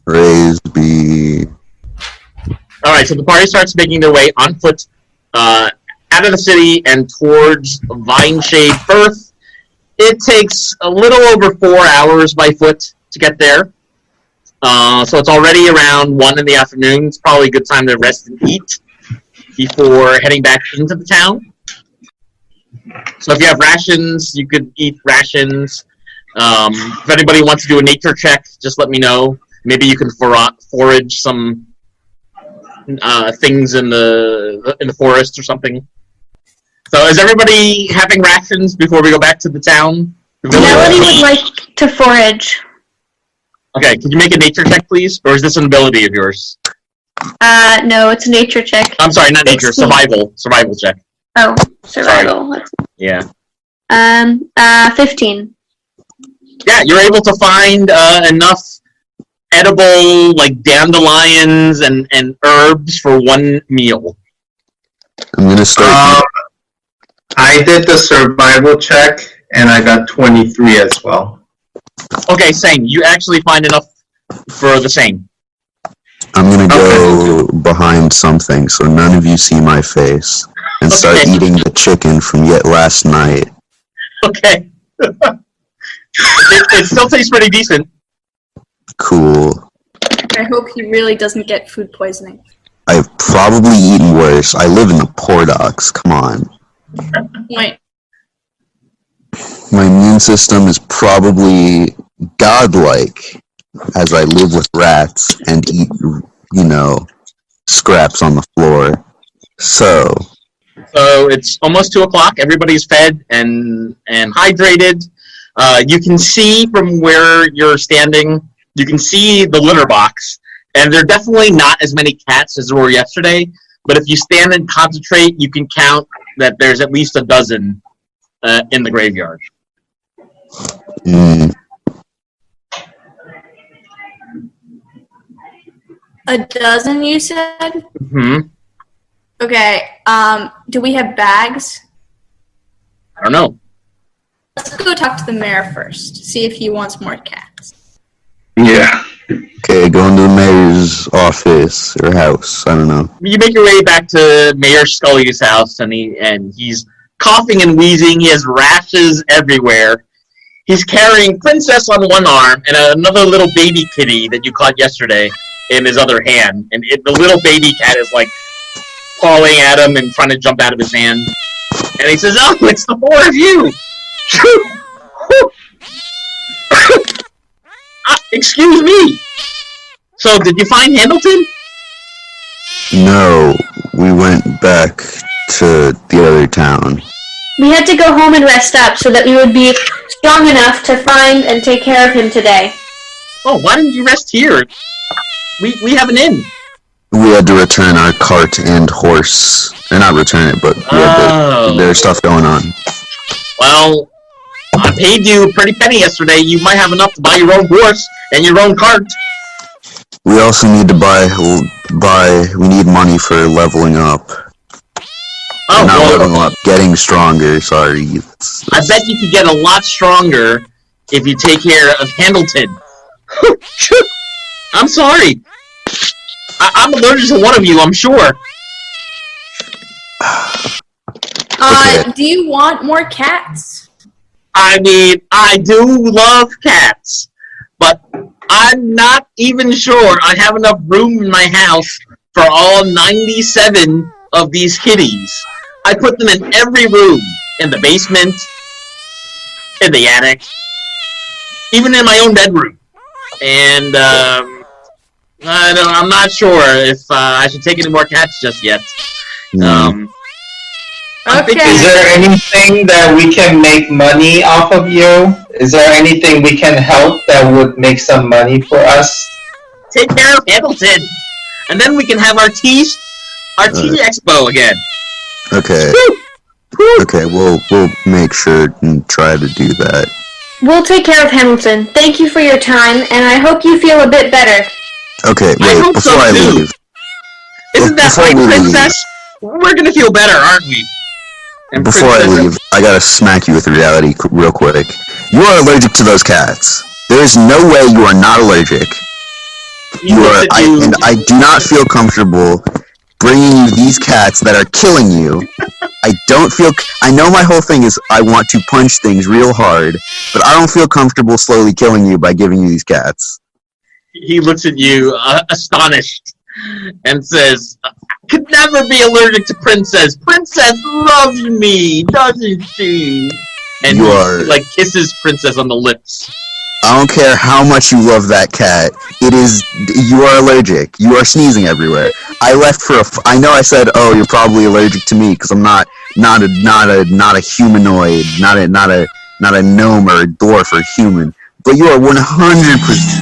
Praise be. Alright, so the party starts making their way on foot out of the city and towards Vineshade Firth. It takes a little over 4 hours by foot to get there. So it's already around 1 in the afternoon. It's probably a good time to rest and eat before heading back into the town. So if you have rations, you could eat rations. If anybody wants to do a nature check, just let me know. Maybe you can forage some things in the forest or something. So is everybody having rations before we go back to the town? Melody would like to forage. Okay, can you make a nature check, please? Or is this an ability of yours? No, it's a nature check. I'm sorry, not nature, 16. survival check. Oh, survival. Yeah. 15. Yeah, you're able to find enough edible, like, dandelions and herbs for 1 meal. I'm gonna start. I did the survival check, and I got 23 as well. Okay, same. You actually find enough for the same. I'm gonna go behind something so none of you see my face and start eating the chicken from last night. Okay. it still tastes pretty decent. Cool. I hope he really doesn't get food poisoning. I've probably eaten worse. I live in the Pordox. Come on. Wait. My immune system is probably godlike as I live with rats and eat, scraps on the floor. So it's almost 2 o'clock. Everybody's fed and hydrated. You can see from where you're standing, you can see the litter box. And there are definitely not as many cats as there were yesterday. But if you stand and concentrate, you can count that there's at least a dozen in the graveyard. A dozen, you said? Mm-hmm. Okay, do we have bags? I don't know. Let's go talk to the mayor first, see if he wants more cats. Yeah. Okay, going to the mayor's office or house. I don't know. You make your way back to Mayor Scully's house, and he's coughing and wheezing. He has rashes everywhere. He's carrying Princess on one arm and another little baby kitty that you caught yesterday in his other hand. And the little baby cat is like pawing at him and trying to jump out of his hand. And he says, "Oh, it's the 4 of you!" Excuse me. So, did you find Hamilton? No, we went back to the other town. We had to go home and rest up so that we would be strong enough to find and take care of him today. Oh, why didn't you rest here? We have an inn. We had to return our cart and horse. Or not return it, but we had there's stuff going on. Well, I paid you a pretty penny yesterday. You might have enough to buy your own horse and your own cart. We also need to we need money for leveling up. Oh, not well, leveling up, getting stronger, sorry. I bet you could get a lot stronger if you take care of Hamilton. I'm sorry. I'm allergic to one of you, I'm sure. Okay. Do you want more cats? I mean, I do love cats, but I'm not even sure I have enough room in my house for all 97 of these kitties. I put them in every room, in the basement, in the attic, even in my own bedroom. And I'm not sure if I should take any more cats just yet. Okay. Is there anything that we can make money off of you? Is there anything we can help that would make some money for us? Take care of Hamilton, and then we can have our tea expo again. Okay. Okay, we'll make sure and try to do that. We'll take care of Hamilton. Thank you for your time, and I hope you feel a bit better. Okay, I wait, hope before so, I too. leave. Isn't that Before right, we leave. Princess? We're gonna feel better, aren't we? And Before I Princess- leave, I gotta smack you with reality real quick. You are allergic to those cats. There is no way you are not allergic. And I do not feel comfortable bringing you these cats that are killing you. I know my whole thing is I want to punch things real hard, but I don't feel comfortable slowly killing you by giving you these cats. He looks at you, astonished, and says, I could never be allergic to Princess. Princess loves me, doesn't she? And he kisses Princess on the lips. I don't care how much you love that cat. You are allergic. You are sneezing everywhere. I left for I know I said, oh, you're probably allergic to me because I'm not a humanoid, not a gnome or a dwarf or a human. But you are 100%.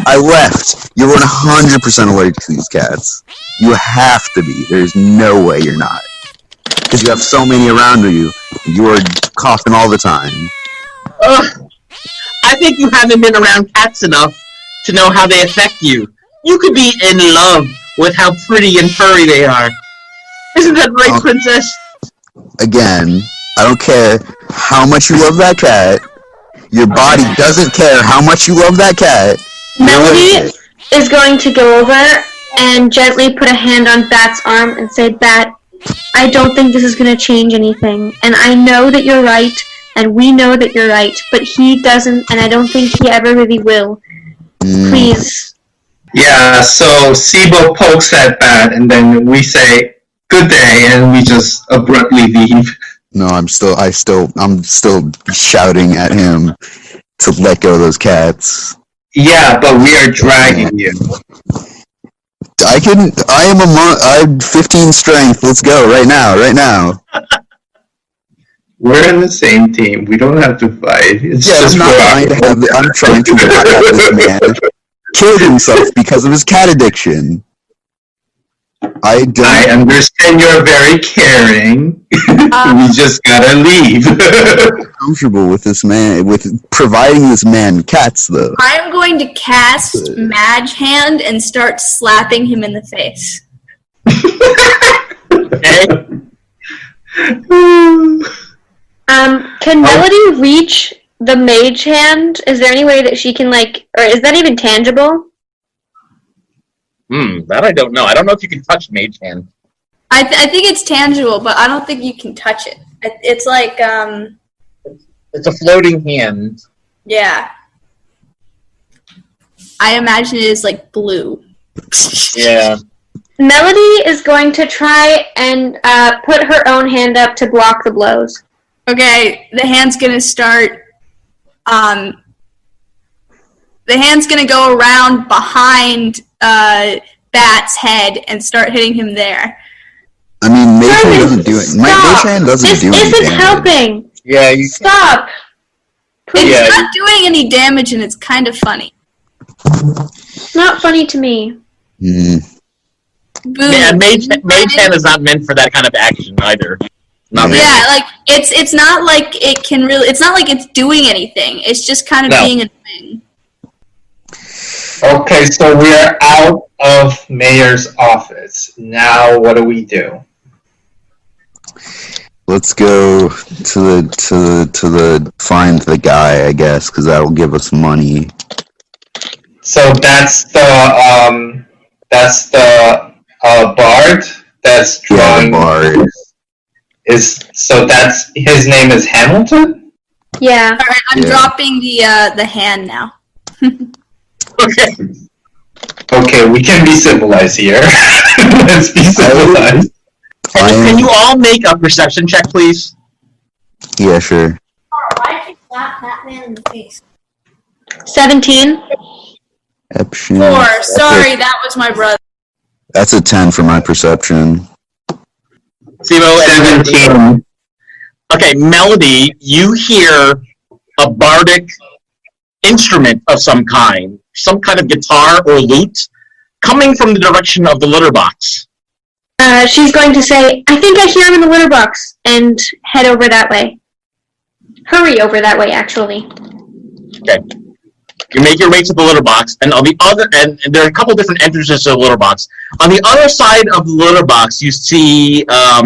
I left. You're 100% allergic to these cats. You have to be. There's no way you're not. Because you have so many around you. You are coughing all the time. I think you haven't been around cats enough to know how they affect you. You could be in love with how pretty and furry they are. Isn't that right, Princess? Again, I don't care how much you love that cat. Your body doesn't care how much you love that cat. Melody is going to go over and gently put a hand on Bat's arm and say, Bat, I don't think this is going to change anything. And I know that you're right, and we know that you're right, but he doesn't, and I don't think he ever really will. Please. Yeah, so Sibo pokes at Bat, and then we say, good day, and we just abruptly leave. No, I'm still shouting at him to let go of those cats. Yeah, but we are dragging you. I'm 15 strength. Let's go right now. We're in the same team. We don't have to fight. I'm trying to have this man kill himself because of his cat addiction. I understand you're very caring. We just gotta leave. Comfortable with this man, with providing this man cats, though. I'm going to cast Mage Hand and start slapping him in the face. Can Melody reach the Mage Hand? Is there any way that she can, or is that even tangible? That I don't know. I don't know if you can touch Mage Hand. I think it's tangible, but I don't think you can touch it. It's like, It's a floating hand. Yeah. I imagine it is, blue. Yeah. Melody is going to try and put her own hand up to block the blows. Okay, the hand's gonna start, the hand's gonna go around behind, Bat's head and start hitting him there. I mean, Mage Hand doesn't do it. Mage Hand doesn't do anything. This isn't helping. Yeah, you Stop. It's not doing any damage, and it's kind of funny. Not funny to me. Hmm. Boom. Yeah, Mage Hand is not meant for that kind of action either. Not really. Yeah, like it's not like it can really. It's not like it's doing anything. It's just kind of being annoying. Okay, so we're out of mayor's office. Now, what do we do? Let's go to the find the guy, I guess, because that'll give us money. So that's the bard that's drawing. Yeah, the bard. So that's his name is Hamilton? Yeah. All right, I'm dropping the hand now. Okay. Okay, we can be civilized here. Let's be civilized. Can you all make a perception check, please? Yeah, sure. Why did you slap that man in the face? 17. Eption. 4. Sorry, that was my brother. That's a 10 for my perception. Sivo, 17. Okay, Melody, you hear a bardic instrument of some kind of guitar or lute, coming from the direction of the litter box. She's going to say, I think I hear him in the litter box, and head over that way. Hurry over that way, actually. Okay. You make your way to the litter box, and on the other, and there are a couple different entrances to the litter box. On the other side of the litter box, you see a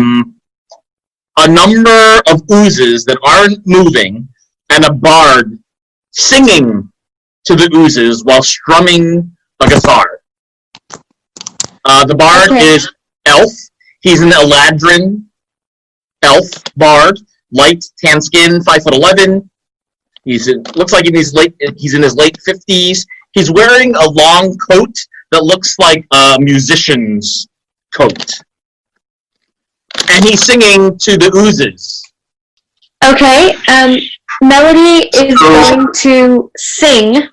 number of oozes that aren't moving, and a bard singing to the oozes while strumming a guitar. The bard is elf. He's an Eladrin elf bard, light tan skin, 5'11". Looks like he's in his late 50s. He's wearing a long coat that looks like a musician's coat. And he's singing to the oozes. Okay, Melody is going to sing,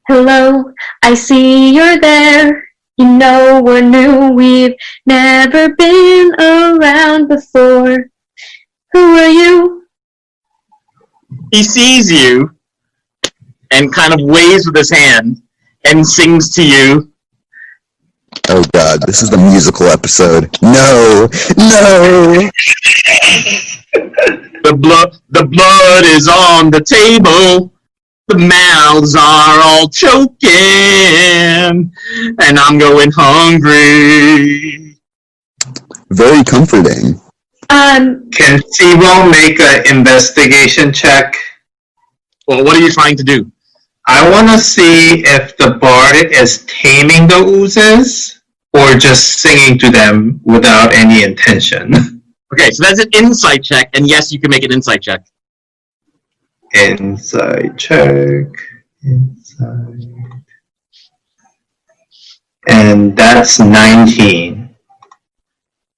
hello, I see you're there. You know we're new, we've never been around before. Who are you? He sees you and kind of waves with his hand and sings to you. Oh god, this is the musical episode. No! No! The blood is on the table. The mouths are all choking. And I'm going hungry. Very comforting. Can Sivo make an investigation check? Well, what are you trying to do? I want to see if the bard is taming the oozes or just singing to them without any intention. Okay, so that's an insight check, and yes, you can make an insight check. Insight check. Insight. And that's 19.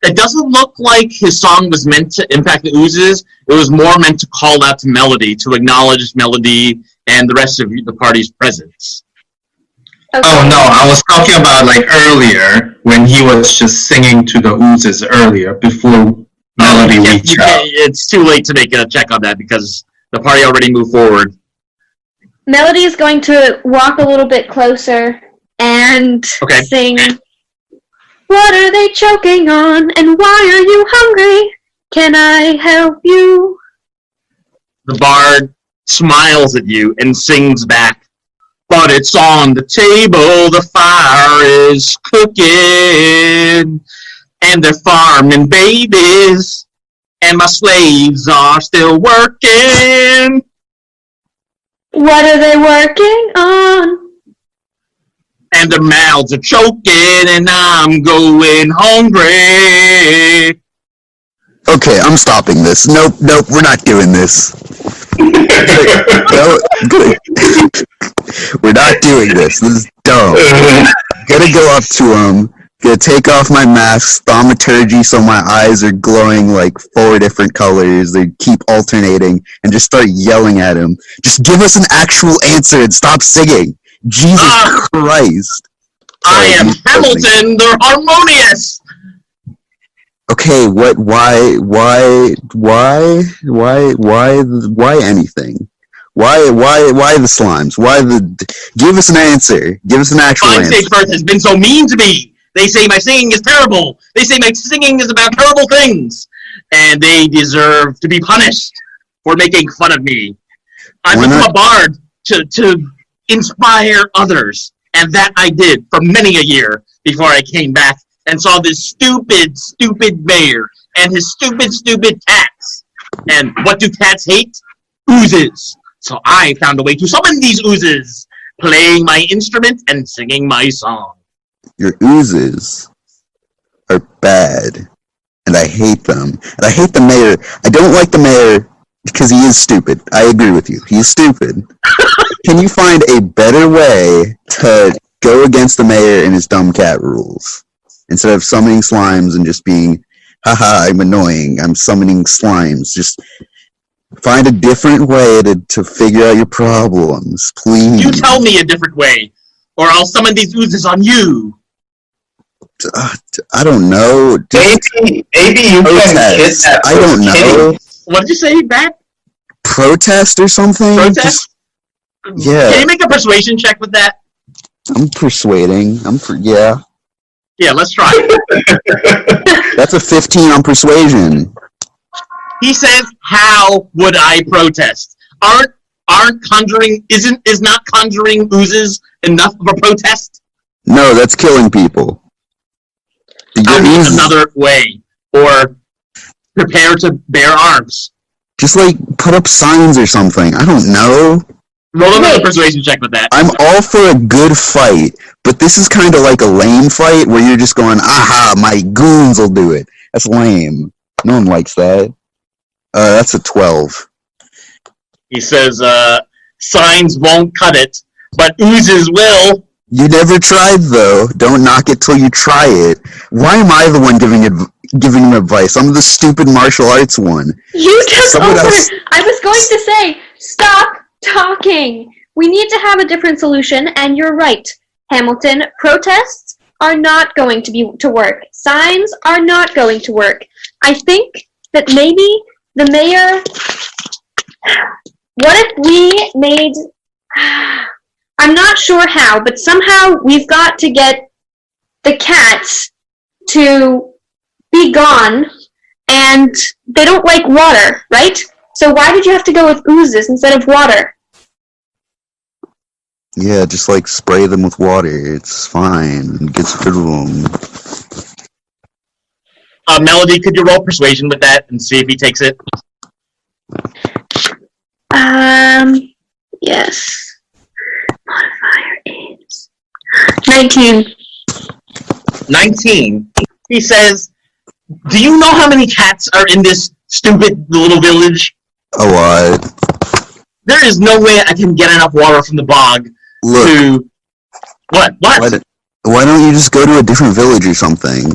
It doesn't look like his song was meant to impact the oozes. It was more meant to call out to Melody, to acknowledge Melody and the rest of the party's presence. Okay. Oh no, I was talking about like earlier when he was just singing to the oozes earlier before Melody reached out. It's too late to make a check on that because the party already moved forward. Melody is going to walk a little bit closer and sing, what are they choking on, and why are you hungry? Can I help you? The bard smiles at you and sings back, but it's on the table, the fire is cooking, and they're farming babies, and my slaves are still working. What are they working on? And their mouths are choking, and I'm going hungry. Okay, I'm stopping this. Nope, we're not doing this. No, good. We're not doing this. This is dumb. Gotta go up to him, gonna take off my mask, thaumaturgy so my eyes are glowing like 4 different colors. They keep alternating, and just start yelling at him. Just give us an actual answer and stop singing. Jesus Christ. I am Hamilton, the Harmonious. Okay, why anything? Why the slimes? Give us an answer. Give us an actual answer. Vineshade Firth has been so mean to me. They say my singing is terrible. They say my singing is about terrible things. And they deserve to be punished for making fun of me. I become a bard to inspire others. And that I did for many a year before I came back and saw this stupid mayor and his stupid cats. And what do cats hate? Oozes. So I found a way to summon these oozes, playing my instrument and singing my song. Your oozes are bad, and I hate them. And I hate the mayor. I don't like the mayor because he is stupid. I agree with you. He is stupid. Can you find a better way to go against the mayor and his dumb cat rules? Instead of summoning slimes and just being, haha, I'm annoying, I'm summoning slimes. Just find a different way to figure out your problems, please. You tell me a different way, or I'll summon these oozes on you. I don't know. Maybe you can hit that. I don't know. What did you say, Matt? Protest or something? Protest? Yeah. Can you make a persuasion check with that? I'm persuading. Yeah. Yeah, let's try. That's a 15 on persuasion. He says, "How would I protest? Is not conjuring oozes enough of a protest? No, that's killing people. I need another way, or prepare to bear arms. Just put up signs or something. I don't know. Roll another persuasion check with that. I'm all for a good fight, but this is kind of like a lame fight where you're just going, aha, my goons will do it. That's lame. No one likes that. That's a 12. He says, signs won't cut it, but oozes will. You never tried, though. Don't knock it till you try it. Why am I the one giving him advice? I'm the stupid martial arts one. You took Someone over. else... I was going to say, stop talking. We need to have a different solution, and you're right, Hamilton. Protests are not going to work. Signs are not going to work. I think that maybe the mayor... What if we made... I'm not sure how, but somehow we've got to get the cats to be gone, and they don't like water, right? So why did you have to go with oozes instead of water? Yeah, just spray them with water. It's fine. It gets rid of them. Melody, could you roll persuasion with that and see if he takes it? Yes. Modifier is 19. 19. He says, do you know how many cats are in this stupid little village? A lot. There is no way I can get enough water from the bog to... What? Why don't you just go to a different village or something?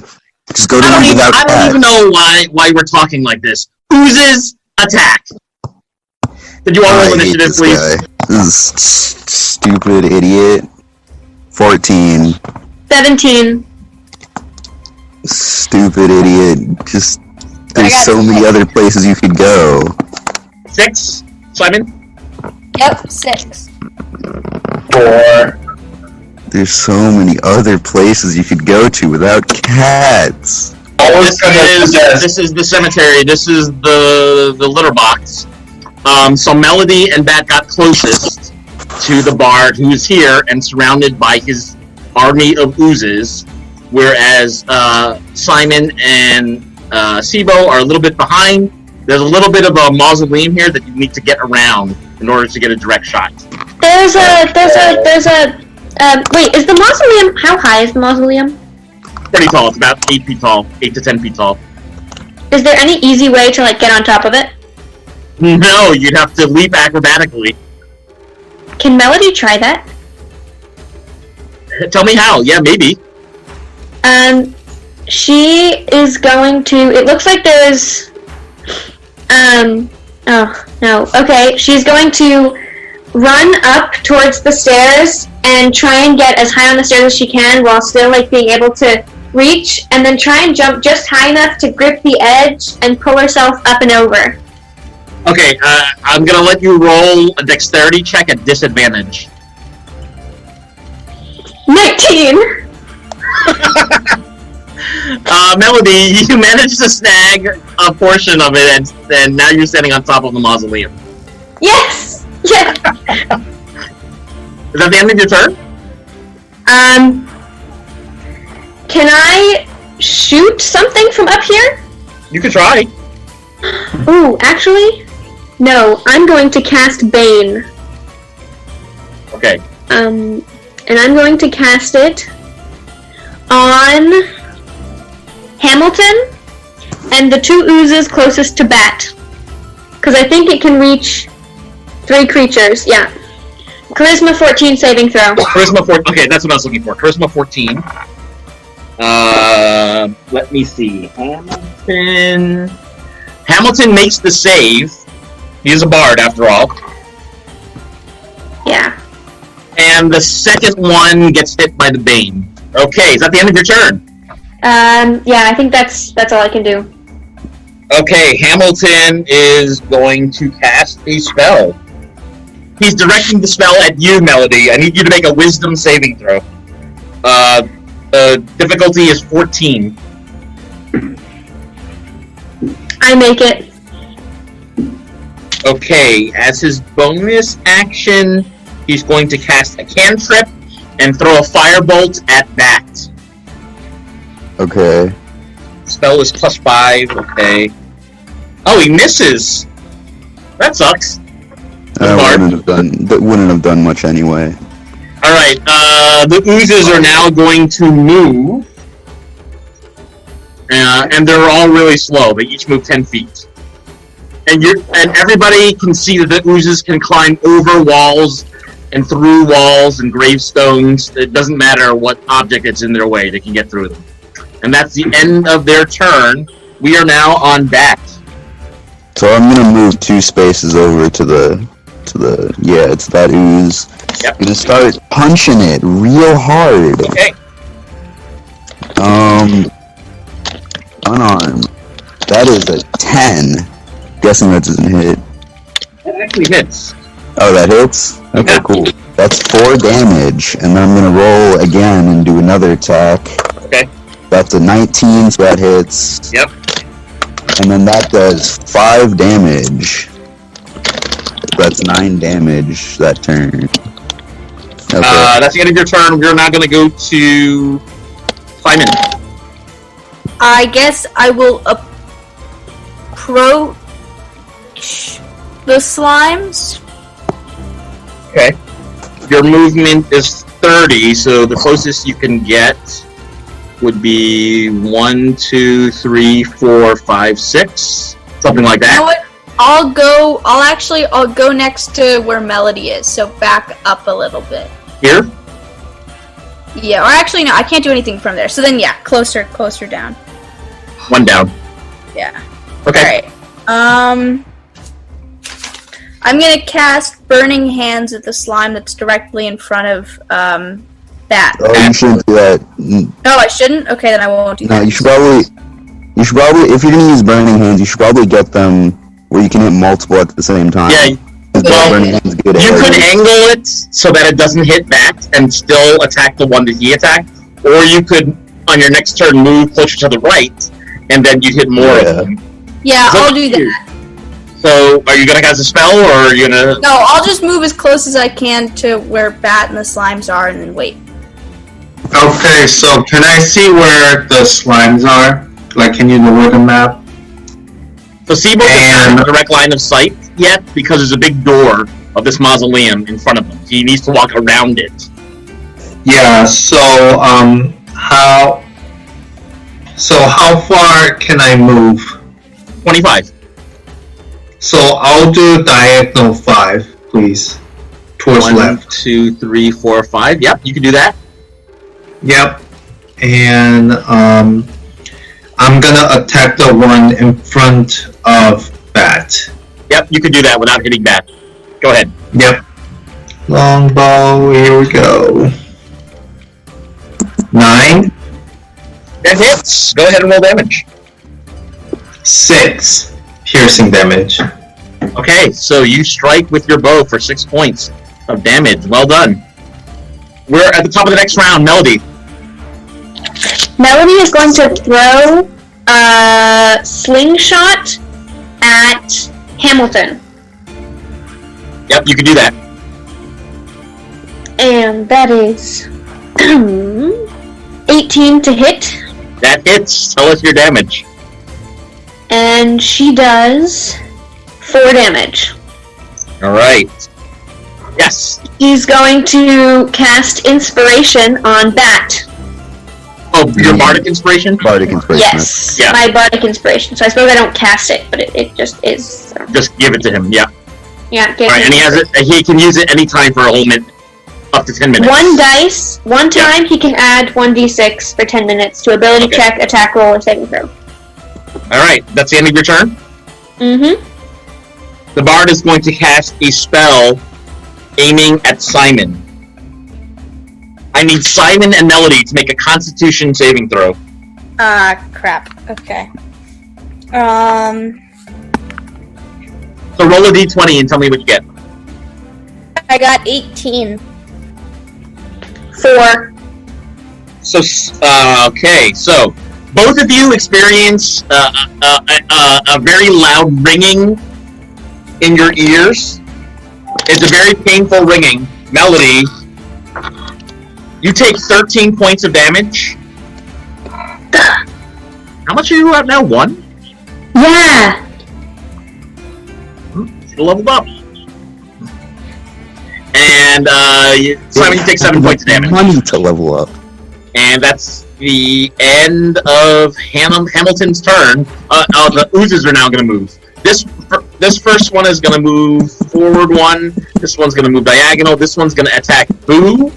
Just go to one without cats. I don't even know why we're talking like this. Oozes, attack. Did you all roll initiative, please? Guy. This is stupid idiot. 14. 17. Stupid idiot. Just, there's so many other places you could go. 6? Simon? Yep, 6. 4. There's so many other places you could go to without cats. This is the cemetery. This is the litter box. So Melody and Bat got closest to the bard who is here and surrounded by his army of oozes, whereas Simon and Sibo are a little bit behind. There's a little bit of a mausoleum here that you need to get around in order to get a direct shot. There's a wait, is the mausoleum, how high is the mausoleum? Pretty tall. It's about 8 feet tall, 8 to 10 feet tall. Is there any easy way to get on top of it? No, you'd have to leap acrobatically. Can Melody try that? Tell me how. Yeah, maybe. She is going to, it looks like there's, oh, no, okay, she's going to run up towards the stairs and try and get as high on the stairs as she can while still being able to reach, and then try and jump just high enough to grip the edge and pull herself up and over. Okay, I'm gonna let you roll a dexterity check at disadvantage. 19! Melody, you managed to snag a portion of it, and now you're standing on top of the mausoleum. Yes! Yeah! Is that the end of your turn? Can I shoot something from up here? You could try. Ooh, actually, no. I'm going to cast Bane. Okay. And I'm going to cast it on Hamilton and the 2 oozes closest to Bat. Because I think it can reach 3 creatures, yeah. Charisma 14 saving throw. Charisma 14. Okay, that's what I was looking for. Charisma 14. Let me see. Hamilton makes the save. He is a bard, after all. Yeah. And the second one gets hit by the Bane. Okay, is that the end of your turn? Yeah, I think that's all I can do. Okay, Hamilton is going to cast a spell. He's directing the spell at you, Melody. I need you to make a wisdom saving throw. The difficulty is 14. I make it. Okay, as his bonus action, he's going to cast a cantrip and throw a firebolt at that. Okay. Spell is +5, okay. Oh, he misses! That sucks. That wouldn't have done much anyway. Alright, the oozes are now going to move. And they're all really slow. They each move 10 feet. And everybody can see that the oozes can climb over walls and through walls and gravestones. It doesn't matter what object is in their way, they can get through them. And that's the end of their turn. We are now on Bat. So I'm gonna move 2 spaces over to the it's that ooze. Yep. I'm gonna start punching it real hard. Okay. Unarmed. That is a 10. Guessing that doesn't hit. That actually hits. Oh, that hits? Okay, Yeah. cool. That's 4 damage, and then I'm gonna roll again and do another attack. Okay. That's a 19, so that hits. Yep. And then that does 5 damage. That's 9 damage that turn. Okay. That's the end of your turn. We're now going to go to Simon. I guess I will approach the slimes. Okay. Your movement is 30, so the closest you can get would be 1, 2, 3, 4, 5, 6. Something like that. You know what? I'll go next to where Melody is, so back up a little bit. Here? Yeah, or actually no, I can't do anything from there. So then yeah, closer down. 1 down. Yeah. Okay. Alright. I'm gonna cast Burning Hands at the slime that's directly in front of Bat. Oh, you shouldn't do that. No, I shouldn't? Okay, then I won't do that. No, you should probably, if you're gonna use Burning Hands, you should probably get them where you can hit multiple at the same time. Yeah, well, you could angle it so that it doesn't hit Bat and still attack the one that he attacked, or you could, on your next turn, move closer to the right, and then you'd hit more of them. Yeah, So I'll do that. So, are you gonna cast a spell, or are you gonna... No, I'll just move as close as I can to where Bat and the slimes are and then wait. Okay, so can I see where the slimes are? Like, can you look at the map? So Sibo doesn't have a direct line of sight yet, because there's a big door of this mausoleum in front of him. He needs to walk around it. Yeah, so, how far can I move? 25. So I'll do diagonal 5, please. Towards 1, left. 2, 3, 4, 5. Yep, you can do that. Yep. And I'm gonna attack the one in front of Bat. Yep, you can do that without hitting Bat. Go ahead. Yep. Longbow, here we go. 9. That hits. Go ahead and roll damage. 6 piercing damage. Okay, so you strike with your bow for 6 points of damage. Well done. We're at the top of the next round. Melody. Melody is going to throw a slingshot at Hamilton. Yep, you can do that. And that is 18 to hit. That hits. Tell us your damage. And she does 4 damage. All right. Yes. He's going to cast Inspiration on Bat. Oh, your bardic inspiration? Bardic inspiration. Yes, Yeah. my Bardic Inspiration. So I suppose I don't cast it, but it just is. So. Just give it to him. Yeah. Yeah, All right, and he has it. He can use it anytime for a whole minute, up to 10 minutes. One dice, one time he can add 1d6 for 10 minutes to ability check, attack roll, or saving throw. All right, that's the end of your turn. Mm-hmm. The bard is going to cast a spell aiming at Simon. I need Simon and Melody to make a Constitution saving throw. Crap. Okay. So roll a d20 and tell me what you get. I got 18. 4. So, okay, so both of you experience a very loud ringing in your ears. It's a very painful ringing. Melody, you take 13 points of damage. How much are you at now? 1? Yeah! You leveled up. And Simon, you take 7 points of damage. Money to level up. And that's the end of Hamilton's turn. The oozes are now going to move. This first one is going to move forward 1. This one's going to move diagonal. This one's going to attack Boo.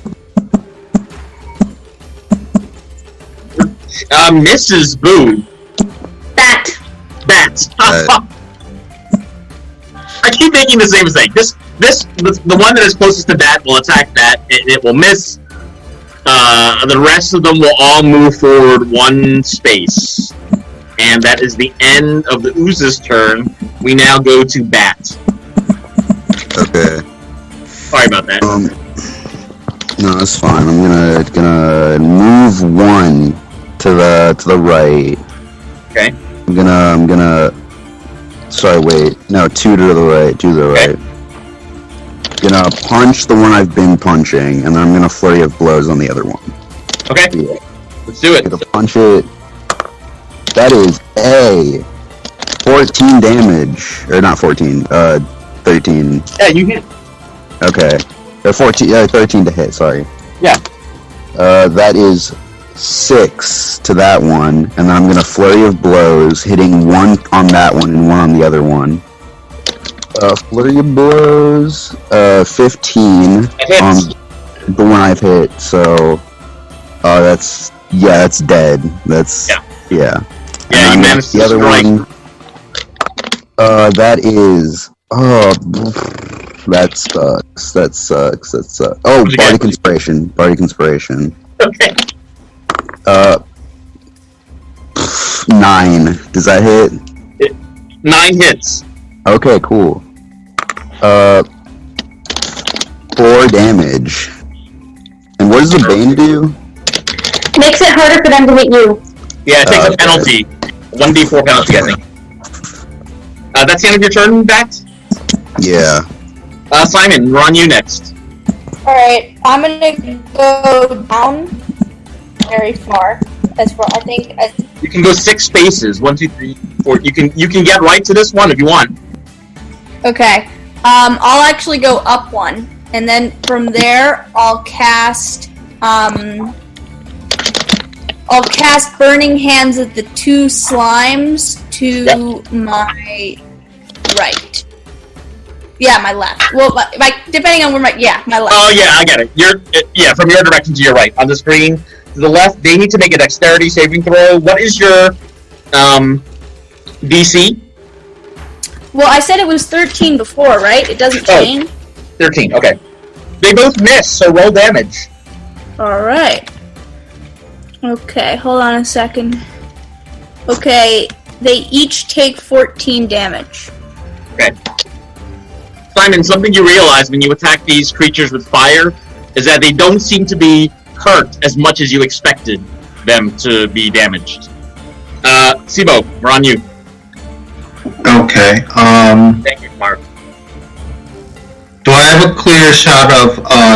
Mrs. Boo. Bat. I keep making the same mistake. The one that is closest to Bat will attack Bat. It will miss. The rest of them will all move forward 1 space. And that is the end of the Ooze's turn. We now go to Bat. Okay. Sorry about that. No, that's fine. I'm gonna move 1 to the right. Okay. I'm gonna. Sorry, wait. No, 2 to the right. 2 to the Okay. right. Gonna punch the one I've been punching, and then I'm gonna flurry of blows on the other one. Okay. Yeah. Let's do it. Gonna punch it. That is a 14 damage, or not 14. 13. Yeah, you hit. Okay. 13 to hit. Sorry. Yeah. That is 6 to that one, and then I'm gonna flurry of blows, hitting 1 on that one and 1 on the other one. Flurry of blows, 15 on the one I've hit. So, that's dead. That's yeah. Yeah, you managed to the other strike. one. That is that sucks. That sucks. Oh, What'd you Bardic get? Inspiration. Bardic Inspiration. Okay. 9. Does that hit? 9 hits. Okay, cool. 4 damage. And what does the Bane do? Makes it harder for them to hit you. Yeah, it takes a Okay. penalty. 1d4 penalty, I think. That's the end of your turn, Bat? Yeah. Simon, we're on you next. Alright, I'm gonna go down very far. As far, I think. You can go 6 spaces. 1, 2, 3, 4. You can get right to this one if you want. Okay. I'll actually go up 1. And then from there, I'll cast Burning Hands at the 2 slimes to my right. Yeah, my left. Well, depending on where my left. Oh yeah, I get it. From your direction to your right on the screen to the left. They need to make a dexterity saving throw. What is your DC? Well, I said it was 13 before, right? It doesn't change. 13. Okay. They both miss, so roll damage. All right. Okay, hold on a second. Okay, they each take 14 damage. Okay. Simon, something you realize when you attack these creatures with fire is that they don't seem to be hurt as much as you expected them to be damaged. Sibo, we're on you. Okay. Thank you, Mark. Do I have a clear shot of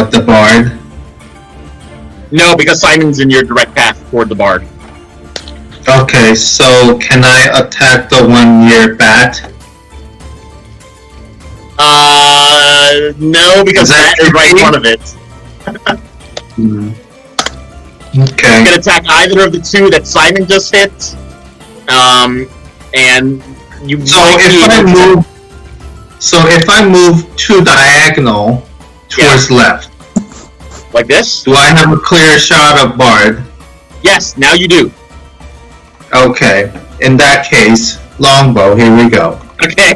the bard? No, because Simon's in your direct path toward the bard. Okay, so can I attack the one near bat? No, because that is right in front of it. Okay. You can attack either of the two that Simon just hit. And you. So if I move to diagonal towards left, like this? do I have a clear shot of bard? Yes, now you do. Okay. In that case, longbow. Here we go. Okay.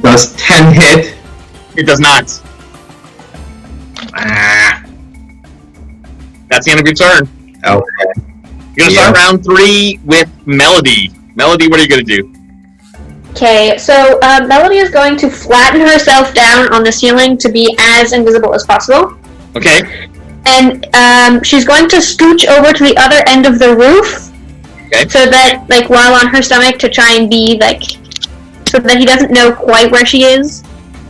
Does 10 hit? It does not. That's the end of your turn. Okay. You're gonna start round 3 with Melody. Melody, what are you gonna do? Okay, so Melody is going to flatten herself down on the ceiling to be as invisible as possible. Okay. And she's going to scooch over to the other end of the roof. Okay. So that, like, while on her stomach to try and be, like, so that he doesn't know quite where she is,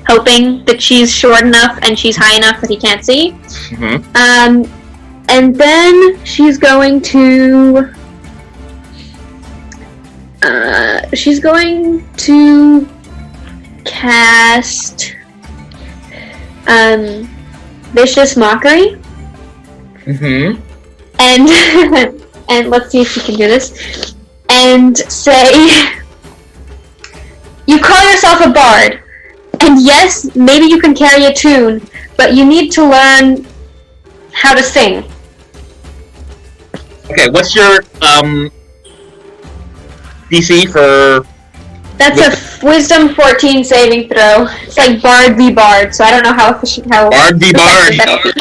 hoping that she's short enough and she's high enough that he can't see. Mm-hmm. And then she's going to cast Vicious Mockery. Mm-hmm. And and let's see if she can do this. And say, you call yourself a bard, and yes, maybe you can carry a tune, but you need to learn how to sing. Okay, what's your DC for? That's a Wisdom 14 saving throw. It's like Bard v Bard, so I don't know how efficient, how Bard v Bard. effective.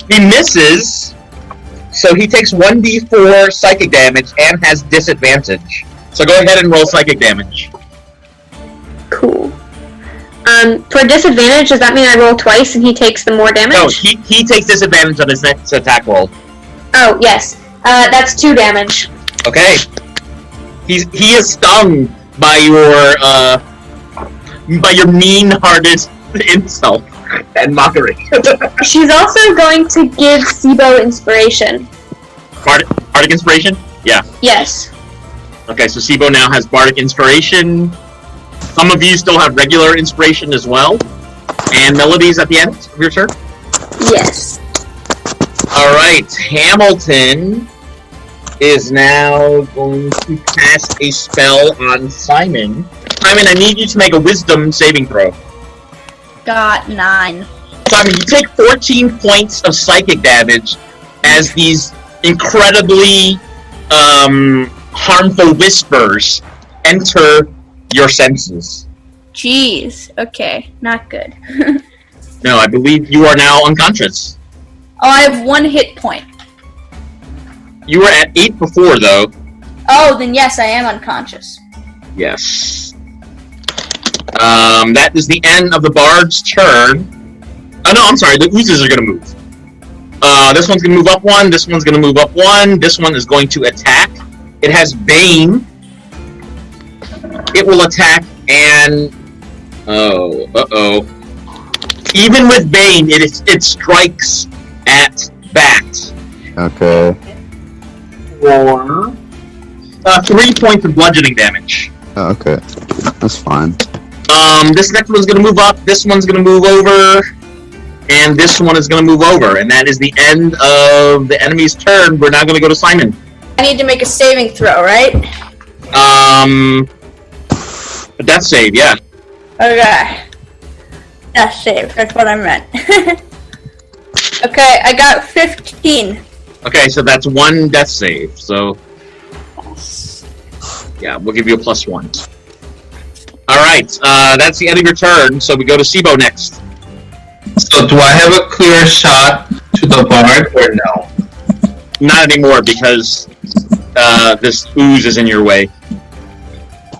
He misses, so he takes 1d4 psychic damage and has disadvantage. So go ahead and roll psychic damage. Cool. For disadvantage, does that mean I roll twice and he takes the more damage? No, he takes disadvantage on his next attack roll. Oh, yes. That's 2 damage. Okay. He is stung by your mean-hearted insult and mockery. She's also going to give Sibo inspiration. Bardic inspiration? Yeah. Yes. Okay, so Sibo now has Bardic inspiration. Some of you still have regular inspiration as well. And Melody's at the end of your turn? Yes. Alright, Hamilton is now going to cast a spell on Simon. Simon, I need you to make a wisdom saving throw. Got 9. Simon, you take 14 points of psychic damage as these incredibly harmful whispers enter your senses. Jeez. Okay, not good. No, I believe you are now unconscious. Oh, I have 1 hit point. You were at 8 before, though. Oh, then yes, I am unconscious. Yes. That is the end of the bard's turn. Oh, no, I'm sorry. The oozes are going to move. This one's going to move up 1. This one's going to move up 1. This one is going to attack. It has Bane. It will attack and... Oh, uh-oh. Even with Bane, it strikes at Bat. Okay. For 3 points of bludgeoning damage. Oh, okay. That's fine. This next one's gonna move up, this one's gonna move over, and this one is gonna move over, and that is the end of the enemy's turn. We're now gonna go to Simon. I need to make a saving throw, right? A death save, yeah. Okay. Death save, that's what I meant. Okay, I got 15. Okay, so that's 1 death save, so... Yeah, we'll give you a +1. Alright, that's the end of your turn, so we go to Sibo next. So do I have a clear shot to the bard or no? Not anymore, because this ooze is in your way.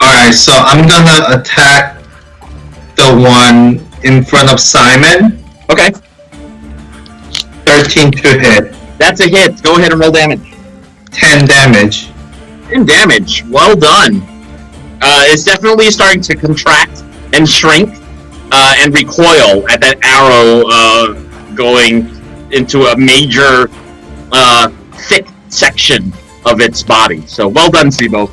Alright, so I'm gonna attack the one in front of Simon. Okay. 13 to hit. That's a hit. Go ahead and roll damage. 10 damage. 10 damage. Well done. It's definitely starting to contract and shrink and recoil at that arrow going into a major thick section of its body. So well done, Sibo.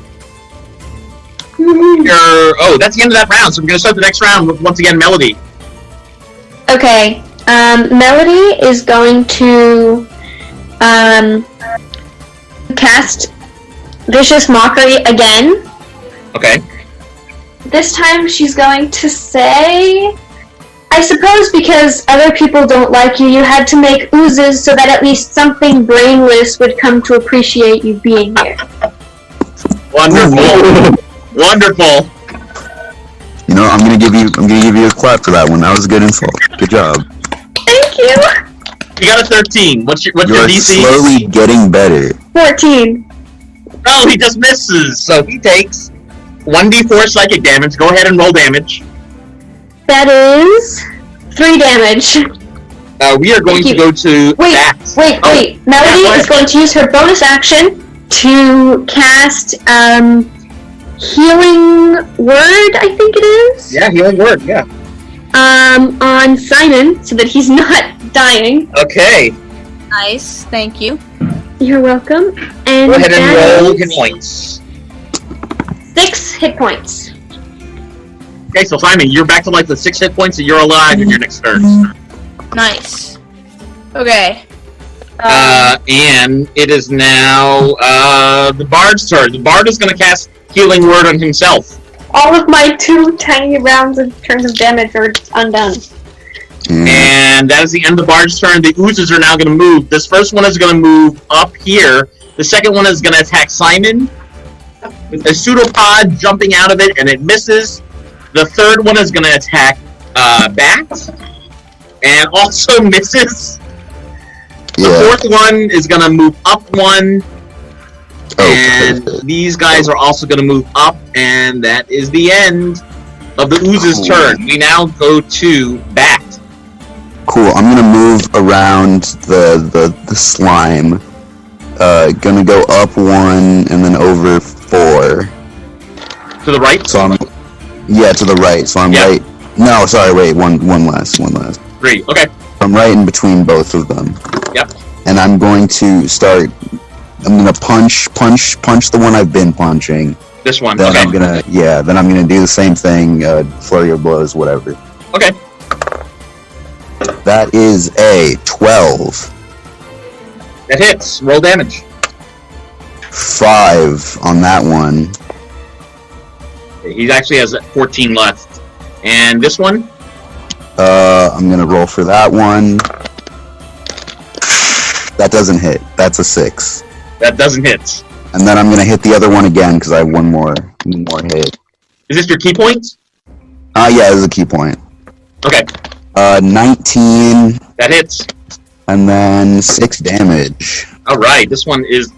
That's the end of that round. So we're going to start the next round with, once again, Melody. Okay. Melody is going to cast Vicious Mockery again. Okay. This time she's going to say, I suppose because other people don't like you, you had to make oozes so that at least something brainless would come to appreciate you being here. Wonderful. Wonderful. You know, I'm gonna give you a clap for that one. That was a good insult. Good job. Thank you. You got a 13. What's your You're DC? slowly getting better. 14. Oh, he just misses. So he takes 1d4 psychic damage. Go ahead and roll damage. That is 3 damage. We are going to go to that. Wait. Melody is going to use her bonus action to cast Healing Word, I think it is. Yeah, Healing Word, yeah. On Simon, so that he's not dying. Okay. Nice, thank you. You're welcome. And go ahead and roll is hit points. 6 hit points. Okay, so Simon, you're back to like the 6 hit points and you're alive in your next turn. Nice. Okay. And it is now the Bard's turn. The Bard is going to cast Healing Word on himself. All of my 2 tiny rounds of turns of damage are undone. And that is the end of the Bard's turn. The oozes are now going to move. This first one is going to move up here. The second one is going to attack Simon. A pseudopod jumping out of it, and it misses. The third one is going to attack Bat, and also misses. The fourth one is going to move up 1. And these guys are also going to move up, and that is the end of the Ooze's turn. We now go to Bat. Cool. I'm gonna move around the slime. Gonna go up 1 and then over 4. To the right? So I'm to the right. So I'm right. No, sorry. Wait. One last. 3. Okay. I'm right in between both of them. Yep. And I'm going to start. I'm gonna punch the one I've been punching. This one. Then okay. Then I'm gonna do the same thing. Flurry of blows, whatever. Okay. That is a 12. That hits. Roll damage. 5 on that one. He actually has 14 left. And this one? I'm gonna roll for that one. That doesn't hit. That's a 6. That doesn't hit. And then I'm gonna hit the other one again because I have one more hit. Is this your key point? Yeah, this is a key point. Okay. 19. That hits. And then 6 damage. Alright, this one is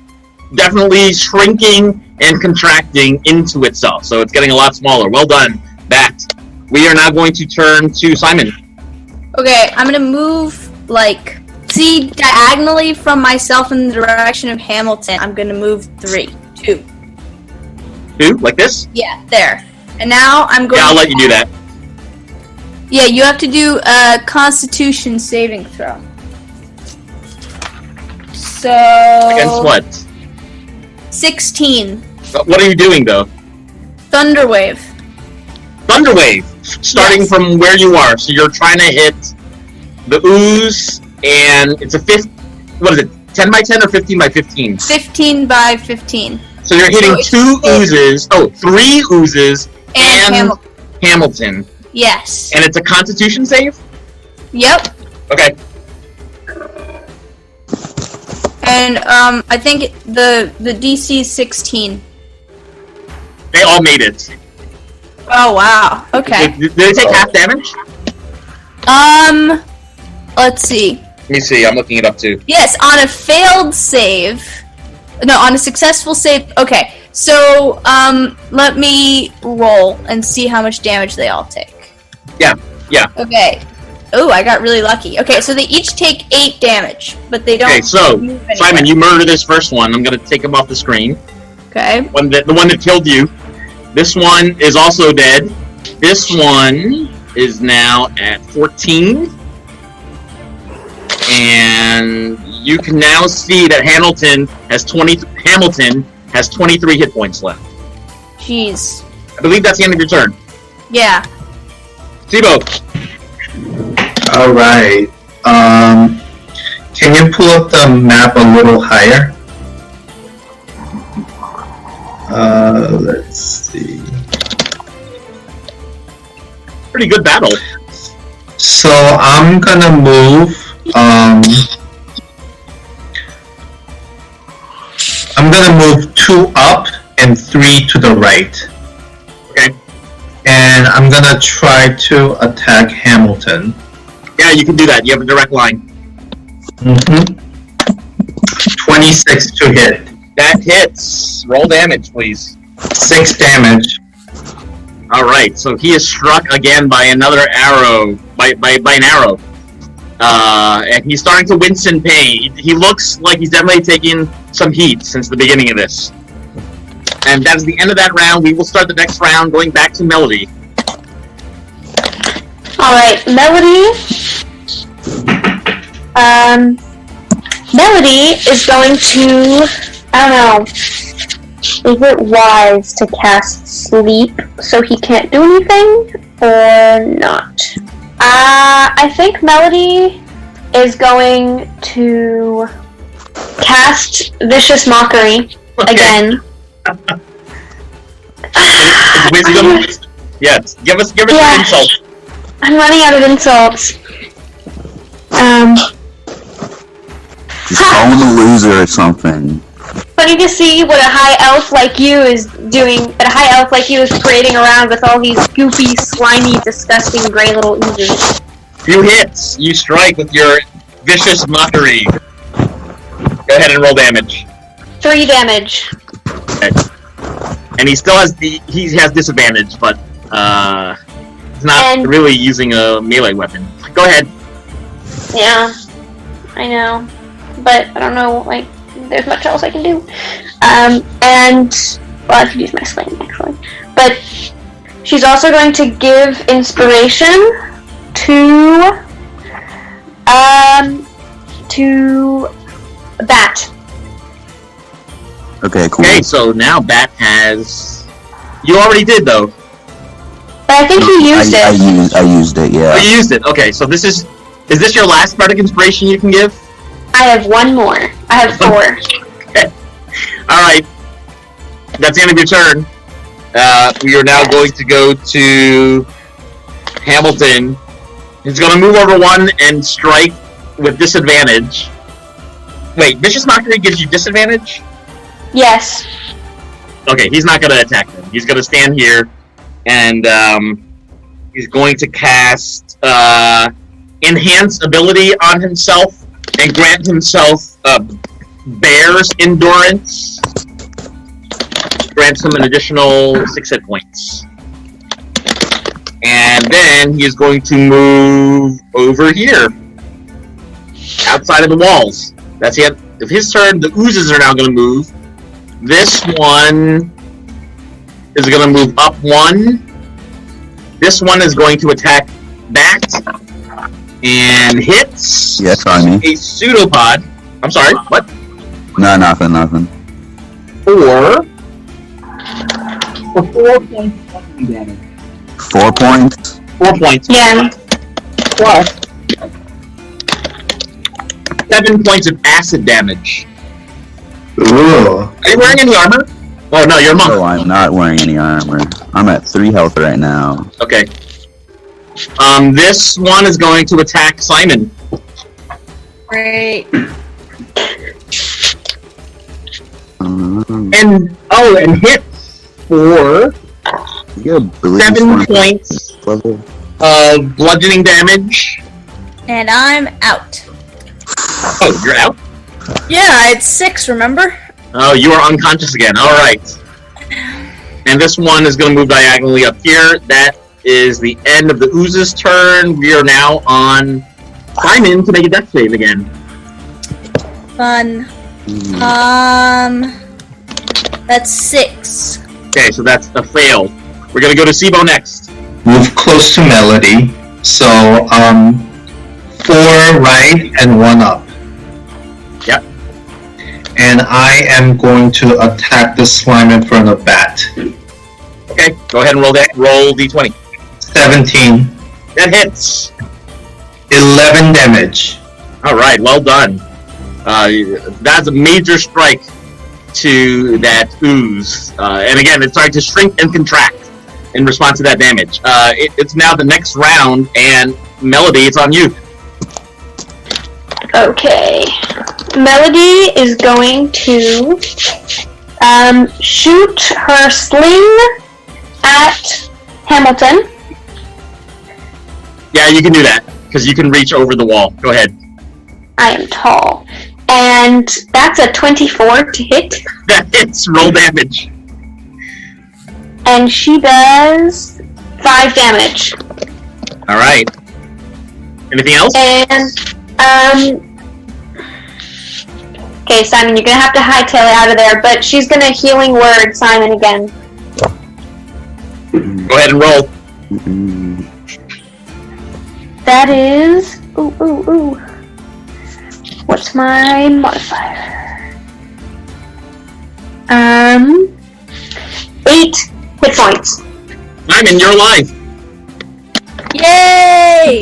definitely shrinking and contracting into itself, so it's getting a lot smaller. Well done, Bat. We are now going to turn to Simon. Okay, I'm gonna move, diagonally from myself in the direction of Hamilton. I'm gonna move 2. 2? Like this? Yeah, there. And now I'm going Yeah, I'll let you do that. Yeah, you have to do a Constitution saving throw. So... Against what? 16. What are you doing, though? Thunderwave. Thunderwave! Starting from where you are. So you're trying to hit the ooze, and it's a 10 by 10 or 15 by 15? 15 by 15. So you're hitting 2 oozes, 3 oozes, and Hamilton. Yes. And it's a Constitution save? Yep. Okay. And I think the DC is 16. They all made it. Oh wow. Okay. Did they take half damage? Let's see. Let me see. I'm looking it up too. Yes, on a failed save. No, on a successful save. Okay. So, let me roll and see how much damage they all take. Yeah. Okay. Oh, I got really lucky. Okay, so they each take 8 damage, but they don't. Okay, so move anywhere. Simon, you murder this first one. I'm gonna take him off the screen. Okay. The one that killed you. This one is also dead. This one is now at 14. And you can now see that Hamilton has 23 hit points left. Jeez. I believe that's the end of your turn. Yeah. Sibo. Alright. Can you pull up the map a little higher? Let's see. Pretty good battle. So I'm gonna move, I'm gonna move 2 up and 3 to the right. Okay. And I'm gonna try to attack Hamilton. Yeah, you can do that. You have a direct line. 26 to hit. That hits. Roll damage, please. 6 damage. Alright, so he is struck again by another arrow. By an arrow. And he's starting to wince in pain. He looks like he's definitely taking some heat since the beginning of this. And that is the end of that round. We will start the next round going back to Melody. Alright, Melody. Melody is going to, I don't know, is it wise to cast sleep so he can't do anything, or not? I think Melody is going to cast Vicious Mockery again. Wisdom? Yes, give us an insult. I'm running out of insults. Just call him a loser or something. Funny to see what a high elf like you is doing. A high elf like you is parading around with all these goofy, slimy, disgusting gray little oozes. 2 hits. You strike with your Vicious Mockery. Go ahead and roll damage. 3 damage. Okay. And he still has disadvantage, but he's not really using a melee weapon. Go ahead. Yeah, I know, but I don't know. Like, there's much else I can do. And well, I could use my sling actually. But she's also going to give inspiration to Bat. Okay, cool. Okay, so now Bat has. You already did though. But I think you used it. I used it, yeah. Oh, you used it. Okay, so this is this your last bardic inspiration you can give? I have 1 more. I have 4. Okay. Alright. That's the end of your turn. We are now going to go to Hamilton. He's going to move over 1 and strike with disadvantage. Wait, Vicious Mockery gives you disadvantage? Yes. Okay, he's not going to attack them. He's going to stand here, and he's going to cast Enhance Ability on himself and grant himself Bear's Endurance. Grants him an additional 6 hit points. And then he is going to move over here, outside of the walls. That's the end of his turn. The oozes are now going to move. This one is going to move up 1. This one is going to attack Bat and hits. Yeah, try me. A pseudopod. I'm sorry, what? No, nothing. 4 points of damage. 4 points? 4 points. Yeah. Plus 7 points of acid damage. Ooh. Are you wearing any armor? Oh no, you're a monk. No, I'm not wearing any armor. I'm at 3 health right now. Okay. This one is going to attack Simon. Great. And hits for 7 points of bludgeoning damage. And I'm out. Oh, you're out? Yeah, it's 6, remember? Oh, you are unconscious again. Alright. And this one is going to move diagonally up here. That is the end of the oozes turn. We are now on Simon to make a death save again. Fun. That's 6. Okay, so that's a fail. We're going to go to Sibo next. Move close to Melody. So, 4 right and 1 up. Yep. And I am going to attack the slime in front of Bat. Okay, go ahead and roll that. Roll d20. 17. That hits. 11 damage. Alright, well done. That's a major strike to that ooze. And again, it's starting to shrink and contract in response to that damage. It's now the next round, and Melody, it's on you. Okay. Melody is going to shoot her sling at Hamilton. Yeah, you can do that, because you can reach over the wall. Go ahead. I am tall. And that's a 24 to hit. That hits. Roll damage. And she does 5 damage. Alright. Anything else? And, okay, Simon, you're gonna have to hightail it out of there, but she's gonna healing word Simon again. Go ahead and roll. That is... Ooh. What's my modifier? 8 hit points. Simon, you're alive. Yay!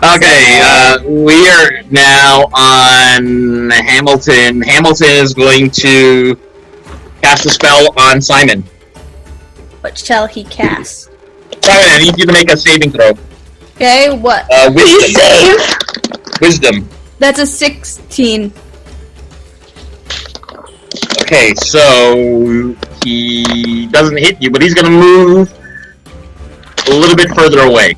Okay, we are now on Hamilton. Hamilton is going to cast a spell on Simon. What shall he cast? Simon, I need you to make a saving throw. Okay, what? Please Wisdom. save. Wisdom. That's a 16. Okay, so he doesn't hit you, but he's going to move a little bit further away.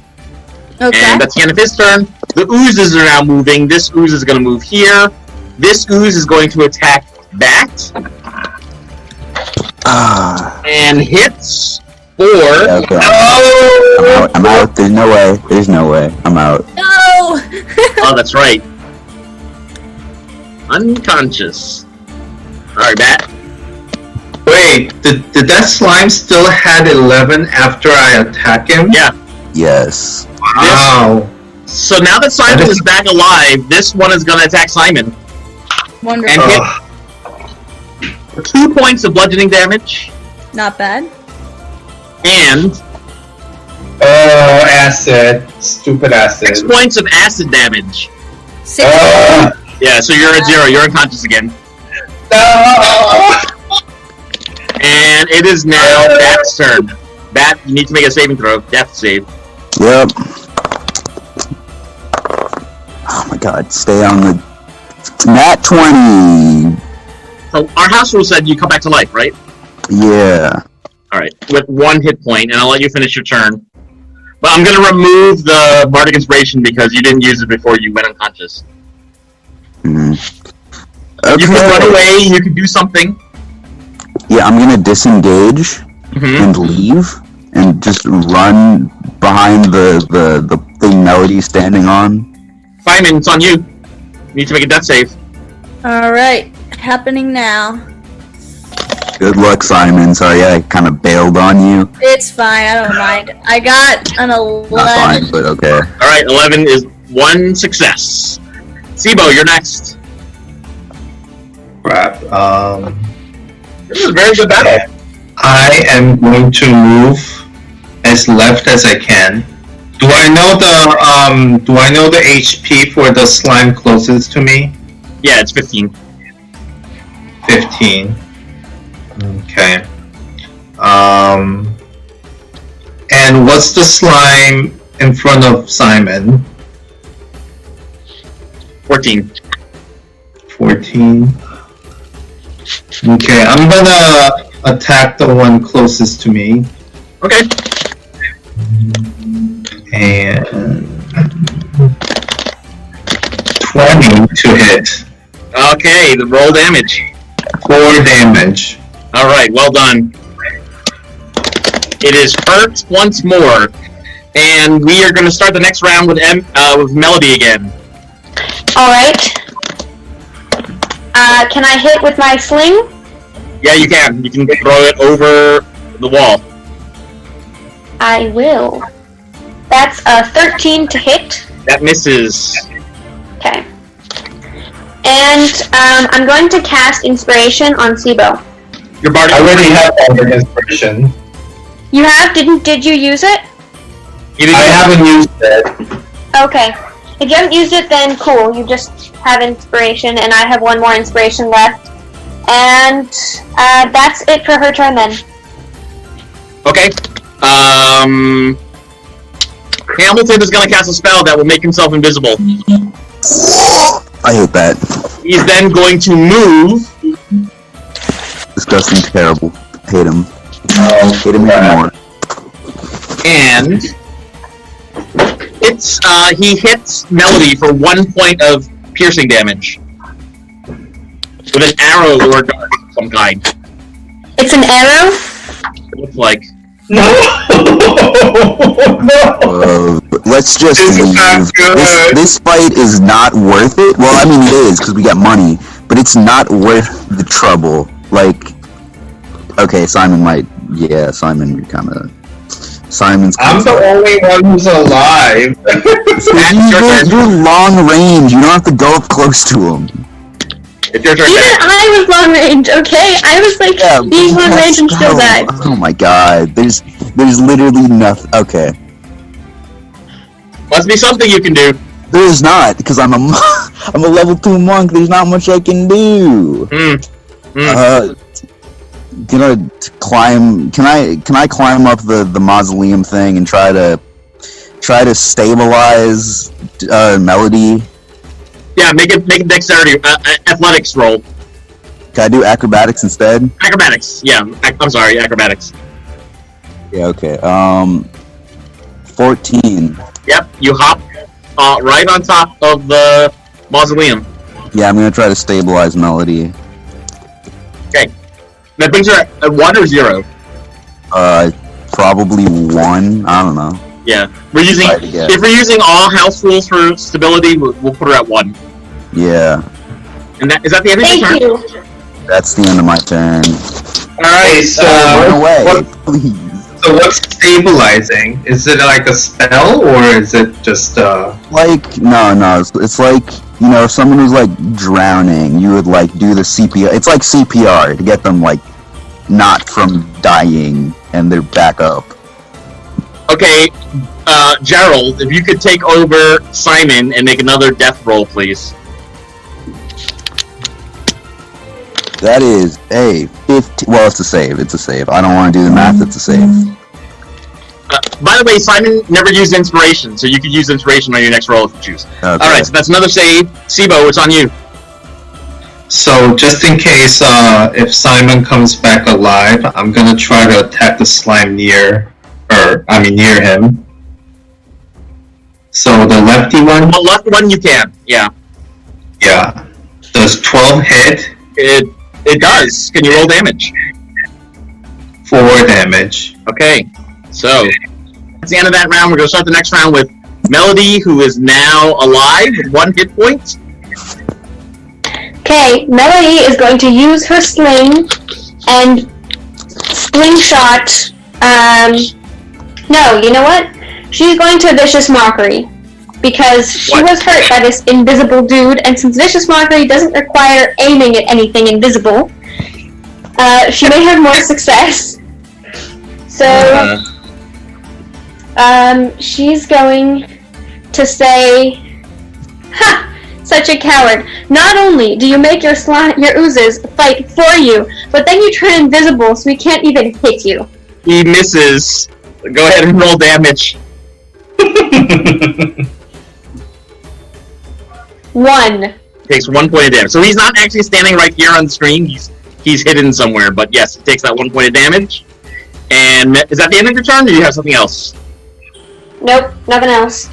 Okay. And that's the end of his turn. The oozes are now moving. This ooze is going to move here. This ooze is going to attack Bat. And hits for... Okay. Oh! I'm out. There's no way. There's no way. I'm out. No! Oh, that's right. Unconscious. Alright, Bat. Wait, did that slime still had 11 after I attack him? Yeah. Yes. Wow. So now that Simon is back alive, this one is going to attack Simon. Wonderful. And hit for 2 points of bludgeoning damage. Not bad. And Oh, acid. Stupid acid. 6 points of acid damage. 6. Yeah, so you're at 0. You're unconscious again. No! And it is now Bat's turn. Bat, you need to make a saving throw. Death save. Yep. Oh my god, stay on the... Nat 20! So our house rule said you come back to life, right? Yeah. Alright, with 1 hit point, and I'll let you finish your turn. But I'm going to remove the Bardic Inspiration because you didn't use it before you went unconscious. Okay. You can run away, you can do something. Yeah, I'm gonna disengage Mm-hmm. and leave and just run behind the thing Melody's standing on. Simon, it's on you. You need to make a death save. Alright. Happening now. Good luck, Simon. Sorry, I kind of bailed on you. It's fine, I don't mind. I got an 11. Not fine, but okay. Alright, 11 is 1 success. Sibo, you're next. Crap. This is a very good battle. I am going to move as left as I can. Do I know the HP for the slime closest to me? Yeah, it's 15. 15. Okay. And what's the slime in front of Simon? 14. 14. Okay, I'm gonna attack the one closest to me. Okay. And 20 to hit. Okay, the roll damage. 4 damage. Alright, well done. It is hurt once more. And we are going to start the next round with Melody again. Alright. Can I hit with my sling? Yeah, you can. You can throw it over the wall. I will. That's a 13 to hit. That misses. Okay. And I'm going to cast Inspiration on Sibo. Your bard. I already have Bardic Inspiration. You have? Did you use it? I haven't used it. Okay. If you haven't used it, then cool. You just have Inspiration, and I have one more Inspiration left. And that's it for her turn then. Okay. Hamilton is going to cast a spell that will make himself invisible. I hate that. He's then going to move. Disgusting, terrible. Hate him. Hate him even more. And it's he hits Melody for 1 point of piercing damage with an arrow or a dart of some kind. It's an arrow? It looks like. No! Let's just This is not leave. good. This fight is not worth it. Well, I mean, it is, because we got money, but it's not worth the trouble. Like, okay, Simon might, yeah, Simon kind of, Simon's I'm the only one who's alive. You're long range, you don't have to go up close to him. It's your turn. Even I was long range, okay? I was like being long range and still died. Oh my god, there's literally nothing. Okay. Must be something you can do. There's not, because I'm a level 2 monk, there's not much I can do. Gonna climb, can I climb up the mausoleum thing and try to stabilize Melody? Yeah, make a dexterity, athletics roll. Can I do acrobatics instead? Acrobatics, yeah. I'm sorry, acrobatics. Yeah, okay. 14. Yep, you hop right on top of the mausoleum. Yeah, I'm gonna try to stabilize Melody. Okay. That brings her at 1 or 0? Probably 1. I don't know. Yeah. We're using, if we're using all house rules for stability, we'll put her at 1. Yeah. And is that the end of your turn? Thank you. That's the end of my turn. Alright, so Run away, please. So what's stabilizing? Is it like a spell, or is it just Like, no, it's like, you know, if someone was like drowning, you would like do the CPR. It's like CPR to get them like not from dying and they're back up. Okay, Gerald, if you could take over Simon and make another death roll, please. That is a 15. Well, it's a save. It's a save. I don't want to do the math. It's a save. By the way, Simon never used inspiration, so you could use inspiration on your next roll if you choose. Okay. Alright, so that's another save. Sibo, it's on you. So just in case if Simon comes back alive, I'm gonna try to attack the slime near him. So the lefty one? The left one you can, yeah. Yeah. Does 12 hit? It does. Can you roll damage? 4 damage. Okay, so that's the end of that round. We're going to start the next round with Melody, who is now alive with 1 hit point. Okay, Melody is going to use her sling and slingshot. No, you know what? She's going to Vicious Mockery. Because she was hurt by this invisible dude, and since Vicious Mockery doesn't require aiming at anything invisible, she may have more success. So, she's going to say, "Ha! Such a coward! Not only do you make your oozes fight for you, but then you turn invisible so we can't even hit you." He misses. Go ahead and roll damage. 1. Takes 1 point of damage. So he's not actually standing right here on the screen. He's hidden somewhere. But yes, he takes that 1 point of damage. And is that the end of your turn, or do you have something else? Nope, nothing else.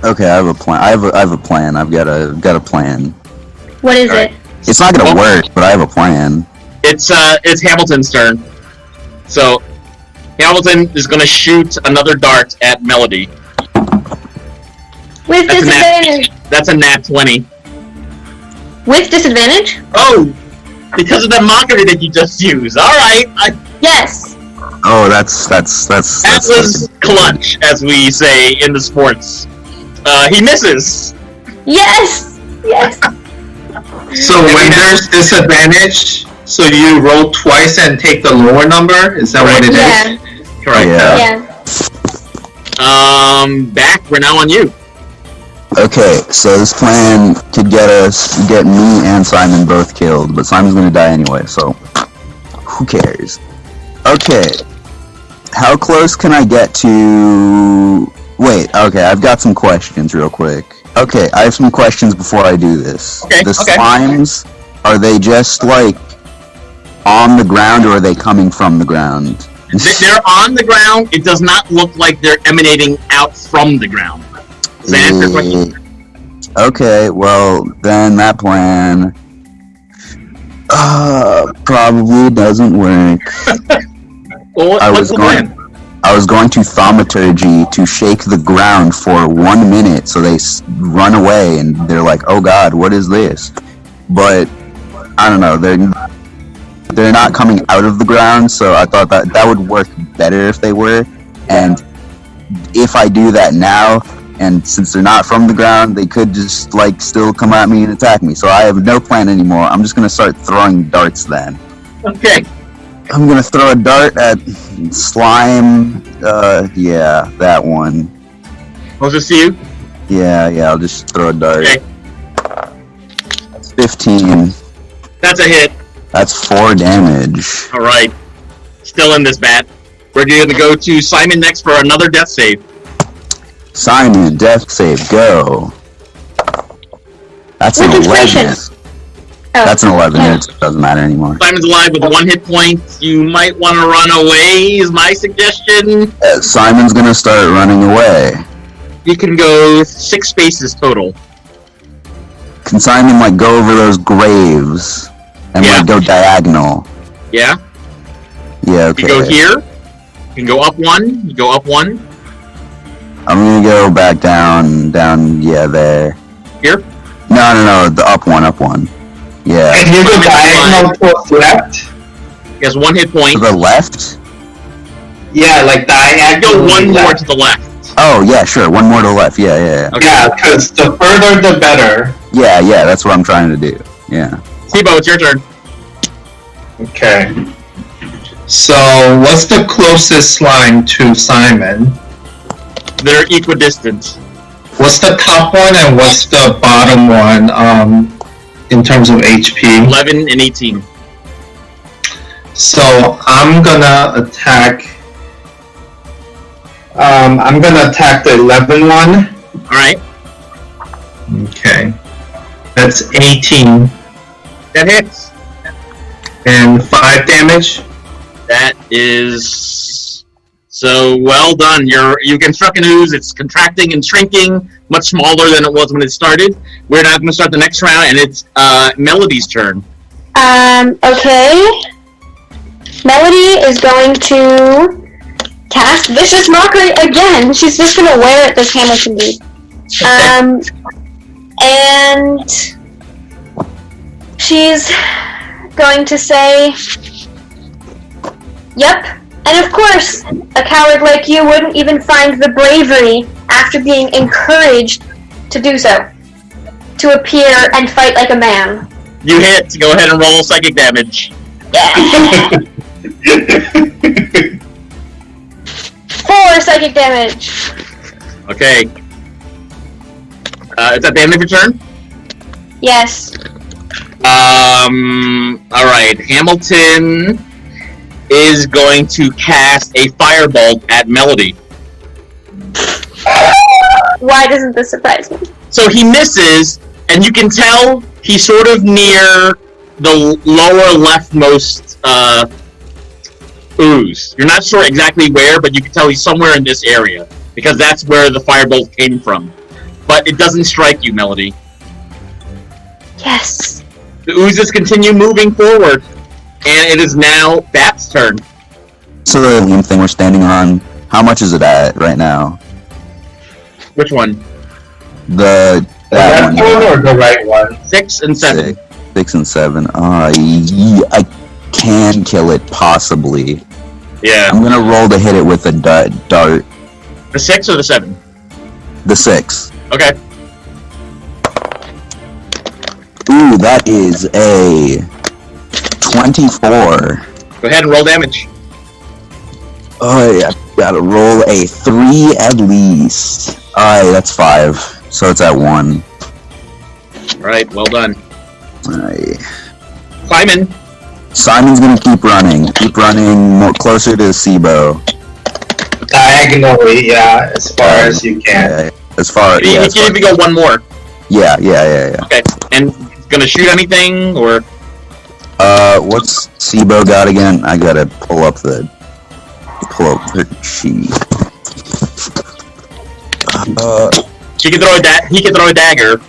Okay, I have a plan. I have a plan. I've got a plan. What is it? It's not gonna work, but I have a plan. It's Hamilton's turn. So Hamilton is going to shoot another dart at Melody. With disadvantage. That's a nat 20. With disadvantage? Oh, because of the mockery that you just used. All right. Yes. Oh, That was clutch, as we say in the sports. He misses. Yes. Yes. So when there's disadvantage, so you roll twice and take the lower number? Is that what it is? Correct. Yeah. Yeah. Back. We're now on you. Okay, so this plan could get me and Simon both killed, but Simon's gonna die anyway, so who cares? Okay, how close can I get to... Wait, okay, I've got some questions real quick. Okay, I have some questions before I do this. Okay, the slimes, are they just, like, on the ground, or are they coming from the ground? They're on the ground. It does not look like they're emanating out from the ground. Does that answer your question? Okay, well, then that plan probably doesn't work. Well, what's the plan? I was going to thaumaturgy to shake the ground for 1 minute so they run away and they're like, oh god, what is this? But, I don't know, they're not coming out of the ground, so I thought that would work better if they were. And if I do that now, and since they're not from the ground, they could just, like, still come at me and attack me. So I have no plan anymore. I'm just gonna start throwing darts then. Okay. I'm gonna throw a dart at slime. Yeah, that one. Was this you? Yeah, I'll just throw a dart. Okay. That's 15. That's a hit. That's 4 damage. All right. Still in this bat. We're going to go to Simon next for another death save. Simon, death save, go. That's an 11. Oh. That's an 11. It doesn't matter anymore. Simon's alive with 1 hit point. You might want to run away, is my suggestion. Simon's gonna start running away. You can go 6 spaces total. Can Simon, like, go over those graves and, like, go diagonal? Yeah? Yeah, okay. You go here. You can go up 1. You go up 1. I'm gonna go back down, yeah, there. Here? No, the up one. Yeah. And you go diagonal to the left? He has 1 hit point. To the left? Yeah, like diagonal. Go 1 more to the left. Oh, yeah, sure. 1 more to the left. Yeah. Okay. Yeah, because the further the better. Yeah, that's what I'm trying to do. Yeah. Sibo, it's your turn. Okay. So, what's the closest slime to Simon? They're equidistant. What's the top one and what's the bottom one, in terms of HP? 11 and 18. So, I'm gonna attack the 11 one. Alright. Okay. That's 18. That hits. And 5 damage. That is... So, well done. You construct an ooze. It's contracting and shrinking, much smaller than it was when it started. We're now going to start the next round, and it's Melody's turn. Okay. Melody is going to cast Vicious Mockery again. She's just gonna wear it this Hamilton dude. And she's going to say, yep, and of course, a coward like you wouldn't even find the bravery after being encouraged to do so, to appear and fight like a man. You hit. Go ahead and roll psychic damage. Yeah. 4 psychic damage. Okay. Is that the end of your turn? Yes. Alright. Hamilton is going to cast a firebolt at Melody. Why doesn't this surprise me? So he misses, and you can tell he's sort of near the lower leftmost ooze. You're not sure exactly where, but you can tell he's somewhere in this area, because that's where the firebolt came from. But it doesn't strike you, Melody. Yes. The oozes continue moving forward, And it is now Bat's turn. So the thing we're standing on, how much is it at right now? Which one? That That one. one or the right one? 6 and 7. 6 and 7. I can kill it, possibly. Yeah. I'm gonna roll to hit it with a dart. The 6 or the 7? The 6. Okay. Ooh, that is a 24. Go ahead and roll damage. Oh, yeah, gotta roll a 3 at least. Alright, that's 5. So it's at 1. Alright, well done. Alright. Simon's gonna keep running. Keep running more closer to Sibo. Diagonally, yeah, as far as you can. Yeah, as far You as can even go one more. Yeah. Okay. And gonna shoot anything, or? What's Sibo got again? I gotta pull up her sheet. He can throw a dagger.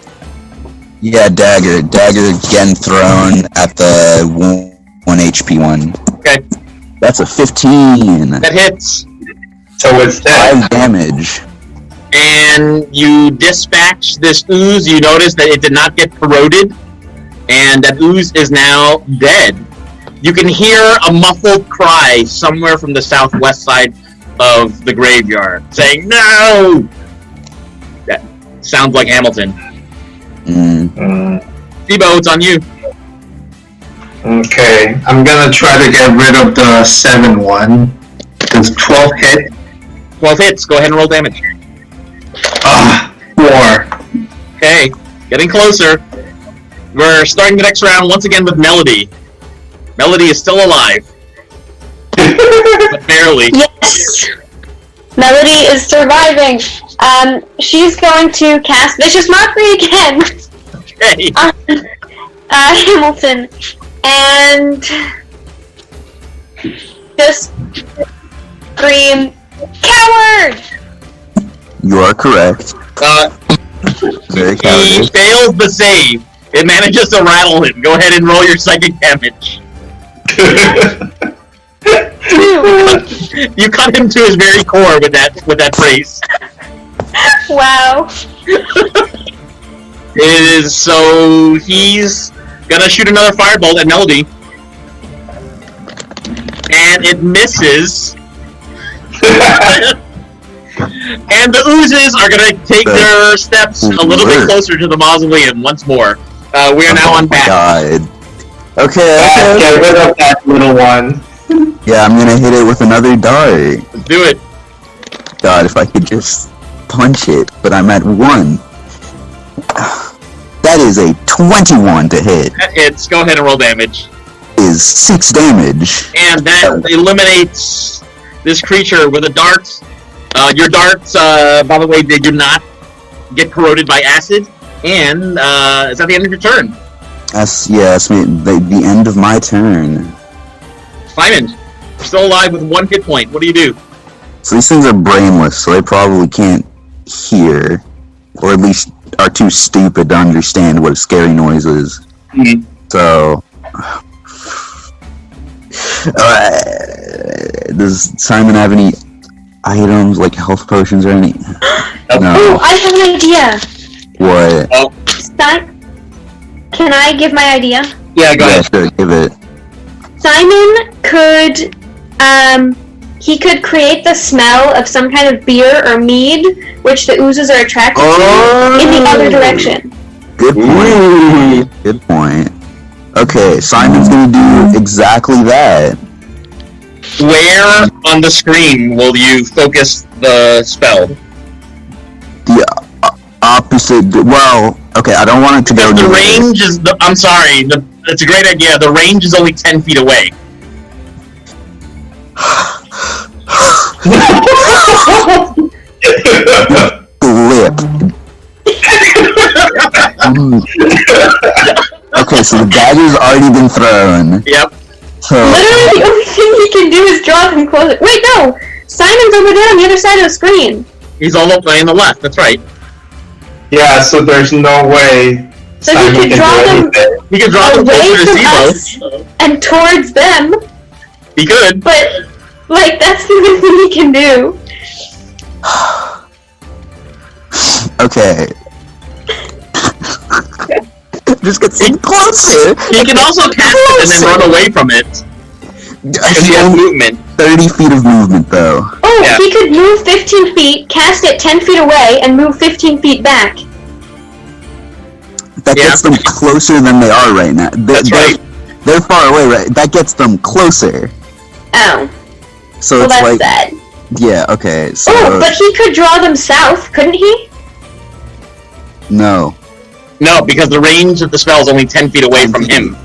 Yeah, dagger again thrown at the 1 HP one. Okay. That's a 15. That hits. So it's dead. 5 damage. And you dispatch this ooze. You notice that it did not get corroded, and that ooze is now dead. You can hear a muffled cry somewhere from the southwest side of the graveyard, saying, "No!" That sounds like Hamilton. Sibo, it's on you. Okay, I'm gonna try to get rid of the 7 one. Does 12 hit? 12 hits. Go ahead and roll damage. 4. Okay, getting closer. We're starting the next round once again with Melody. Melody is still alive. But barely. Yes! Melody is surviving. She's going to cast Vicious Mockery again Okay. on Hamilton. And just scream, "Coward!" You are correct. Very He cowardly. fails the save. It manages to rattle him. Go ahead and roll your psychic damage. You cut him to his very core with that phrase. Wow. It is so he's gonna shoot another firebolt at Melody. And it misses. And the oozes are gonna take their steps a little bit closer to the mausoleum once more. We are now on Bat. God. Okay. Get rid of that little one. Yeah, I'm gonna hit it with another dart. Let's do it. God, if I could just punch it, but I'm at 1. That is a 21 to hit. That hits. Go ahead and roll damage. Is 6 damage. And that eliminates this creature with a dart. Your darts, by the way, they do not get corroded by acid. And is that the end of your turn? That's the end of my turn. Simon, you're still alive with 1 hit point. What do you do? So these things are brainless, so they probably can't hear, or at least are too stupid to understand what a scary noise is. Mhm. So, does Simon have any items like health potions or any? No. Oh, I have an idea. What? Oh, Can I give my idea? yeah, go Yeah, ahead. sure, give it. Simon could, he could create the smell of some kind of beer or mead, which the oozes are attracted to, in the other direction. Good point. Good point. Okay, Simon's gonna do exactly that. Where on the screen will you focus the spell? The opposite. Well, okay, I don't want it to go. Because the near- range is. I'm sorry. It's a great idea. The range is only 10 feet away. Lip. Okay, so the dagger's already been thrown. Yep. So Literally, the only thing he can do is draw them closer. Wait, no! Simon's over there on the other side of the screen. He's all the way on the left. That's right. Yeah, so there's no way So he could draw them He could draw them away closer to from Zebo. us and towards them, He could. but, like, that's the only thing he can do. Okay. Just get some closer. He can also cast it and then run away from it. Because he has movement. 30 feet of movement, though. Oh, Yeah. he could move 15 feet, cast it 10 feet away, and move 15 feet back. That gets them closer than they are right now. That's right. They're far away, right? That gets them closer. Oh. So Well, it's that's like, sad. yeah, okay. So Oh, but he could draw them south, couldn't he? no. No, because the range of the spell is only 10 feet away from him.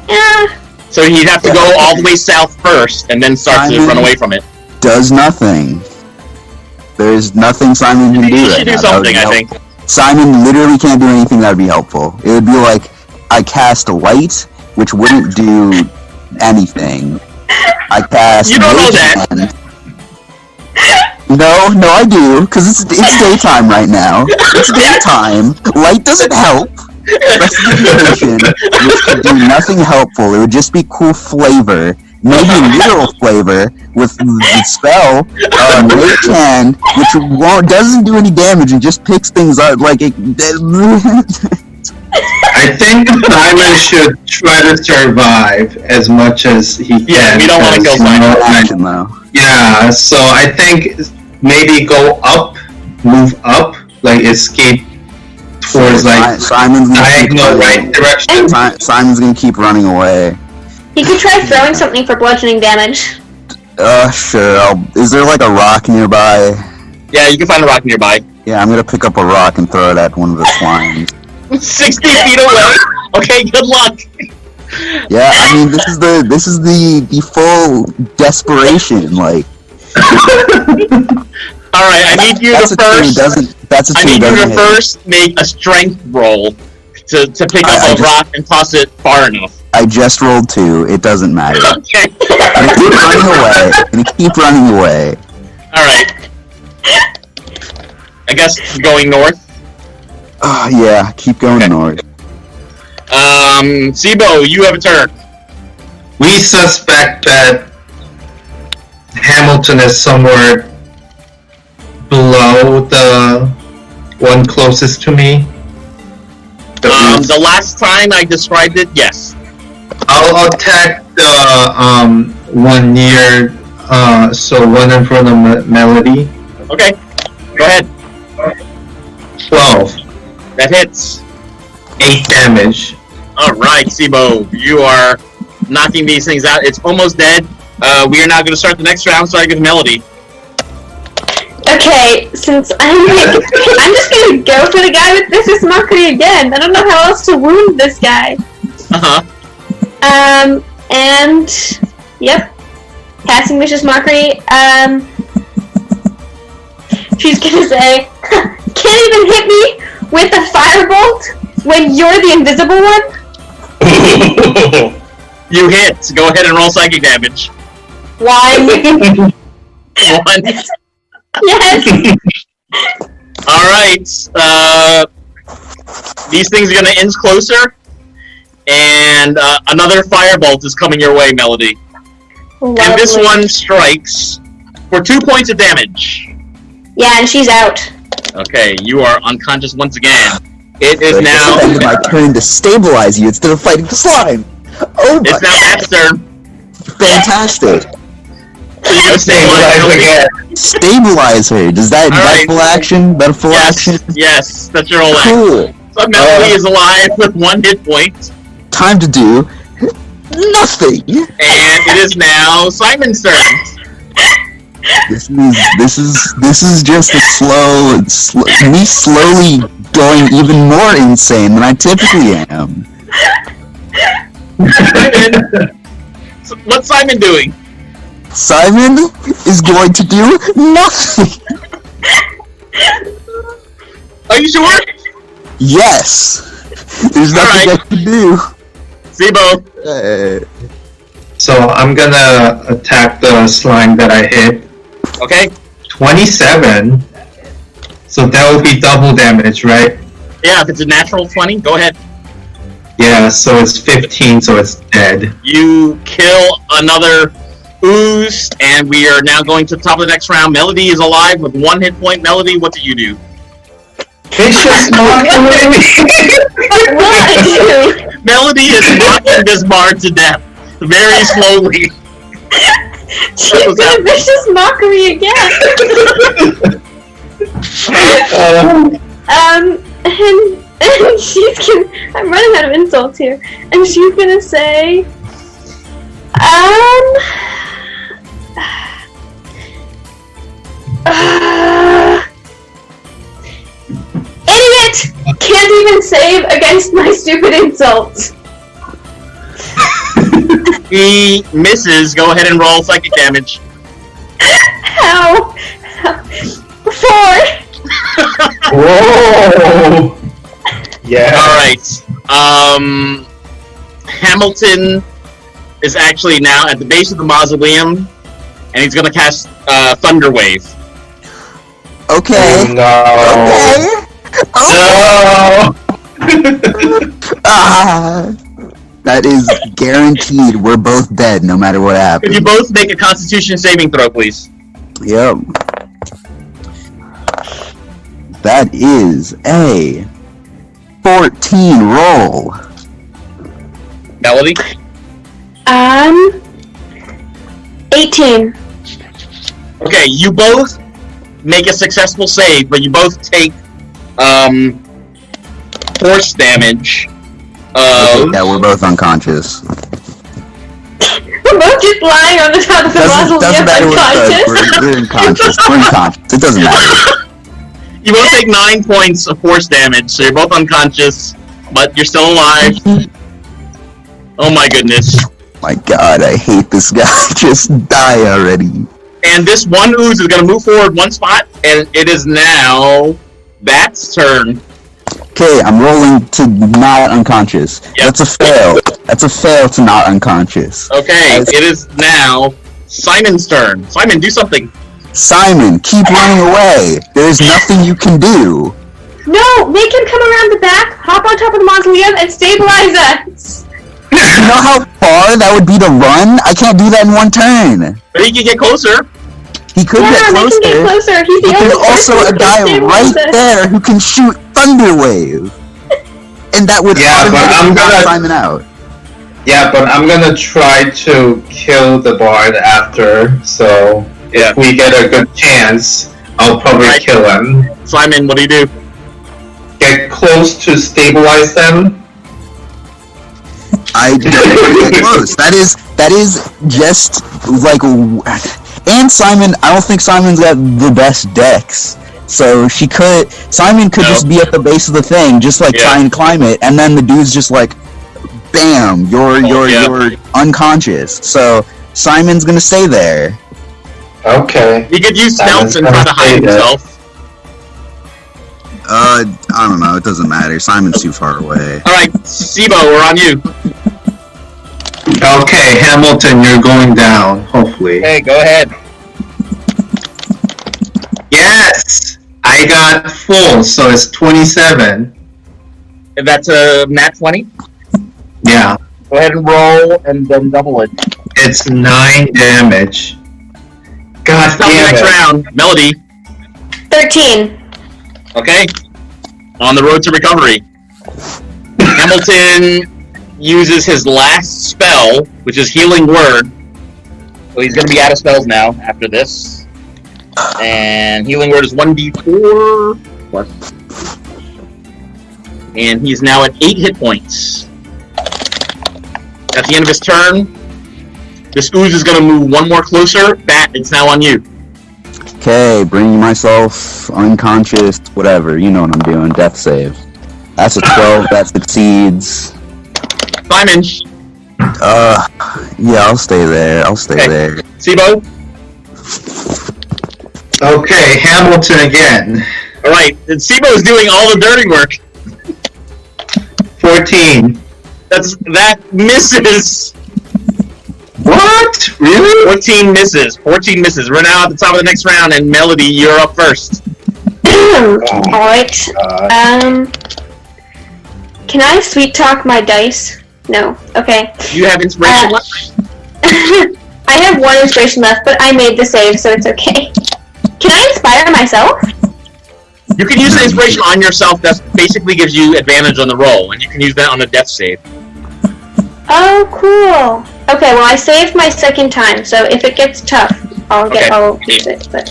Yeah. So he'd have to go all the way south first and then start to run away from it. Does nothing. There's nothing Simon can do He right should do now. That would be something, I think. helpful. Simon literally can't do anything that would be helpful. It would be like, I cast light, which wouldn't do anything. I cast You don't know Mage that. Hand. No, I do, because it's daytime right now. It's daytime. Light doesn't help. Prestidigitation, which could do nothing helpful. It would just be cool flavor. Maybe literal flavor with the spell. Mage Hand, which doesn't do any damage and just picks things up like it. I think Simon should try to survive as much as he can. Yeah, we don't want to kill Simon. Action though. Yeah, so I think maybe go up, move up, like escape towards like Simon's gonna keep diagonal running. right direction. Simon's gonna keep running away. He could try throwing something for bludgeoning damage. Sure. Is there like a rock nearby? Yeah, you can find a rock nearby. Yeah, I'm gonna pick up a rock and throw it at one of the swines. 60 feet away. Okay, good luck. Yeah, I mean this is the full desperation. Like All right, I need you that's to a two. first. That's a two. I need you doesn't to hit. first make a strength roll to pick up I a just- rock and toss it far enough. I just rolled 2. It doesn't matter. Okay. I'm gonna keep running away. All right. I guess going north. Oh yeah, keep going north. Sibo, you have a turn. We suspect that Hamilton is somewhere below the one closest to me. The last time I described it, yes. I'll attack the one near, so one in front of Melody. Okay. Go ahead. 12. That hits. 8 damage. All right, Sibo, you are knocking these things out. It's almost dead. We are now going to start the next round, starting with Melody. Okay, since I'm just gonna go for the guy with Vicious Mockery again. I don't know how else to wound this guy. Uh-huh. And yep, casting Vicious Mockery. She's gonna say, "Can't even hit me with a firebolt when you're the invisible one." You hit. Go ahead and roll psychic damage. 1. 1. Yes. Alright. These things are going to inch closer. And another firebolt is coming your way, Melody. Lovely. And this one strikes for 2 points of damage. Yeah, and she's out. Okay, you are unconscious once again. It is I now... spend my turn to stabilize you instead of fighting the slime. Oh my! It's now Pat's turn. Fantastic. So you're going to stabilize again. Stabilize her. Does that Alright. full action? That full action? Yes, that's your whole action. Cool. So Melody is alive with 1 hit point. Time to do nothing. And it is now Simon's turn. This is just a me slowly going even more insane than I typically am. Simon, what's Simon doing? Simon is going to do nothing. Are you sure? Yes. There's nothing I can do. Sibo. So I'm gonna attack the slime that I hit. Okay. 27. So that would be double damage, right? Yeah, if it's a natural 20, go ahead. Yeah, so it's 15, so it's dead. You kill another ooze, and we are now going to the top of the next round. Melody is alive with 1 hit point. Melody, what do you do? Vicious mockery! What? Melody is knocking this bard to death very slowly. She's gonna vicious mockery again. And she's gonna. I'm running out of insults here, and she's gonna say, idiot! Can't even save against my stupid insults. He misses. Go ahead and roll psychic damage. How? 4. Whoa! Yeah. Alright. Hamilton is actually now at the base of the mausoleum, and he's gonna cast Thunder Wave. Okay. Oh, no. Ah, that is guaranteed. We're both dead, no matter what Could happens. you both make a Constitution saving throw, please? Yep. That is a 14 roll. Melody? 18. Okay, you both make a successful save, but you both take force damage. Yeah, we're both unconscious. We're both just lying on the top of the Doesn't mausoleum matter what it unconscious. does. We're unconscious. We're unconscious. It doesn't matter. You both take 9 points of force damage, so you're both unconscious, but you're still alive. Oh my goodness. My God, I hate this guy. Just die already. And this one ooze is going to move forward 1 spot, and it is now Bat's turn. Okay, I'm rolling to not unconscious. Yep. That's a fail. That's a fail to not unconscious. Okay, it is now Simon's turn. Simon, do something. Simon, keep running away. There's nothing you can do. No, make him come around the back, hop on top of the mausoleum, and stabilize us. You know how far that would be to run? I can't do that in 1 turn. But he can get closer. He could Yeah, get make him closer. get closer. He's the But only there's also person a who guy can stabilize right us. there who can shoot Thunder Wave. And that would Yeah, but automatically I'm knock gonna- Simon out. Yeah, but I'm gonna try to kill the bard after, so Yeah. if we get a good chance, I'll probably Right. kill him. Simon, what do you do? Get close to stabilize them. I don't get close. That is just like, and Simon. I don't think Simon's got the best dex, so Simon could No. just be at the base of the thing, just like Yeah. try and climb it, and then the dude's just like, bam, you're unconscious. So Simon's gonna stay there. Okay. He could use Simon's stealth and try to gonna hide stay there. himself. I don't know. It doesn't matter. Simon's too far away. Alright, Sibo, we're on you. Okay, Hamilton, you're going down, hopefully. Hey, go ahead. Yes! I got full, so it's 27. That's a nat 20. Yeah. Go ahead and roll, and then double it. It's 9 damage. God Stop the damn next it. round. Melody. 13. Okay. On the road to recovery. Hamilton uses his last spell, which is Healing Word. So he's going to be out of spells now after this. And Healing Word is 1d4. Plus. And he's now at 8 hit points. At the end of his turn, this ooze is going to move 1 more closer. Bat, it's now on you. Okay, bringing myself unconscious, whatever. You know what I'm doing. Death save. That's a 12. That succeeds. Simon. Yeah, I'll stay there. Okay. There. Sibo. Okay, Hamilton again. Alright, and Sibo is doing all the dirty work. 14. That misses. What? Really? 14 misses. 14 misses. We're now at the top of the next round, and Melody, you're up first. Alright. Can I sweet talk my dice? No. Okay. You have inspiration left? I have 1 inspiration left, but I made the save, so it's okay. Can I inspire myself? You can use the inspiration on yourself. That basically gives you advantage on the roll, and you can use that on a death save. Oh, cool. Okay, well, I saved my second time, so if it gets tough, I'll use it. But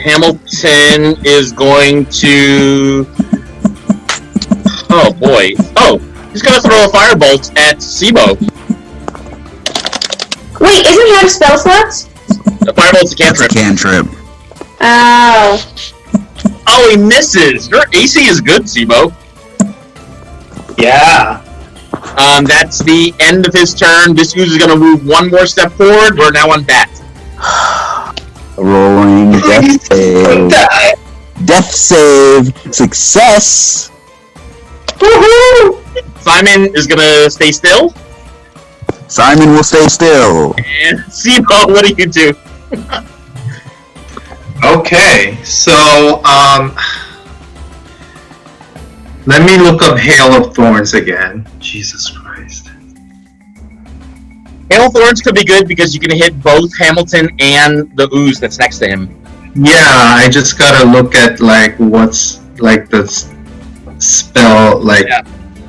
Hamilton is going to... Oh, boy. Oh, he's going to throw a firebolt at Sibo. wait, isn't he out of spell slots? The firebolt's a cantrip. Cantrip. Oh. Oh, he misses! Your AC is good, Sibo. Yeah. That's the end of his turn. This ooze is going to move 1 more step forward. We're now on bat. Rolling death save. Death save. Success. Woohoo! Simon is going to stay still. Simon will stay still. And Sibo, what do you do? Okay, so, let me look up Hail of Thorns again. Jesus Christ. Hail of Thorns could be good because you can hit both Hamilton and the ooze that's next to him. Yeah, I just gotta look at, like, what's, like, the spell, like,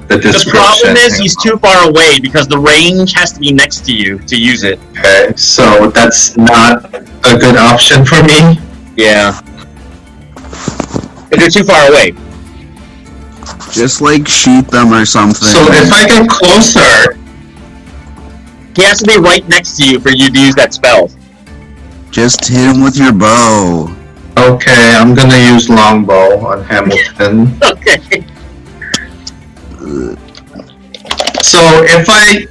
the description. The problem is he's too far away because the range has to be next to you to use it. Okay, so that's not a good option for me. Yeah. If you're too far away. Just like shoot them or something. So if I get closer... He has to be right next to you for you to use that spell. Just hit him with your bow. Okay, I'm gonna use longbow on Hamilton. Okay. So if I...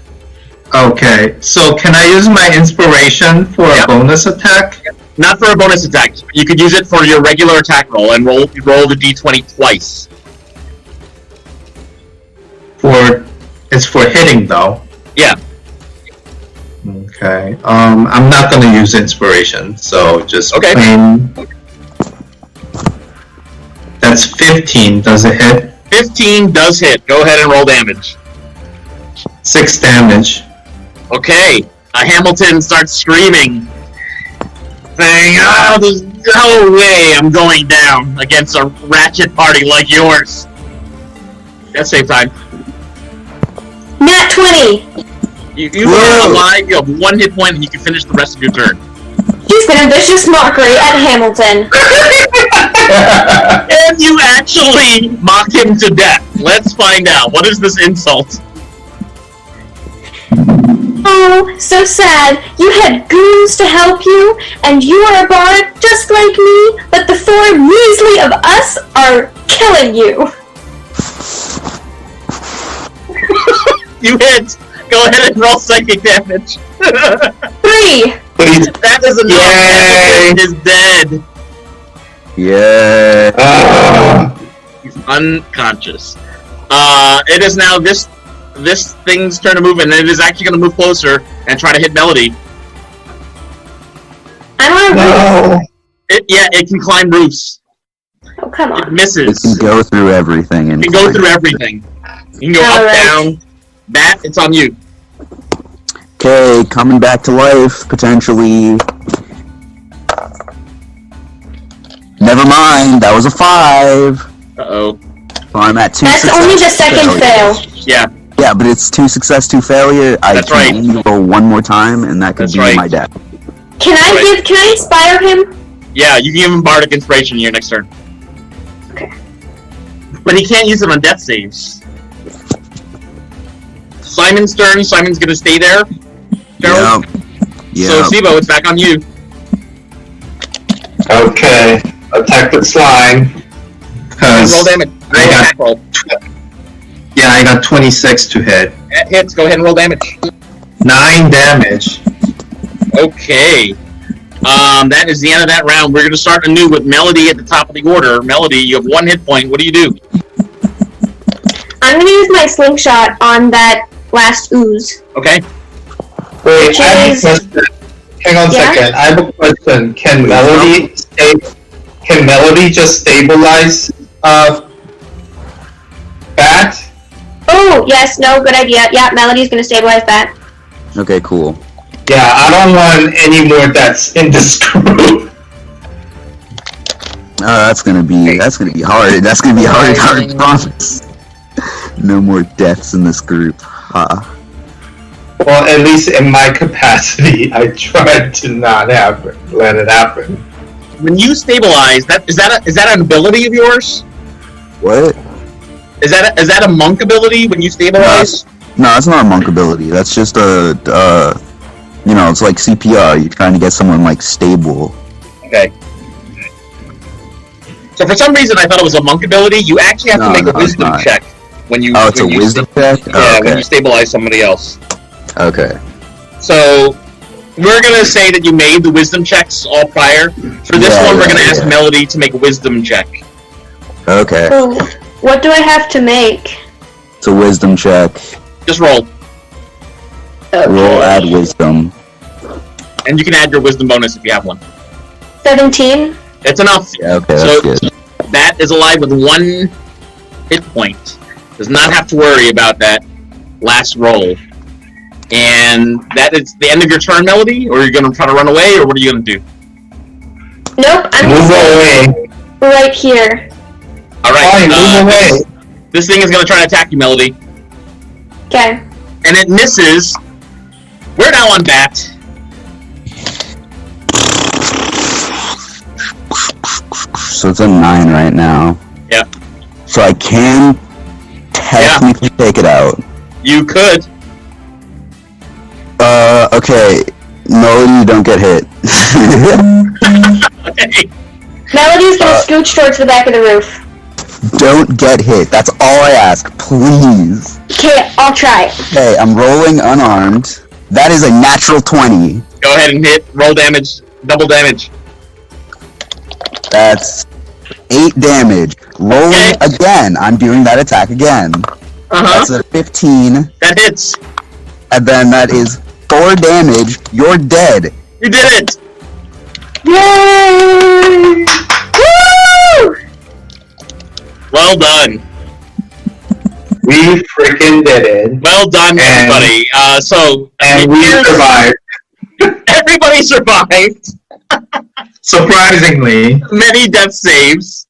Okay, so can I use my inspiration for a bonus attack? Not for a bonus attack. You could use it for your regular attack roll and roll the d20 twice. It's for hitting though. Yeah. Okay. I'm not gonna use inspiration, so just plain. That's 15. Does it hit? 15 does hit. Go ahead and roll damage. 6 damage. Okay. Hamilton starts screaming, saying, "Oh, there's no way I'm going down against a ratchet party like yours." That's save time. Nat 20! You are alive, you have 1 hit point, and you can finish the rest of your turn. He's been a vicious mockery at Hamilton. And you actually mock him to death. Let's find out. What is this insult? Oh, so sad. You had goons to help you, and you are a bard just like me, but the 4 measly of us are killing you. You hit. Go ahead and roll psychic damage. 3! That is enough. Hamilton is dead. Yeah. He's unconscious. It is now this thing's turn to move, and it is actually going to move closer and try to hit Melody. I don't know. It can climb roofs. Oh, come on. It misses. It can go through everything. You can go through everything. You can go up, down. Bat, it's on you. Okay, coming back to life, potentially. Never mind, that was a 5. Uh-oh. So I'm at 2 That's success, only the second fail. Yeah. Yeah, but it's 2 success, 2 failure. That's I can only roll 1 more time, and that could be my death. Can I inspire him? Yeah, you can give him Bardic Inspiration your next turn. Okay. But he can't use it on death saves. Simon's turn. Simon's gonna stay there. Gerald? Yeah. So, Sibo, it's back on you. Okay. Attack the slime. Roll damage. I got 26 to hit. That hits. Go ahead and roll damage. 9 damage. Okay. That is the end of that round. We're gonna start anew with Melody at the top of the order. Melody, you have 1 hit point. What do you do? I'm gonna use my slingshot on that last ooze. Okay. Wait, I have a question. Hang on a second. I have a question. Can Melody just stabilize Bat? Oh, yes, no, good idea. Yeah, Melody's gonna stabilize that. Okay, cool. Yeah, I don't want any more deaths in this group. That's gonna be hard. That's gonna be hard. I promise. No more deaths in this group. Ha. Well, at least in my capacity, I tried to not let it happen. When you stabilize, is that an ability of yours? What? Is that a monk ability when you stabilize? No, it's not a monk ability. That's just it's like CPR. You're trying to get someone like stable. Okay. So for some reason, I thought it was a monk ability. You actually have to make a wisdom check when you. Oh, it's a wisdom check. Yeah, oh, okay. When you stabilize somebody else. Okay. So we're gonna say that you made the wisdom checks all prior. For this one, we're gonna ask Melody to make a wisdom check. Okay. So, what do I have to make? It's a wisdom check. Just roll. Okay. Roll add wisdom. And you can add your wisdom bonus if you have one. 17. That's enough. Yeah, okay, that's good. That is alive with 1 hit point. Does not have to worry about that last roll. And that is the end of your turn, Melody? Or are you going to try to run away, or what are you going to do? Nope, I'm Move away. right here. Alright, Move away. This thing is going to try to attack you, Melody. Okay. And it misses. We're now on bat. So it's a 9 right now. Yep. So I can technically take it out. You could. Okay. Melody, you don't get hit. Okay. Melody's gonna scooch towards the back of the roof. Don't get hit. That's all I ask. Please. Okay, I'll try. Okay, I'm rolling unarmed. That is a natural 20. Go ahead and hit. Roll damage. Double damage. That's 8 damage. Rolling again. I'm doing that attack again. That's a 15. That hits. And then that is 4 damage. You're dead. You did it. Yay! Woo! Well done. We freaking did it. Well done, everybody. And we survived. Everybody survived. Surprisingly. Many death saves.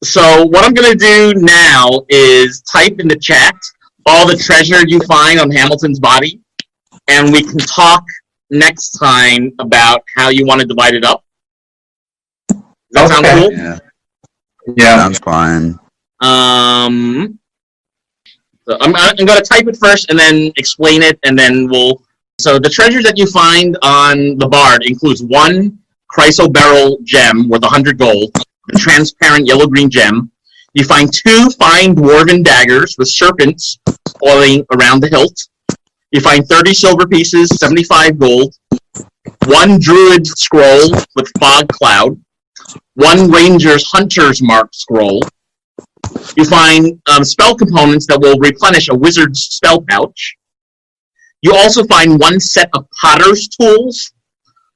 So what I'm going to do now is type in the chat all the treasure you find on Hamilton's body, and we can talk next time about how you want to divide it up. Does that sound cool? Yeah. Sounds fine. So I'm going to type it first and then explain it, and then we'll... So the treasures that you find on the bard includes 1 chrysoberyl gem worth 100 gold, a transparent yellow-green gem. You find 2 fine dwarven daggers with serpents coiling around the hilt. You find 30 silver pieces, 75 gold, 1 druid scroll with fog cloud, 1 ranger's hunter's mark scroll. You find spell components that will replenish a wizard's spell pouch. You also find 1 set of potter's tools.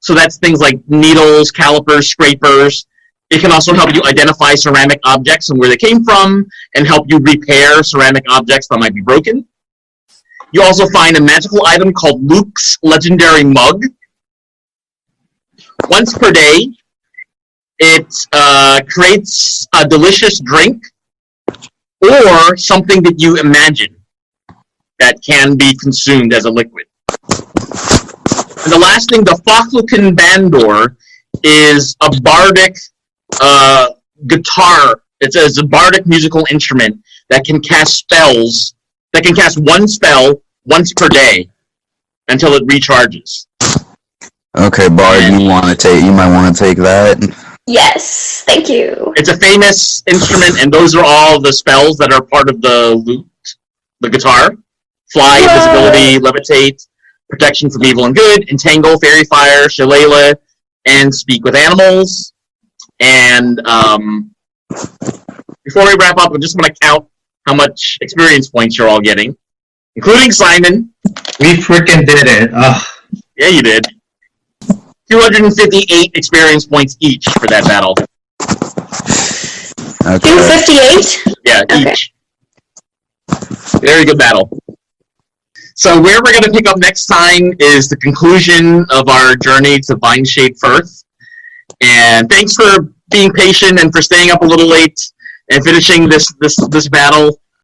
So that's things like needles, calipers, scrapers. It can also help you identify ceramic objects and where they came from, and help you repair ceramic objects that might be broken. You also find a magical item called Luke's Legendary Mug. Once per day, it creates a delicious drink or something that you imagine that can be consumed as a liquid. And the last thing, the Foclucan Bandor is a bardic guitar. It's a bardic musical instrument that can cast spells, that can cast 1 spell once per day until it recharges. Okay, Bard, you might want to take that. Yes, thank you. It's a famous instrument, and those are all the spells that are part of the lute, the guitar. Fly, invisibility, levitate, protection from evil and good, entangle, fairy fire, shillelagh, and speak with animals. And before we wrap up, I just want to count how much experience points you're all getting, including Simon. We freaking did it. Ugh. Yeah, you did. 258 experience points each for that battle. Okay. 258? Yeah, each. Very good battle. So where we're going to pick up next time is the conclusion of our journey to Vineshade Firth. And thanks for being patient and for staying up a little late and finishing this battle.